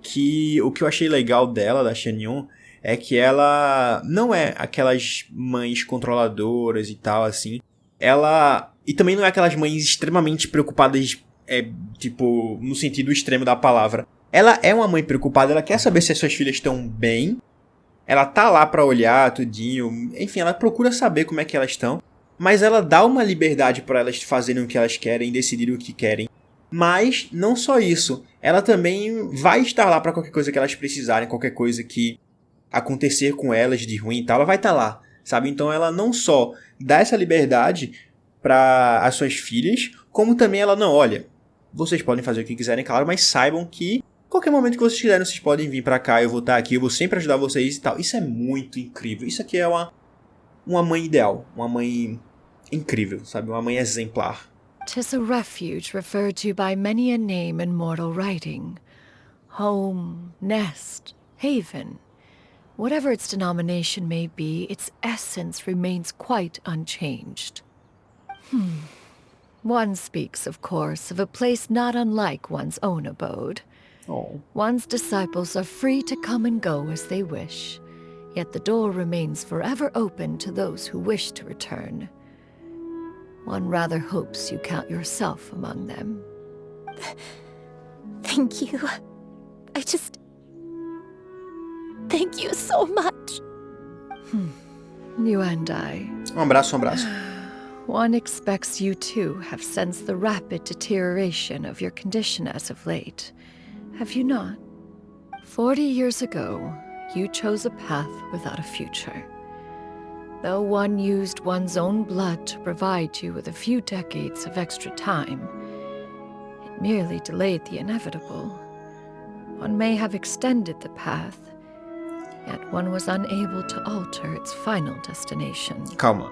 Que o que eu achei legal dela, da Xianyun, é que ela não é aquelas mães controladoras e tal, assim. E também não é aquelas mães extremamente preocupadas, tipo, no sentido extremo da palavra. Ela é uma mãe preocupada, ela quer saber se as suas filhas estão bem. Ela tá lá pra olhar tudinho. Enfim, ela procura saber como é que elas estão. Mas ela dá uma liberdade pra elas fazerem o que elas querem, decidirem o que querem. Mas não só isso. Ela também vai estar lá pra qualquer coisa que elas precisarem, qualquer coisa que acontecer com elas de ruim e tal, ela vai estar lá, sabe? Então ela não só dá essa liberdade para as suas filhas, como também ela não, olha, vocês podem fazer o que quiserem, claro, mas saibam que qualquer momento que vocês quiserem, vocês podem vir pra cá, eu vou estar aqui, eu vou sempre ajudar vocês e tal. Isso é muito incrível. Isso aqui é uma mãe ideal, uma mãe incrível, sabe? Uma mãe exemplar. 'Tis a refuge referred to by many a name in mortal writing. Home, nest, haven. Whatever its denomination may be, its essence remains quite unchanged. One speaks, of course, of a place not unlike one's own abode. Oh. One's disciples are free to come and go as they wish, yet the door remains forever open to those who wish to return. One rather hopes you count yourself among them. Thank you. Thank you so much. Yuandai. Um abraço, um abraço. One expects you too have sensed the rapid deterioration of your condition as of late. Have you not? 40 years ago, you chose a path without a future. Though one used one's own blood to provide you with a few decades of extra time, it merely delayed the inevitable. One may have extended the path, yet one was unable to alter its final destination. Calma.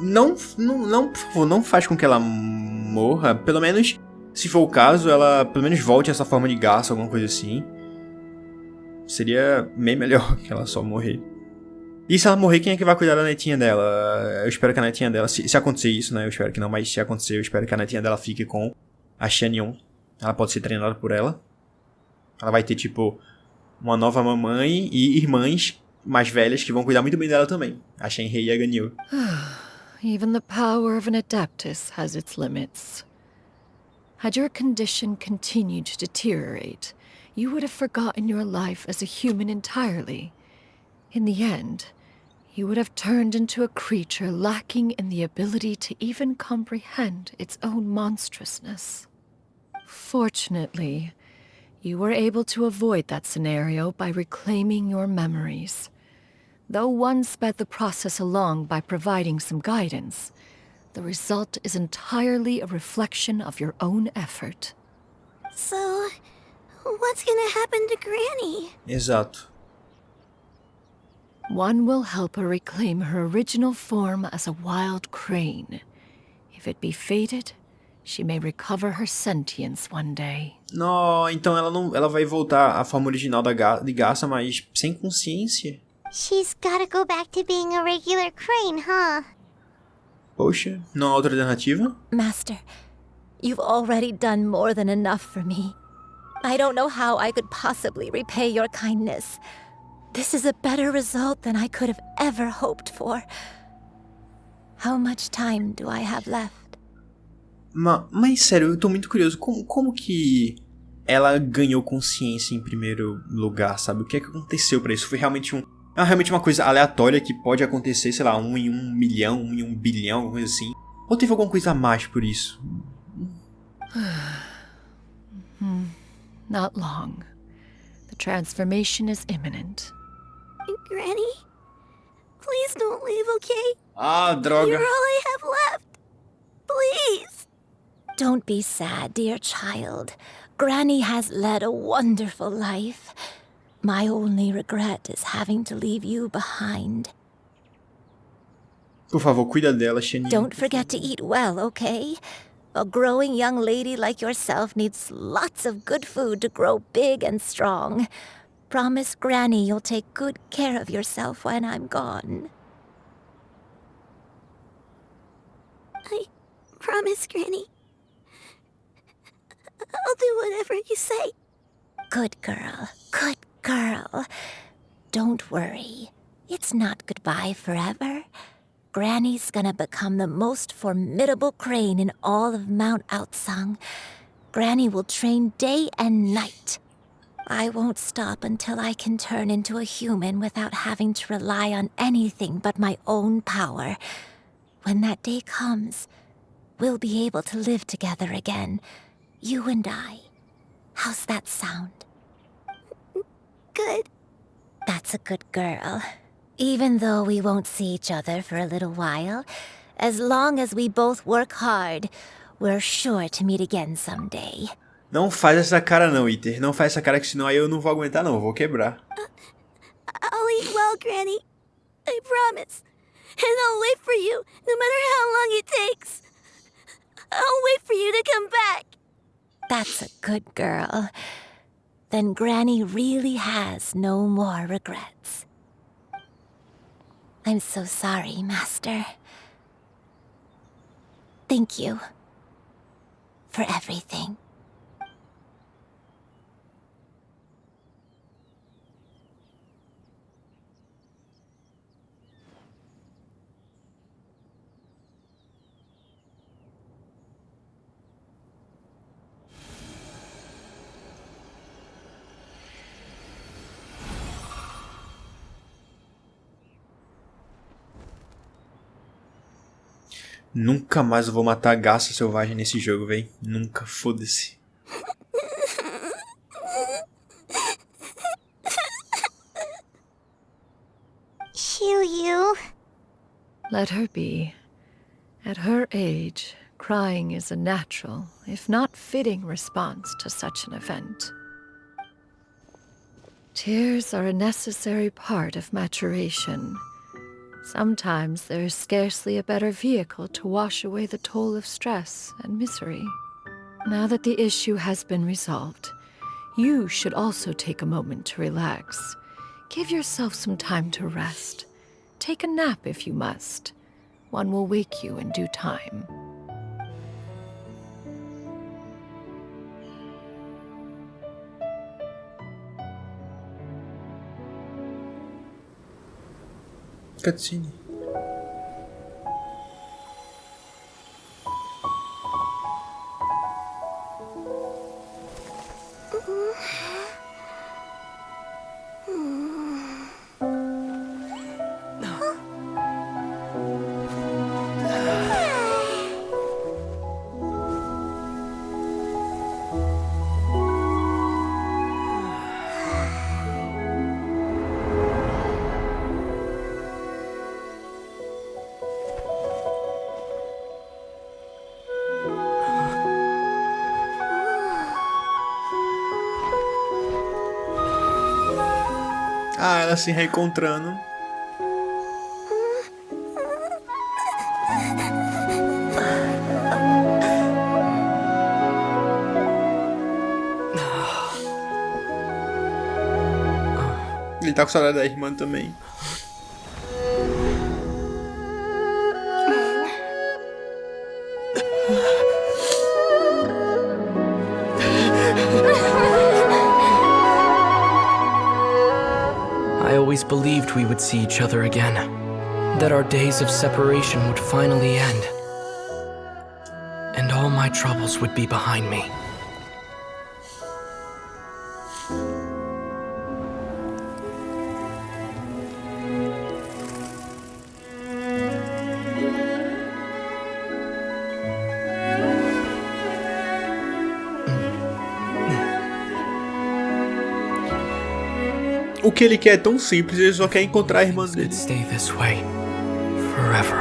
Não, por favor, não faz com que ela morra. Pelo menos, se for o caso, ela pelo menos volte a essa forma de garça, alguma coisa assim. Seria bem melhor que ela só morrer. E se ela morrer, quem é que vai cuidar da netinha dela? Eu espero que a netinha dela... Se acontecer isso, né? Eu espero que não, mas se acontecer, eu espero que a netinha dela fique com a Xianyun. Ela pode ser treinada por ela. Ela vai ter, tipo, uma nova mamãe e irmãs mais velhas que vão cuidar muito bem dela também. A Shenhe e a Ganyu. Even the power of an adeptus has its limits. Had your condition continued to deteriorate, you would have forgotten your life as a human entirely. In the end, you would have turned into a creature lacking in the ability to even comprehend its own monstrousness. Fortunately, you were able to avoid that scenario by reclaiming your memories. Though one sped the process along by providing some guidance, the result is entirely a reflection of your own effort. So, what's gonna happen to Granny? Exato. One will help her reclaim her original form as a wild crane. If it be fated, she may recover her sentience one day. Não, então ela vai voltar à forma original de garça, mas sem consciência. She's gotta go back to being a regular crane, huh? Poxa, não há outra alternativa? Master, you've already done more than enough for me. I don't know how I could possibly repay your kindness. This is a better result than I could have ever hoped for. How much time do I have left? Mas sério, eu tô muito curioso. Como que ela ganhou consciência em primeiro lugar, sabe? O que é que aconteceu pra isso? Foi realmente realmente uma coisa aleatória que pode acontecer, sei lá, 1 em 1 milhão, 1 em 1 bilhão, alguma coisa assim? Ou teve alguma coisa a mais por isso? Not long. The transformation is imminent. Granny? Please don't leave, okay? Ah, droga. You're all I have left. Please. Don't be sad, dear child. Granny has led a wonderful life. My only regret is having to leave you behind. Por favor, cuida dela, Shenhe. Don't forget to eat well, okay? A growing young lady like yourself needs lots of good food to grow big and strong. Promise Granny you'll take good care of yourself when I'm gone. I promise, Granny. I'll do whatever you say. Good girl. Good girl. Don't worry. It's not goodbye forever. Granny's gonna become the most formidable crane in all of Mount Outsung. Granny will train day and night. I won't stop until I can turn into a human without having to rely on anything but my own power. When that day comes, we'll be able to live together again. You and I. How's that sound? Good. That's a good girl. Even though we won't see each other for a little while, as long as we both work hard, we're sure to meet again someday. Não faz essa cara não, Iter. Não faz essa cara que senão aí eu não vou aguentar não, eu vou quebrar. I'll eat well, Granny. I promise. And I'll wait for you, no matter how long it takes. I'll wait for you to come back. That's a good girl. Then Granny really has no more regrets. I'm so sorry, Master. Thank you for everything. Nunca mais eu vou matar a garça selvagem nesse jogo, véi. Nunca, foda-se. Shuyu. Let her be. At her age, crying is a natural, if not fitting response to such an event. Tears are a necessary part of maturation. Sometimes there is scarcely a better vehicle to wash away the toll of stress and misery. Now that the issue has been resolved, you should also take a moment to relax. Give yourself some time to rest. Take a nap if you must. One will wake you in due time. Cutscene. Ah, ela se reencontrando. Ele tá com saudade da irmã também. I always believed we would see each other again, that our days of separation would finally end, and all my troubles would be behind me. O que ele quer é tão simples, ele só quer encontrar a irmã dele. Stay this way forever.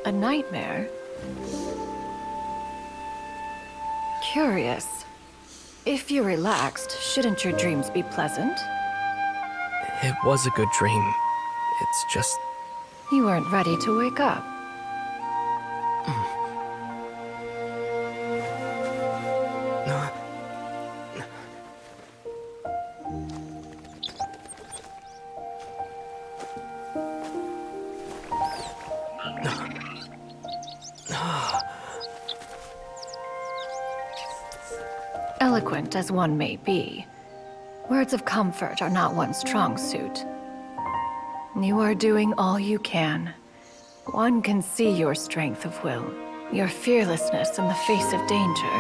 A nightmare? Curious. If you're relaxed, shouldn't your dreams be pleasant? It was a good dream. It's just... You weren't ready to wake up. Eloquent as one may be, words of comfort are not one's strong suit. You are doing all you can. One can see your strength of will, your fearlessness in the face of danger.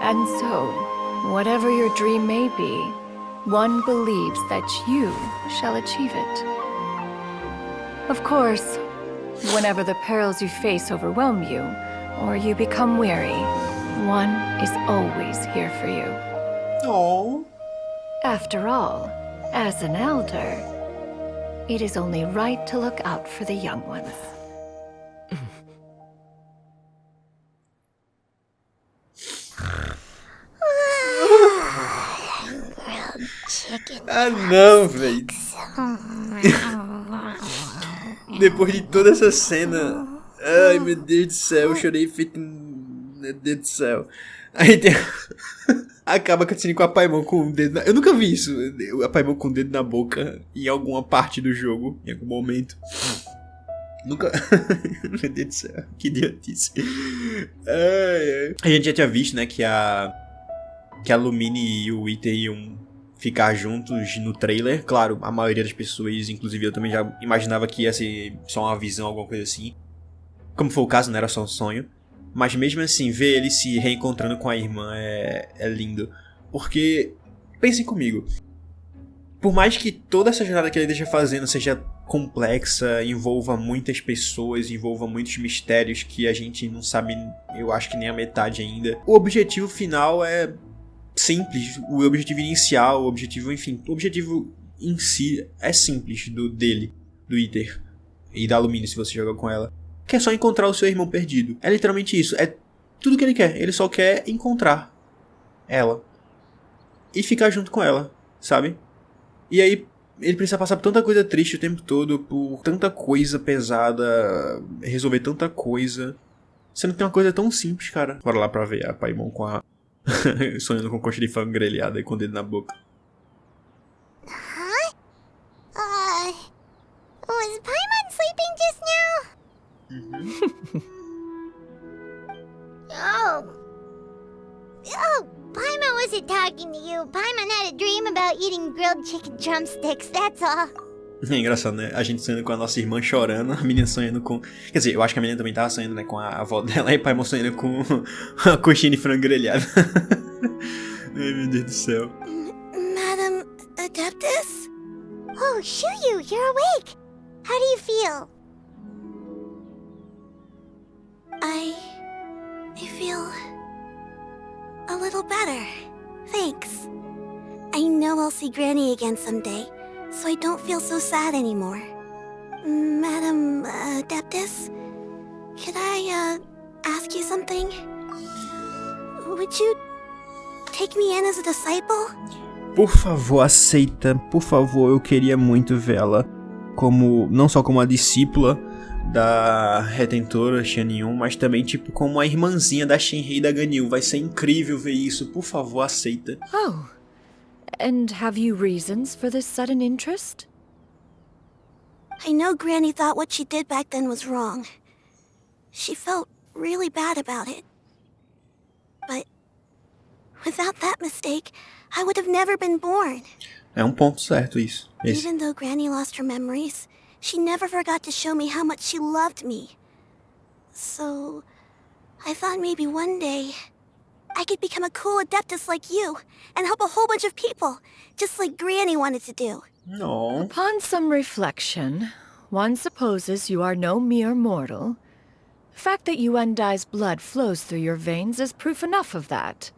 And so, whatever your dream may be, one believes that you shall achieve it. Of course, whenever the perils you face overwhelm you, or you become weary, one is always here for you. Oh. After all, as an elder, it is only right to look out for the young ones. Ah não, velho. Depois de toda essa cena, ai meu Deus do céu, eu chorei feito meu Deus do céu. Aí tem... Acaba cutscene com a Paimon com o dedo na... Eu nunca vi isso, a Paimon com o dedo na boca em alguma parte do jogo, em algum momento. Nunca... Meu Deus do céu, que idiotice. A gente já tinha visto, né, que a Lumine e o Iter iam ficar juntos no trailer. Claro, a maioria das pessoas, inclusive eu também já imaginava que ia ser só uma visão, alguma coisa assim. Como foi o caso, não era só um sonho. Mas mesmo assim, ver ele se reencontrando com a irmã é lindo. Porque, pensem comigo, por mais que toda essa jornada que ele esteja fazendo seja complexa, envolva muitas pessoas, envolva muitos mistérios que a gente não sabe, eu acho que nem a metade ainda, o objetivo final é simples. O objetivo inicial, o objetivo em si é simples do Iter e da Lumine, se você joga com ela. Que é só encontrar o seu irmão perdido. É literalmente isso. É tudo que ele quer. Ele só quer encontrar ela. E ficar junto com ela, sabe? E aí, ele precisa passar por tanta coisa triste o tempo todo, por tanta coisa pesada, resolver tanta coisa. Sendo que tem uma coisa tão simples, cara. Bora lá pra ver a Paimon com a... sonhando com coxa de frango grelhada e com o dedo na boca. Was Paimon sleeping just now? Paimon wasn't talking to you. Paimon had a dream about eating grilled chicken drumsticks, that's all. É engraçado, né? A gente sonhando com a nossa irmã chorando, a menina sonhando com... Quer dizer, eu acho que a menina também tava sonhando, né, com a avó dela e o Paimon sonhando com a coxinha de frango grelhado. Ai, meu Deus do céu. Madam Adeptus? Oh, Shuyu, you're awake. How do you feel? I feel a little better. Thanks. I know I'll see Granny again someday, so I don't feel so sad anymore. Madam Adeptus, could I ask you something? Would you take me in as a disciple? Por favor, aceita. Por favor, eu queria muito vê-la como, não só como a discípula da Retentora Xianyun, mas também tipo como a irmãzinha da Shenhe e da Ganyu. Vai ser incrível ver isso. Por favor, aceita. Oh, and have you reasons for this sudden interest? I know Granny thought what she did back then was wrong. She felt really bad about it. But without that mistake, I would have never been born. É ponto certo isso. Esse. Even though Granny lost her memories, she never forgot to show me how much she loved me. So, I thought maybe one day I could become a cool adeptus like you and help a whole bunch of people, just like Granny wanted to do. No. Upon some reflection, one supposes you are no mere mortal. The fact that Yuandai's blood flows through your veins is proof enough of that.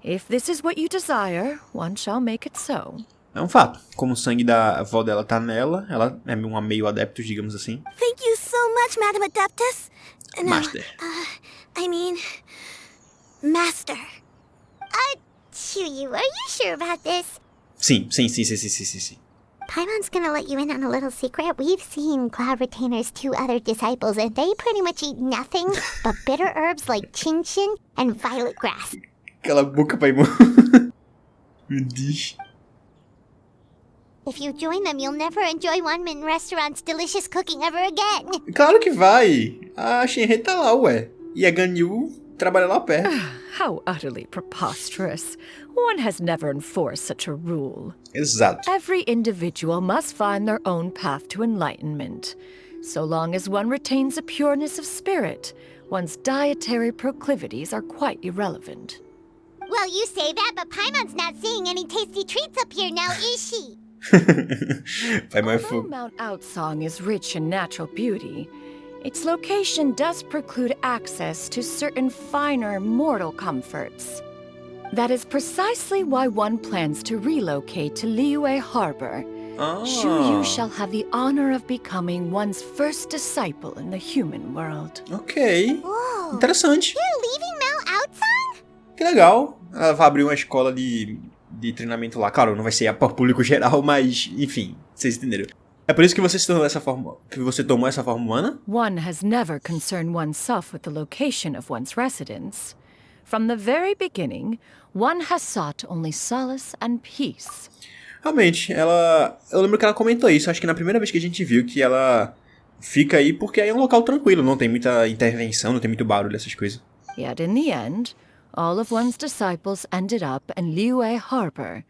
If this is what you desire, one shall make it so. É fato. Como o sangue da avó dela tá nela, ela é uma meio adeptus, digamos assim. Thank you so much, Madam Adeptus. No, Master. I mean, Master. Shuyu, are you sure about this? Sim. Paimon's gonna let you in on a little secret. We've seen Cloud Retainer's 2 other disciples, and they pretty much eat nothing but bitter herbs like Qingyun and violet grass. Cala a boca, Paimon. Meu Deus. If you join them, you'll never enjoy Wanmin Restaurant's delicious cooking ever again. Claro que vai. A Shenhe tá lá, ué. E a Ganyu trabalha lá perto. How utterly preposterous. One has never enforced such a rule. Exato. Every individual must find their own path to enlightenment. So long as one retains a pureness of spirit, one's dietary proclivities are quite irrelevant. Well, you say that, but Paimon's not seeing any tasty treats up here now, is she? Although Mount Outsong is rich in natural beauty, its location does preclude access to certain finer mortal comforts. That is precisely why one plans to relocate to Liyue Harbor. Shuyu shall have the honor of becoming one's first disciple in the human world. Ok. Whoa. Interessante. You're leaving Mount Outsong? Que legal. Ela vai abrir uma escola de treinamento lá. Claro, não vai ser para público geral, mas, enfim, vocês entenderam. É por isso que você se tornou essa forma, que você tomou essa forma humana? One has never concerned oneself with the location of one's residence. From the very beginning, one has sought only solace and peace. Realmente, eu lembro que ela comentou isso, acho que na primeira vez que a gente viu que ela fica aí porque é um local tranquilo, não tem muita intervenção, não tem muito barulho, essas coisas. Yet in the end, all of one's disciples ended up in Liyue Harbor.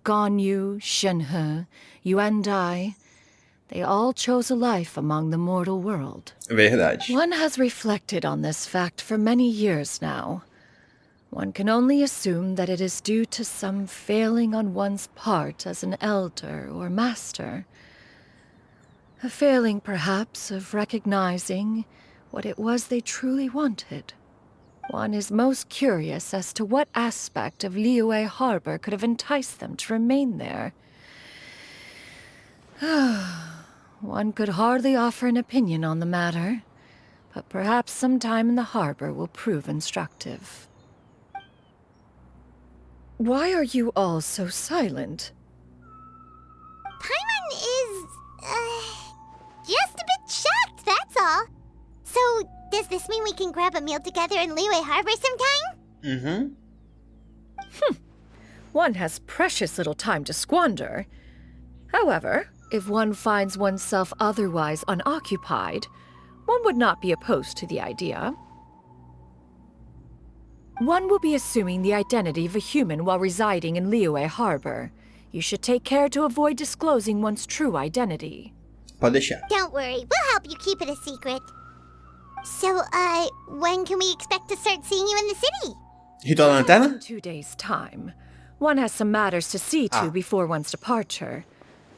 Ganyu, Shenhe, Yuandai, they all chose a life among the mortal world. Verdade. One has reflected on this fact for many years now. One can only assume that it is due to some failing on one's part as an elder or master. A failing, perhaps, of recognizing what it was they truly wanted. One is most curious as to what aspect of Liyue Harbor could have enticed them to remain there. One could hardly offer an opinion on the matter, but perhaps some time in the harbor will prove instructive. Why are you all so silent? Paimon is, just a bit shocked, that's all. So, does this mean we can grab a meal together in Liyue Harbor sometime? One has precious little time to squander. However, if one finds oneself otherwise unoccupied, one would not be opposed to the idea. One will be assuming the identity of a human while residing in Liyue Harbor. You should take care to avoid disclosing one's true identity. Pode deixar. Don't worry, we'll help you keep it a secret. So, when can we expect to start seeing you in the city? Ritual da Lanterna? In 2 days' time. One has some matters to see to before one's departure.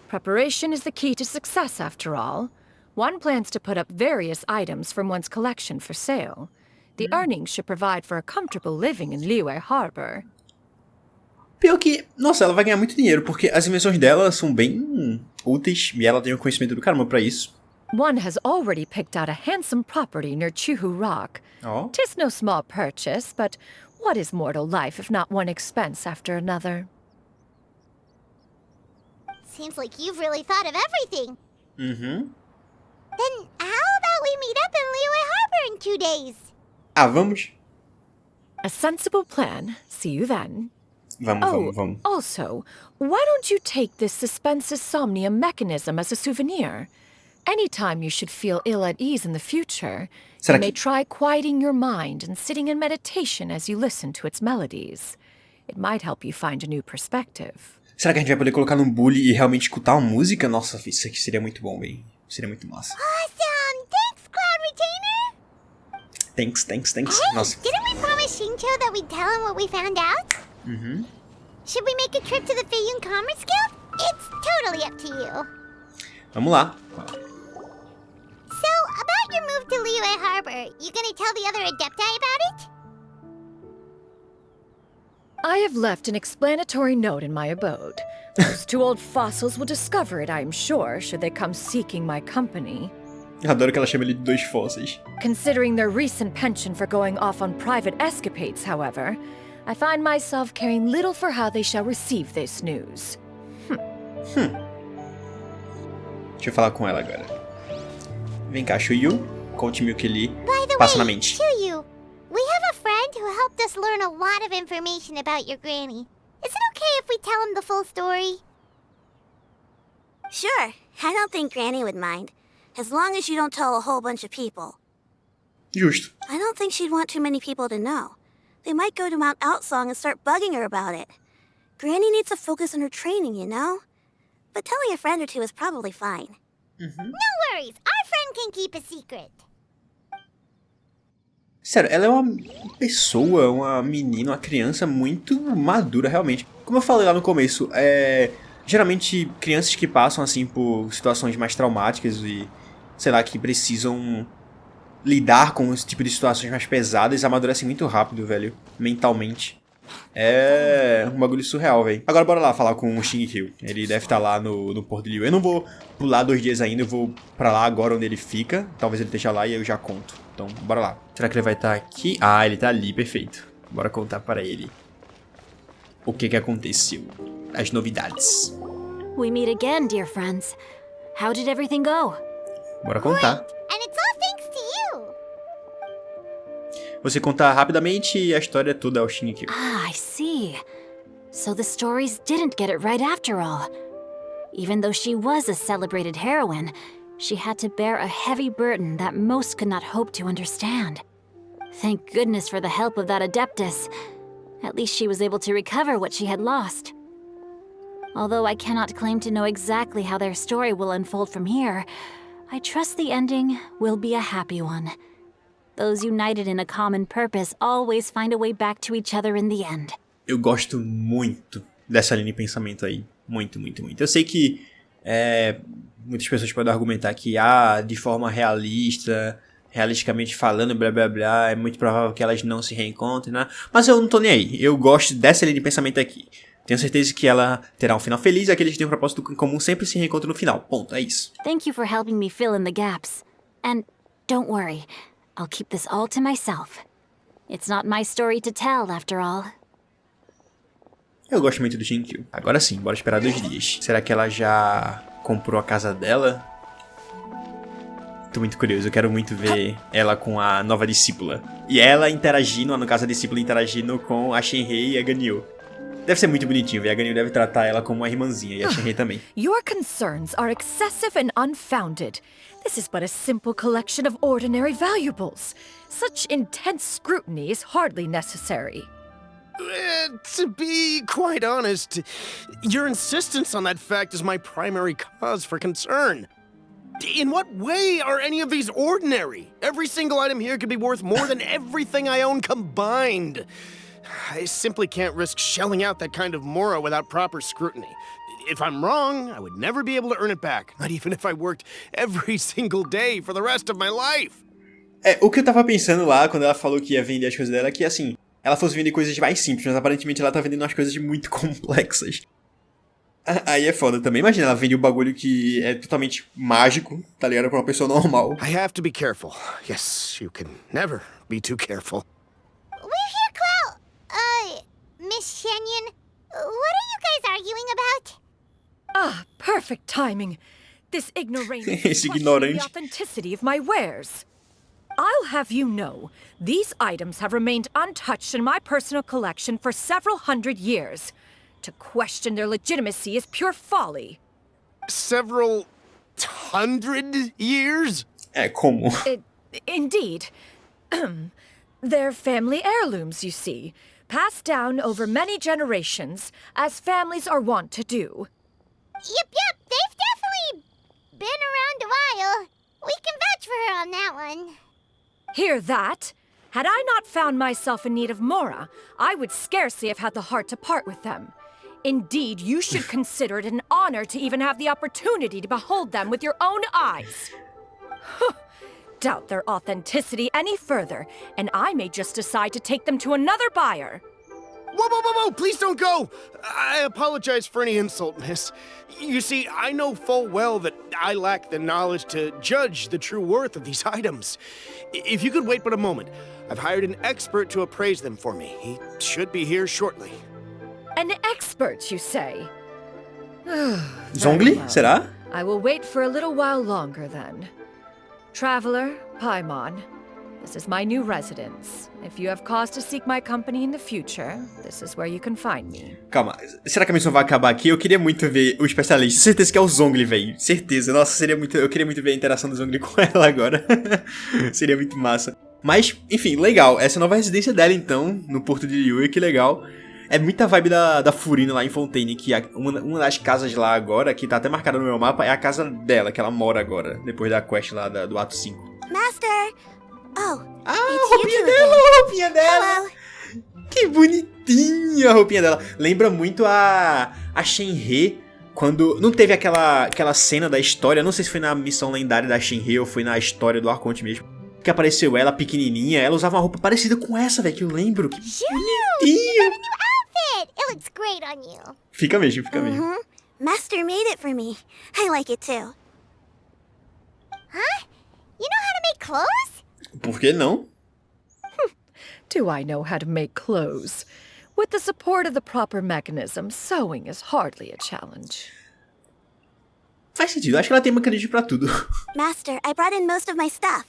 Preparation is the key to success, after all. One plans to put up various items from one's collection for sale. The earnings should provide for a comfortable living in Liyue Harbor. Pior que, nossa, ela vai ganhar muito dinheiro, porque as invenções dela são bem úteis e ela tem um conhecimento do caramba pra isso. One has already picked out a handsome property near Chuhu Rock. Oh. 'Tis no small purchase, but what is mortal life if not one expense after another? Seems like you've really thought of everything. Uhum. Then how about we meet up in Liyue Harbor in 2 days? Vamos. A sensible plan. See you then. Vamos. Also, why don't you take this suspense insomnia mechanism as a souvenir? Anytime you should feel ill at ease in the future, you may try quieting your mind and sitting in meditation as you listen to its melodies. It might help you find a new perspective. Será que a gente vai poder colocar no bully e realmente escutar uma música? Nossa, isso aqui seria muito bom, velho. Seria muito massa. Awesome! Thanks, Cloud Retainer! Thanks. Hey, Nossa. didn't we promise Xingqiu that we'd tell him what we found out? Uhum. Should we make a trip to the Feiyun Commerce Guild? It's totally up to you. Vamos lá. So, about your move to Liyue Harbor, you gonna tell the other Adepti about it? I have left an explanatory note in my abode. Those 2 old fossils will discover it, I am sure, should they come seeking my company. Eu adoro que ela chama ele de 2 fósseis. Considering their recent penchant for going off on private escapades, however, I find myself caring little for how they shall receive this news. Deixa eu falar com ela agora. Vem cá, Shuyu. Conte-me o que ele By the passa na way, mente. Shuyu, we have a friend who helped us learn a lot of information about your granny. Is it okay if we tell him the full story? Sure, I don't think Granny would mind. As long as you don't tell a whole bunch of people. Justo. I don't think she'd want too many people to know. They might go to Mount Outsong and start bugging her about it. Granny needs to focus on her training, you know? But telling a friend or 2 is probably fine. No worries, our friend can keep a secret. Sério, ela é uma pessoa, uma menina, uma criança muito madura, realmente. Como eu falei lá no começo, geralmente crianças que passam, assim, por situações mais traumáticas e, sei lá, que precisam lidar com esse tipo de situações mais pesadas, amadurecem muito rápido, velho, mentalmente. É um bagulho surreal, velho. Agora bora lá falar com o Xingqiu. Ele deve estar lá no Porto de Liu. Eu não vou pular 2 dias ainda, eu vou pra lá agora onde ele fica. Talvez ele esteja lá e eu já conto. Então, bora lá. Será que ele vai estar aqui? Ah, ele tá ali, perfeito. Bora contar para ele o que aconteceu. As novidades. We meet again, dear friends. How did everything go? Bora contar. And it's all thanks to you. Você contar rapidamente a história toda ao Xingqiu. Ah, I see. So the stories didn't get it right after all. Even though she was a celebrated heroine, she had to bear a heavy burden that most could not hope to understand. Thank goodness for the help of that Adeptus. At least she was able to recover what she had lost. Although I cannot claim to know exactly how their story will unfold from here, I trust the ending will be a happy one. Those united in a common purpose always find a way back to each other in the end. Eu gosto muito dessa linha de pensamento aí. Muito. Eu sei que muitas pessoas podem argumentar que de forma realisticamente falando, blá blá blá, é muito provável que elas não se reencontrem, né? Mas eu não tô nem aí. Eu gosto dessa linha de pensamento aqui. Tenho certeza que ela terá um final feliz e aqueles que têm um propósito em comum sempre se reencontram no final. Ponto, é isso. Thank you for helping me fill in the gaps. And don't worry, I'll keep this all to myself. It's not my story to tell, after all. Eu gosto muito do Xingqiu. Agora sim, bora esperar 2 dias. Será que ela já comprou a casa dela? Tô muito curioso, eu quero muito ver ela com a nova discípula. E ela interagindo, no caso a discípula interagindo com a Shenhe e a Ganyu. Deve ser muito bonitinho, velho. A Ganyu deve tratar ela como uma irmãzinha, e a Shenhe também. Your concerns are excessive and unfounded. This is but a simple collection of ordinary valuables. Such intense scrutiny is hardly necessary. To be quite honest, your insistence on that fact is my primary cause for concern. In what way are any of these ordinary? Every single item here could be worth more than everything I own combined. I simply can't risk shelling out that kind of mora without proper scrutiny. If I'm wrong, I would never be able to earn it back, not even if I worked every single day for the rest of my life. O que eu tava pensando lá, quando ela falou que ia vender as coisas dela, é que, assim, ela fosse vender coisas mais simples, mas aparentemente ela tá vendendo umas coisas muito complexas. Aí é foda também. Imagina, ela vende um bagulho que é totalmente mágico, tá ligado? Pra uma pessoa normal. I have to be careful. Yes, you can never be too careful. We're here, Clow. Miss Xianyun, what are you guys arguing about? Ah, perfect timing. This ignoramus is Esse questioning ignorante. the authenticity of my wares. I'll have you know, these items have remained untouched in my personal collection for several hundred years. To question their legitimacy is pure folly. Several hundred years? Como? Indeed. They're family heirlooms, you see, passed down over many generations, as families are wont to do. Yep, they've definitely been around a while. We can vouch for her on that one. Hear that? Had I not found myself in need of mora, I would scarcely have had the heart to part with them. Indeed, you should consider it an honor to even have the opportunity to behold them with your own eyes. Doubt their authenticity any further, and I may just decide to take them to another buyer. Whoa, please don't go! I apologize for any insult, miss. You see, I know full well that I lack the knowledge to judge the true worth of these items. If you could wait but a moment, I've hired an expert to appraise them for me. He should be here shortly. An expert, you say? Zhongli? Well. Será? I will wait for a little while longer, then. Traveler, Paimon, this is my new residence. If you have cause to seek my company in the future, this is where you can find me. Calma, será que a missão vai acabar aqui? Eu queria muito ver o especialista. Certeza que é o Zhongli, velho. Certeza. Nossa, eu queria muito ver a interação do Zhongli com ela agora. Seria muito massa. Mas, enfim, legal. Essa é a nova residência dela, então, no porto de Yueyun, que legal. É muita vibe da Furina lá em Fontaine, que uma das casas lá agora, que tá até marcada no meu mapa, é a casa dela, que ela mora agora, depois da quest lá do ato 5. Master! Oh, a roupinha dela! Hello. Que bonitinha a roupinha dela. Lembra muito a Shenhe, quando... Não teve aquela cena da história, não sei se foi na Missão Lendária da Xianyun ou foi na história do Arconte mesmo, que apareceu ela pequenininha, ela usava uma roupa parecida com essa, velho, que eu lembro. Que bonitinho! It looks great on you. Fica mesmo. Master made it for me. I like it too. Huh? You know how to make clothes? Por que não? Do I know how to make clothes? With the support of the proper mechanism, sewing is hardly a challenge. Faz sentido, acho que ela tem mecanismo pra tudo. Master, I brought in most of my stuff.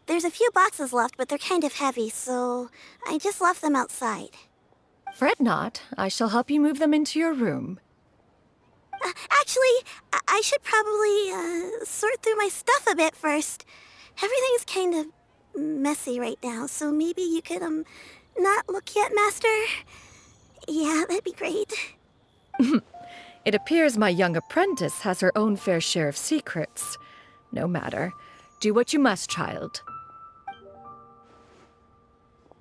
There's a few boxes left, but they're kind of heavy, so I just left them outside. Fret not, I shall help you move them into your room. Actually, I should probably sort through my stuff a bit first. Everything's kind of messy right now, so maybe you could, not look yet, Master? Yeah, that'd be great. It appears my young apprentice has her own fair share of secrets. No matter. Do what you must, child.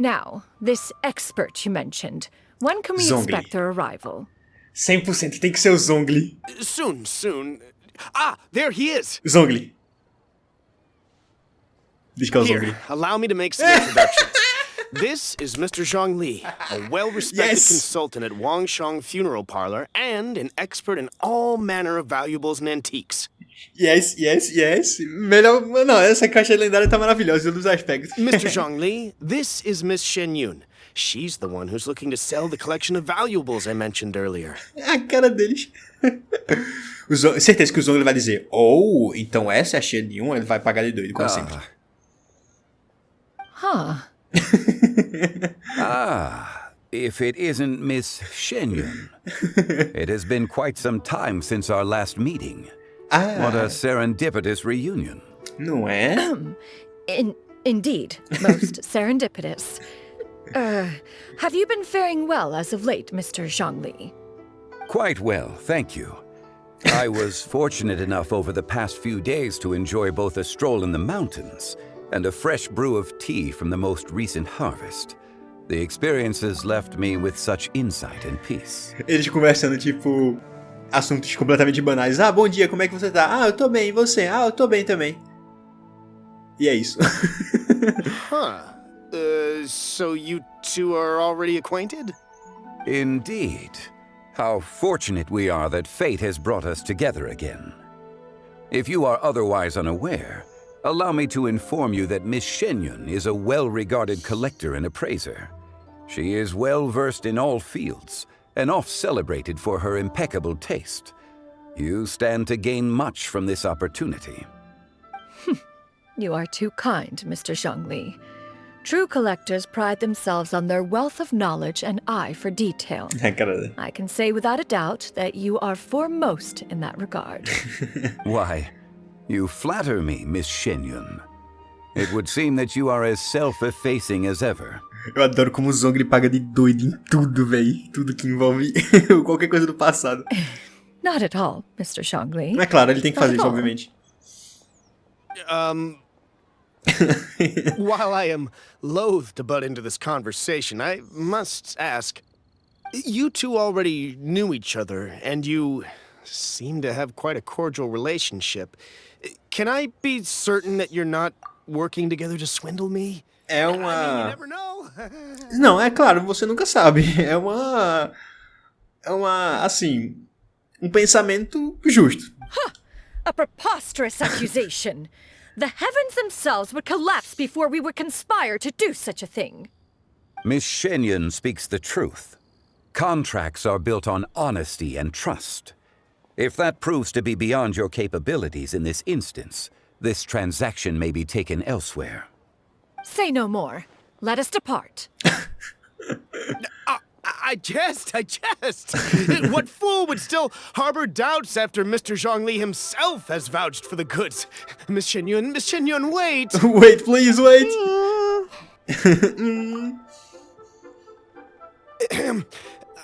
Now, this expert you mentioned, when can we expect their arrival? 100% tem que ser o Zhongli. Soon. Ah, there he is! Zhongli. Diz que é o Zhongli. Allow me to make some introductions. This is Mr. Zhongli, a well-respected consultant at Wangshu Funeral Parlor and an expert in all manner of valuables and antiques. Yes. Melhor... Não, essa caixa lendária tá maravilhosa em todos os aspectos. Mr. Zhongli, this is Miss Shenyun. She's the one who's looking to sell the collection of valuables I mentioned earlier. A cara deles. Certeza que o Zhongli vai dizer, então essa é a Shenyun, ele vai pagar de doido, como sempre. if it isn't Miss Shenyun. It has been quite some time since our last meeting. What a serendipitous reunion. Não é? Indeed, most serendipitous. Have you been faring well as of late, Mr. Zhongli? Quite well, thank you. I was fortunate enough over the past few days to enjoy both a stroll in the mountains and a fresh brew of tea from the most recent harvest. The experiences left me with such insight and peace. Eles conversando, tipo, assuntos completamente banais. Ah, bom dia, como é que você tá? Ah, eu tô bem, e você? Ah, eu tô bem também. E é isso. So you two are already acquainted? Indeed. How fortunate we are that fate has brought us together again. If you are otherwise unaware, allow me to inform you that Miss Shenyun is a well-regarded collector and appraiser. She is well-versed in all fields, and oft-celebrated for her impeccable taste. You stand to gain much from this opportunity. You are too kind, Mr. Zhongli. True collectors pride themselves on their wealth of knowledge and eye for detail. I can say without a doubt that you are foremost in that regard. Why, you flatter me, Miss Shenyun. It would seem that you are as self-effacing as ever. Eu adoro como o Zhongli paga de doido em tudo, véi. Tudo que envolve qualquer coisa do passado. Not at all, Mr. Zhongli. É claro, ele tem que fazer isso, obviamente. While I am loath to butt into this conversation, I must ask, you two already knew each other, and you seem to have quite a cordial relationship. Can I be certain that you're not working together to swindle me? É uma... I mean, you never know. Não, é claro, você nunca sabe. É uma, assim, pensamento justo. A preposterous accusation. The heavens themselves would collapse before we would conspire to do such a thing. Miss Shenyun speaks the truth. Contracts are built on honesty and trust. If that proves to be beyond your capabilities in this instance, this transaction may be taken elsewhere. Say no more. Let us depart. I jest. What fool would still harbor doubts after Mr. Zhongli himself has vouched for the goods? Miss Shenyun, wait! Wait, please, wait!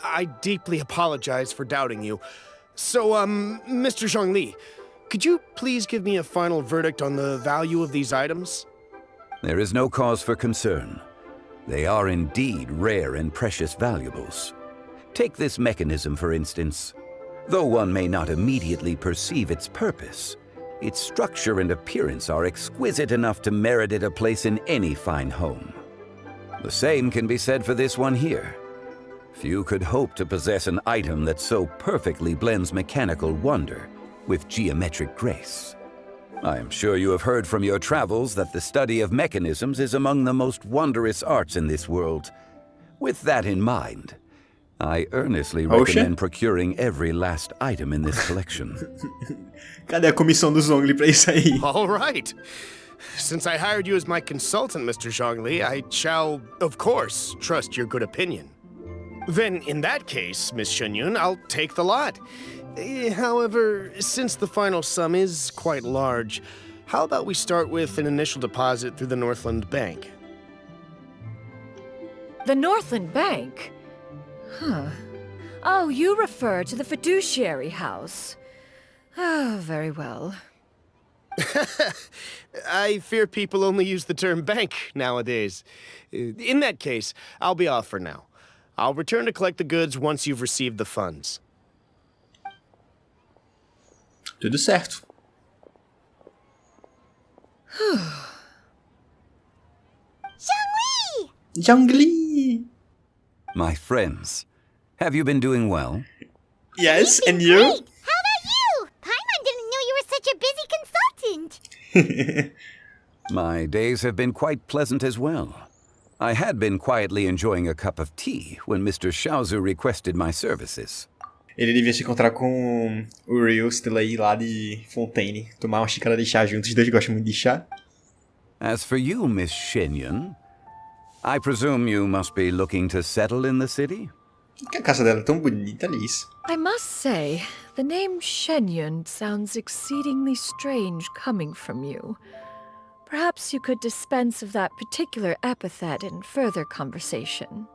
I deeply apologize for doubting you. So, Mr. Zhongli, could you please give me a final verdict on the value of these items? There is no cause for concern. They are indeed rare and precious valuables. Take this mechanism, for instance. Though one may not immediately perceive its purpose, its structure and appearance are exquisite enough to merit it a place in any fine home. The same can be said for this one here. Few could hope to possess an item that so perfectly blends mechanical wonder with geometric grace. I am sure you have heard from your travels that the study of mechanisms is among the most wondrous arts in this world. With that in mind, I earnestly recommend procuring every last item in this collection. Cadê a comissão do Zhongli pra isso aí? All right. Since I hired you as my consultant, Mr. Zhongli, I shall, of course, trust your good opinion. Then, in that case, Miss Shenyun, I'll take the lot. However, since the final sum is quite large, how about we start with an initial deposit through the Northland Bank? The Northland Bank? Huh. Oh, you refer to the fiduciary house. Oh, very well. I fear people only use the term bank nowadays. In that case, I'll be off for now. I'll return to collect the goods once you've received the funds. Tudo certo. Zhongli! My friends, have you been doing well? Yes, and you? Great. How about you? Paimon didn't know you were such a busy consultant. My days have been quite pleasant as well. I had been quietly enjoying a cup of tea when Mr. Xiaozu requested my services. Ele devia se encontrar com o Ryu Stilay lá de Fontaine, tomar uma xícara de chá juntos, os dois gostam muito de chá. As for you, Miss Shenyun, I presume you must be looking to settle in the city? Que a casa dela é tão bonita, Liz. I must say, the name Shenyun sounds exceedingly strange coming from you. Perhaps you could dispense of that particular epithet in further conversation.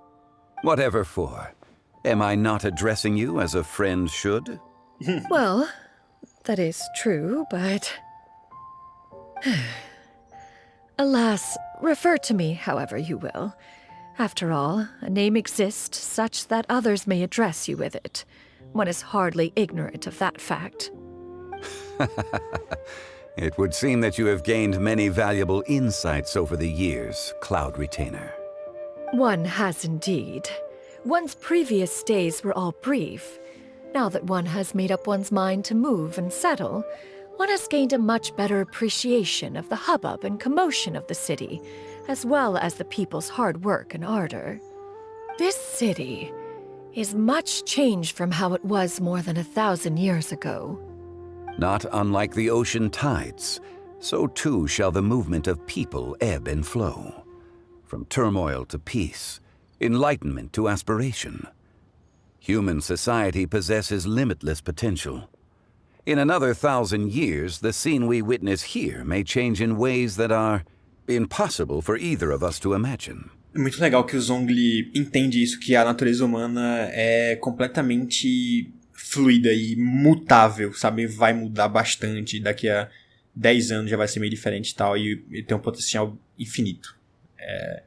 Whatever for. Am I not addressing you as a friend should? Well, that is true, but... Alas, refer to me however you will. After all, a name exists such that others may address you with it. One is hardly ignorant of that fact. It would seem that you have gained many valuable insights over the years, Cloud Retainer. One has indeed. One's previous days were all brief. Now that one has made up one's mind to move and settle, one has gained a much better appreciation of the hubbub and commotion of the city, as well as the people's hard work and ardor. This city is much changed from how it was more than 1,000 years ago. Not unlike the ocean tides, so too shall the movement of people ebb and flow. From turmoil to peace, enlightenment to aspiration. Human society possesses limitless potential. In another 1,000 years, the scene we witness here may change in ways that are impossible for either of us to imagine. É muito legal que o Zhongli entende isso, que a natureza humana é completamente fluida e mutável, sabe? Vai mudar bastante, daqui a 10 anos já vai ser meio diferente e tal, e tem um potencial infinito. É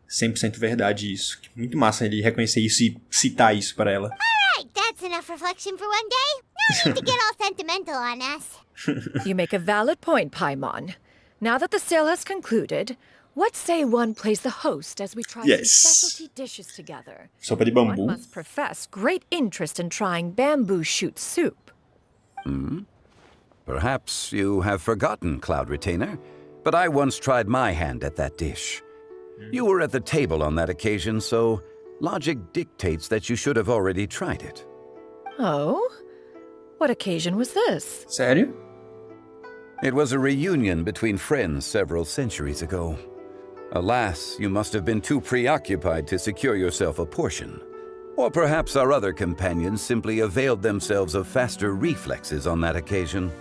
100% verdade isso. Muito massa ele reconhecer isso e citar isso para ela. Alright, that's enough reflection for one day. No need to get all sentimental on us. You make a valid point, Paimon. Now that the sale has concluded, what say one plays the host as we try some specialty dishes together? Sopa de bambu. One must profess great interest in trying bamboo shoot soup. Perhaps you have forgotten, Cloud Retainer, but I once tried my hand at that dish. You were at the table on that occasion, so logic dictates that you should have already tried it. Oh? What occasion was this? Sério? It was a reunion between friends several centuries ago. Alas, you must have been too preoccupied to secure yourself a portion. Or perhaps our other companions simply availed themselves of faster reflexes on that occasion.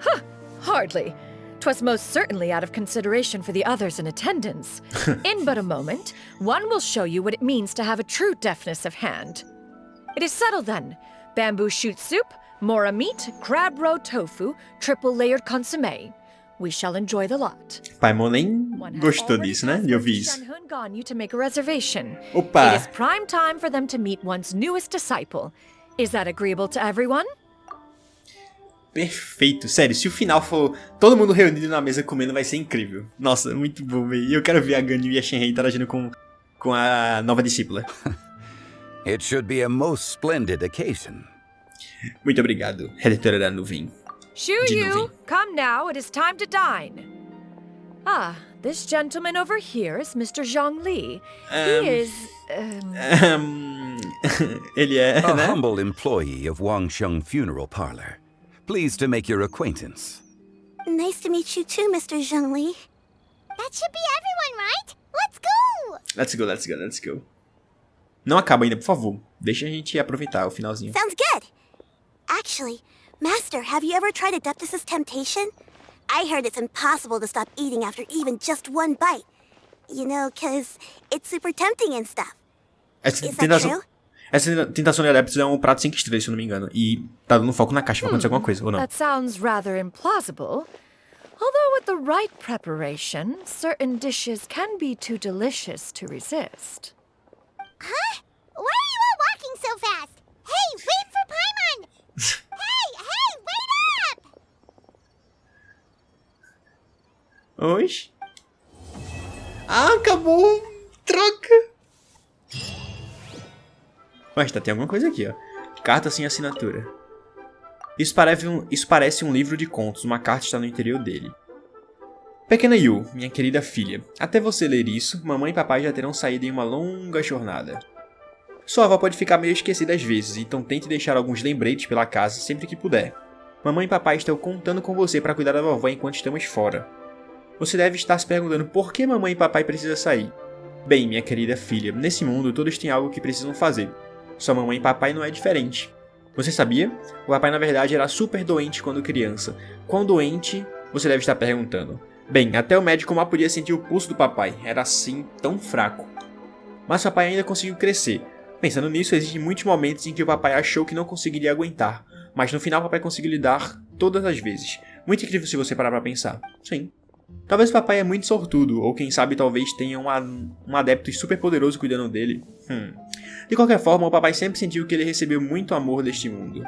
Huh, hardly. 'Twas most certainly out of consideration for the others in attendance. In but a moment, one will show you what it means to have a true deftness of hand. It is settled then. Bamboo shoot soup, mora meat, crab roe tofu, triple-layered consommé. We shall enjoy the lot. Paimon nem gostou disso, né? De ouvir isso. Ganyu Ganyu to make a reservation. Opa! It is prime time for them to meet one's newest disciple. Is that agreeable to everyone? Perfeito, sério, se o final for todo mundo reunido na mesa comendo, vai ser incrível. Nossa, muito bom, velho. E eu quero ver a Ganyu e a Shenhe interagindo com a nova discípula. It should be a most splendid occasion. Muito obrigado, Retentora da nuvem. Shuyu, come now, it is time to dine. Ah, this gentleman over here is Mr. Zhongli. He is... Ele é, a né? humble employee of Wangshu Inn funeral parlor. Pleased to make your acquaintance. Nice to meet you too, Mr. Zhongli. That should be everyone, right? Let's go! Let's go, let's go, let's go. Não acaba ainda, por favor. Deixa a gente aproveitar o finalzinho. Sounds good. Actually, Master, have you ever tried Adeptus' temptation? I heard it's impossible to stop eating after even just one bite. You know, 'cause it's super tempting and stuff. Is that true? Essa tentação de Adeptus é um prato 5 estrelas, se eu não me engano. E tá dando foco na caixa, vai acontecer alguma coisa, ou não? That sounds rather implausible. Although with the right preparation, certain dishes can be too delicious to resist. Huh? Why are you all walking so fast? Hey, wait for Paimon! Hey, wait up! Oxi. Ah, acabou! Troca! Mas tem alguma coisa aqui, ó. Carta sem assinatura. Isso parece um livro de contos. Uma carta está no interior dele. Pequena Yu, minha querida filha. Até você ler isso, mamãe e papai já terão saído em uma longa jornada. Sua avó pode ficar meio esquecida às vezes, então tente deixar alguns lembretes pela casa sempre que puder. Mamãe e papai estão contando com você para cuidar da vovó enquanto estamos fora. Você deve estar se perguntando por que mamãe e papai precisam sair. Bem, minha querida filha, nesse mundo todos têm algo que precisam fazer. Sua mamãe e papai não é diferente. Você sabia? O papai na verdade era super doente quando criança. Quão doente? Você deve estar perguntando. Bem, até o médico mal podia sentir o pulso do papai. Era assim, tão fraco. Mas papai ainda conseguiu crescer. Pensando nisso, existem muitos momentos em que o papai achou que não conseguiria aguentar. Mas no final o papai conseguiu lidar todas as vezes. Muito incrível se você parar pra pensar. Sim. Talvez o papai é muito sortudo, ou quem sabe talvez tenha um adepto super poderoso cuidando dele. De qualquer forma, o papai sempre sentiu que ele recebeu muito amor deste mundo.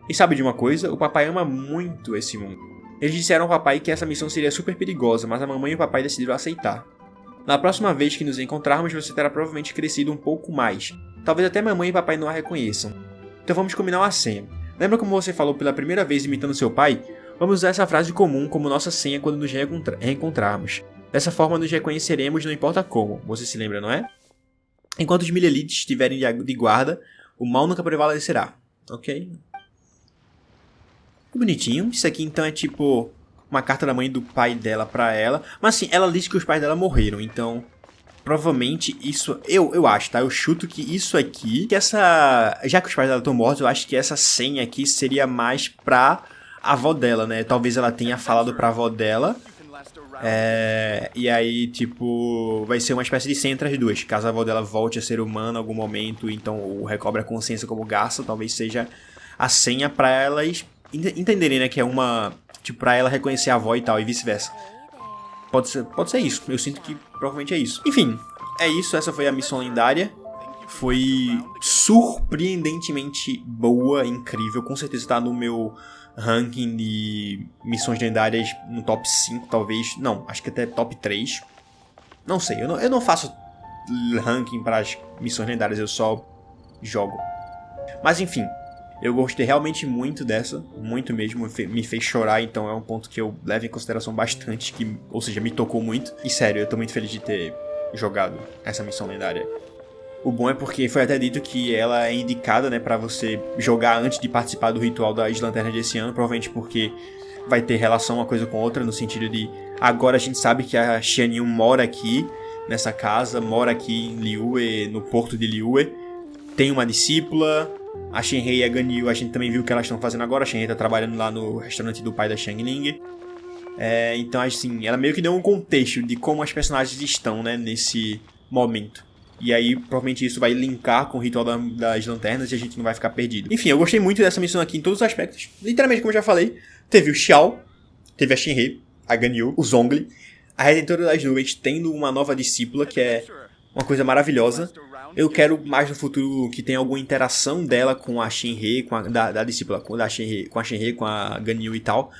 E sabe de uma coisa? O papai ama muito esse mundo. Eles disseram ao papai que essa missão seria super perigosa, mas a mamãe e o papai decidiram aceitar. Na próxima vez que nos encontrarmos, você terá provavelmente crescido um pouco mais. Talvez até mamãe e papai não a reconheçam. Então vamos combinar uma senha. Lembra como você falou pela primeira vez imitando seu pai? Vamos usar essa frase comum como nossa senha quando nos reencontrarmos. Dessa forma nos reconheceremos não importa como. Você se lembra, não é? Enquanto os milelites estiverem de guarda, o mal nunca prevalecerá. Ok? Bonitinho. Isso aqui então é tipo uma carta da mãe do pai dela pra ela. Mas assim, ela disse que os pais dela morreram. Então, provavelmente isso... Eu acho, tá? Eu chuto que isso aqui... já que os pais dela estão mortos, eu acho que essa senha aqui seria mais pra a avó dela, né? Talvez ela tenha falado pra avó dela. E aí, tipo, vai ser uma espécie de senha entre as duas. Caso a avó dela volte a ser humana em algum momento, então o recobre a consciência como Garça, talvez seja a senha pra elas entenderem, né? Que é uma... Tipo, pra ela reconhecer a avó e tal, e vice-versa. Pode ser isso. Eu sinto que provavelmente é isso. Enfim, é isso. Essa foi a Missão Lendária. Foi surpreendentemente boa, incrível. Com certeza tá no meu ranking de missões lendárias no top 5, talvez. Não, acho que até top 3. Não sei, eu não faço ranking para as missões lendárias, eu só jogo. Mas enfim, eu gostei realmente muito dessa, muito mesmo, me fez chorar, então é um ponto que eu levo em consideração bastante, ou seja, me tocou muito. E sério, eu tô muito feliz de ter jogado essa missão lendária. O bom é porque foi até dito que ela é indicada, né, pra você jogar antes de participar do ritual das lanternas desse ano, provavelmente porque vai ter relação uma coisa com outra, no sentido de agora a gente sabe que a Xianyun mora aqui, nessa casa, mora aqui em Liyue, no porto de Liyue, tem uma discípula, a Shenhe e a Ganyu, a gente também viu o que elas estão fazendo agora, a Shenhe tá trabalhando lá no restaurante do pai da Xiangling. Então, assim, ela meio que deu um contexto de como as personagens estão, né, nesse momento. E aí, provavelmente isso vai linkar com o ritual das lanternas e a gente não vai ficar perdido. Enfim, eu gostei muito dessa missão aqui em todos os aspectos. Literalmente, como eu já falei, teve o Xiao, teve a Shenhe, a Ganyu, o Zhongli, a Retentora das Nuvens tendo uma nova discípula, que é uma coisa maravilhosa. Eu quero mais no futuro que tenha alguma interação dela com a Shenhe, da discípula, com a Shenhe, com a Ganyu e tal.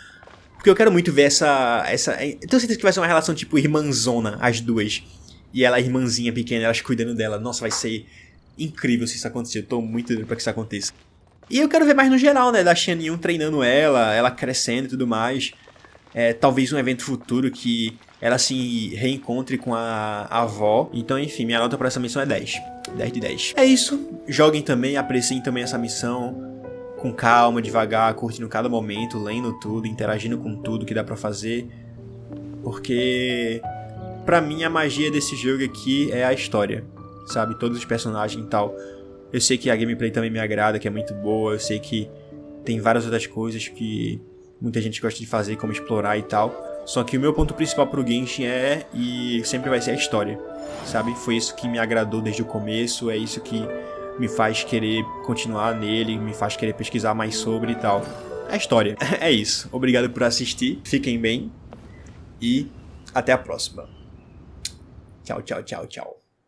Porque eu quero muito ver essa... Eu tenho certeza que vai ser uma relação tipo irmãzona, as duas. E ela, a irmãzinha pequena, elas cuidando dela. Nossa, vai ser incrível se isso acontecer. Eu tô muito doido pra que isso aconteça. E eu quero ver mais no geral, né? Da Xianyun treinando ela crescendo e tudo mais. Talvez um evento futuro que ela se reencontre com a avó. Então, enfim, minha nota pra essa missão é 10. 10 de 10. É isso. Joguem também, apreciem também essa missão. Com calma, devagar, curtindo cada momento, lendo tudo, interagindo com tudo que dá pra fazer. Porque... pra mim, a magia desse jogo aqui é a história, sabe? Todos os personagens e tal. Eu sei que a gameplay também me agrada, que é muito boa. Eu sei que tem várias outras coisas que muita gente gosta de fazer, como explorar e tal. Só que o meu ponto principal pro Genshin e sempre vai ser a história, sabe? Foi isso que me agradou desde o começo, é isso que me faz querer continuar nele, me faz querer pesquisar mais sobre e tal. A história. É isso. Obrigado por assistir, fiquem bem e até a próxima. Tchau, tchau, tchau, tchau.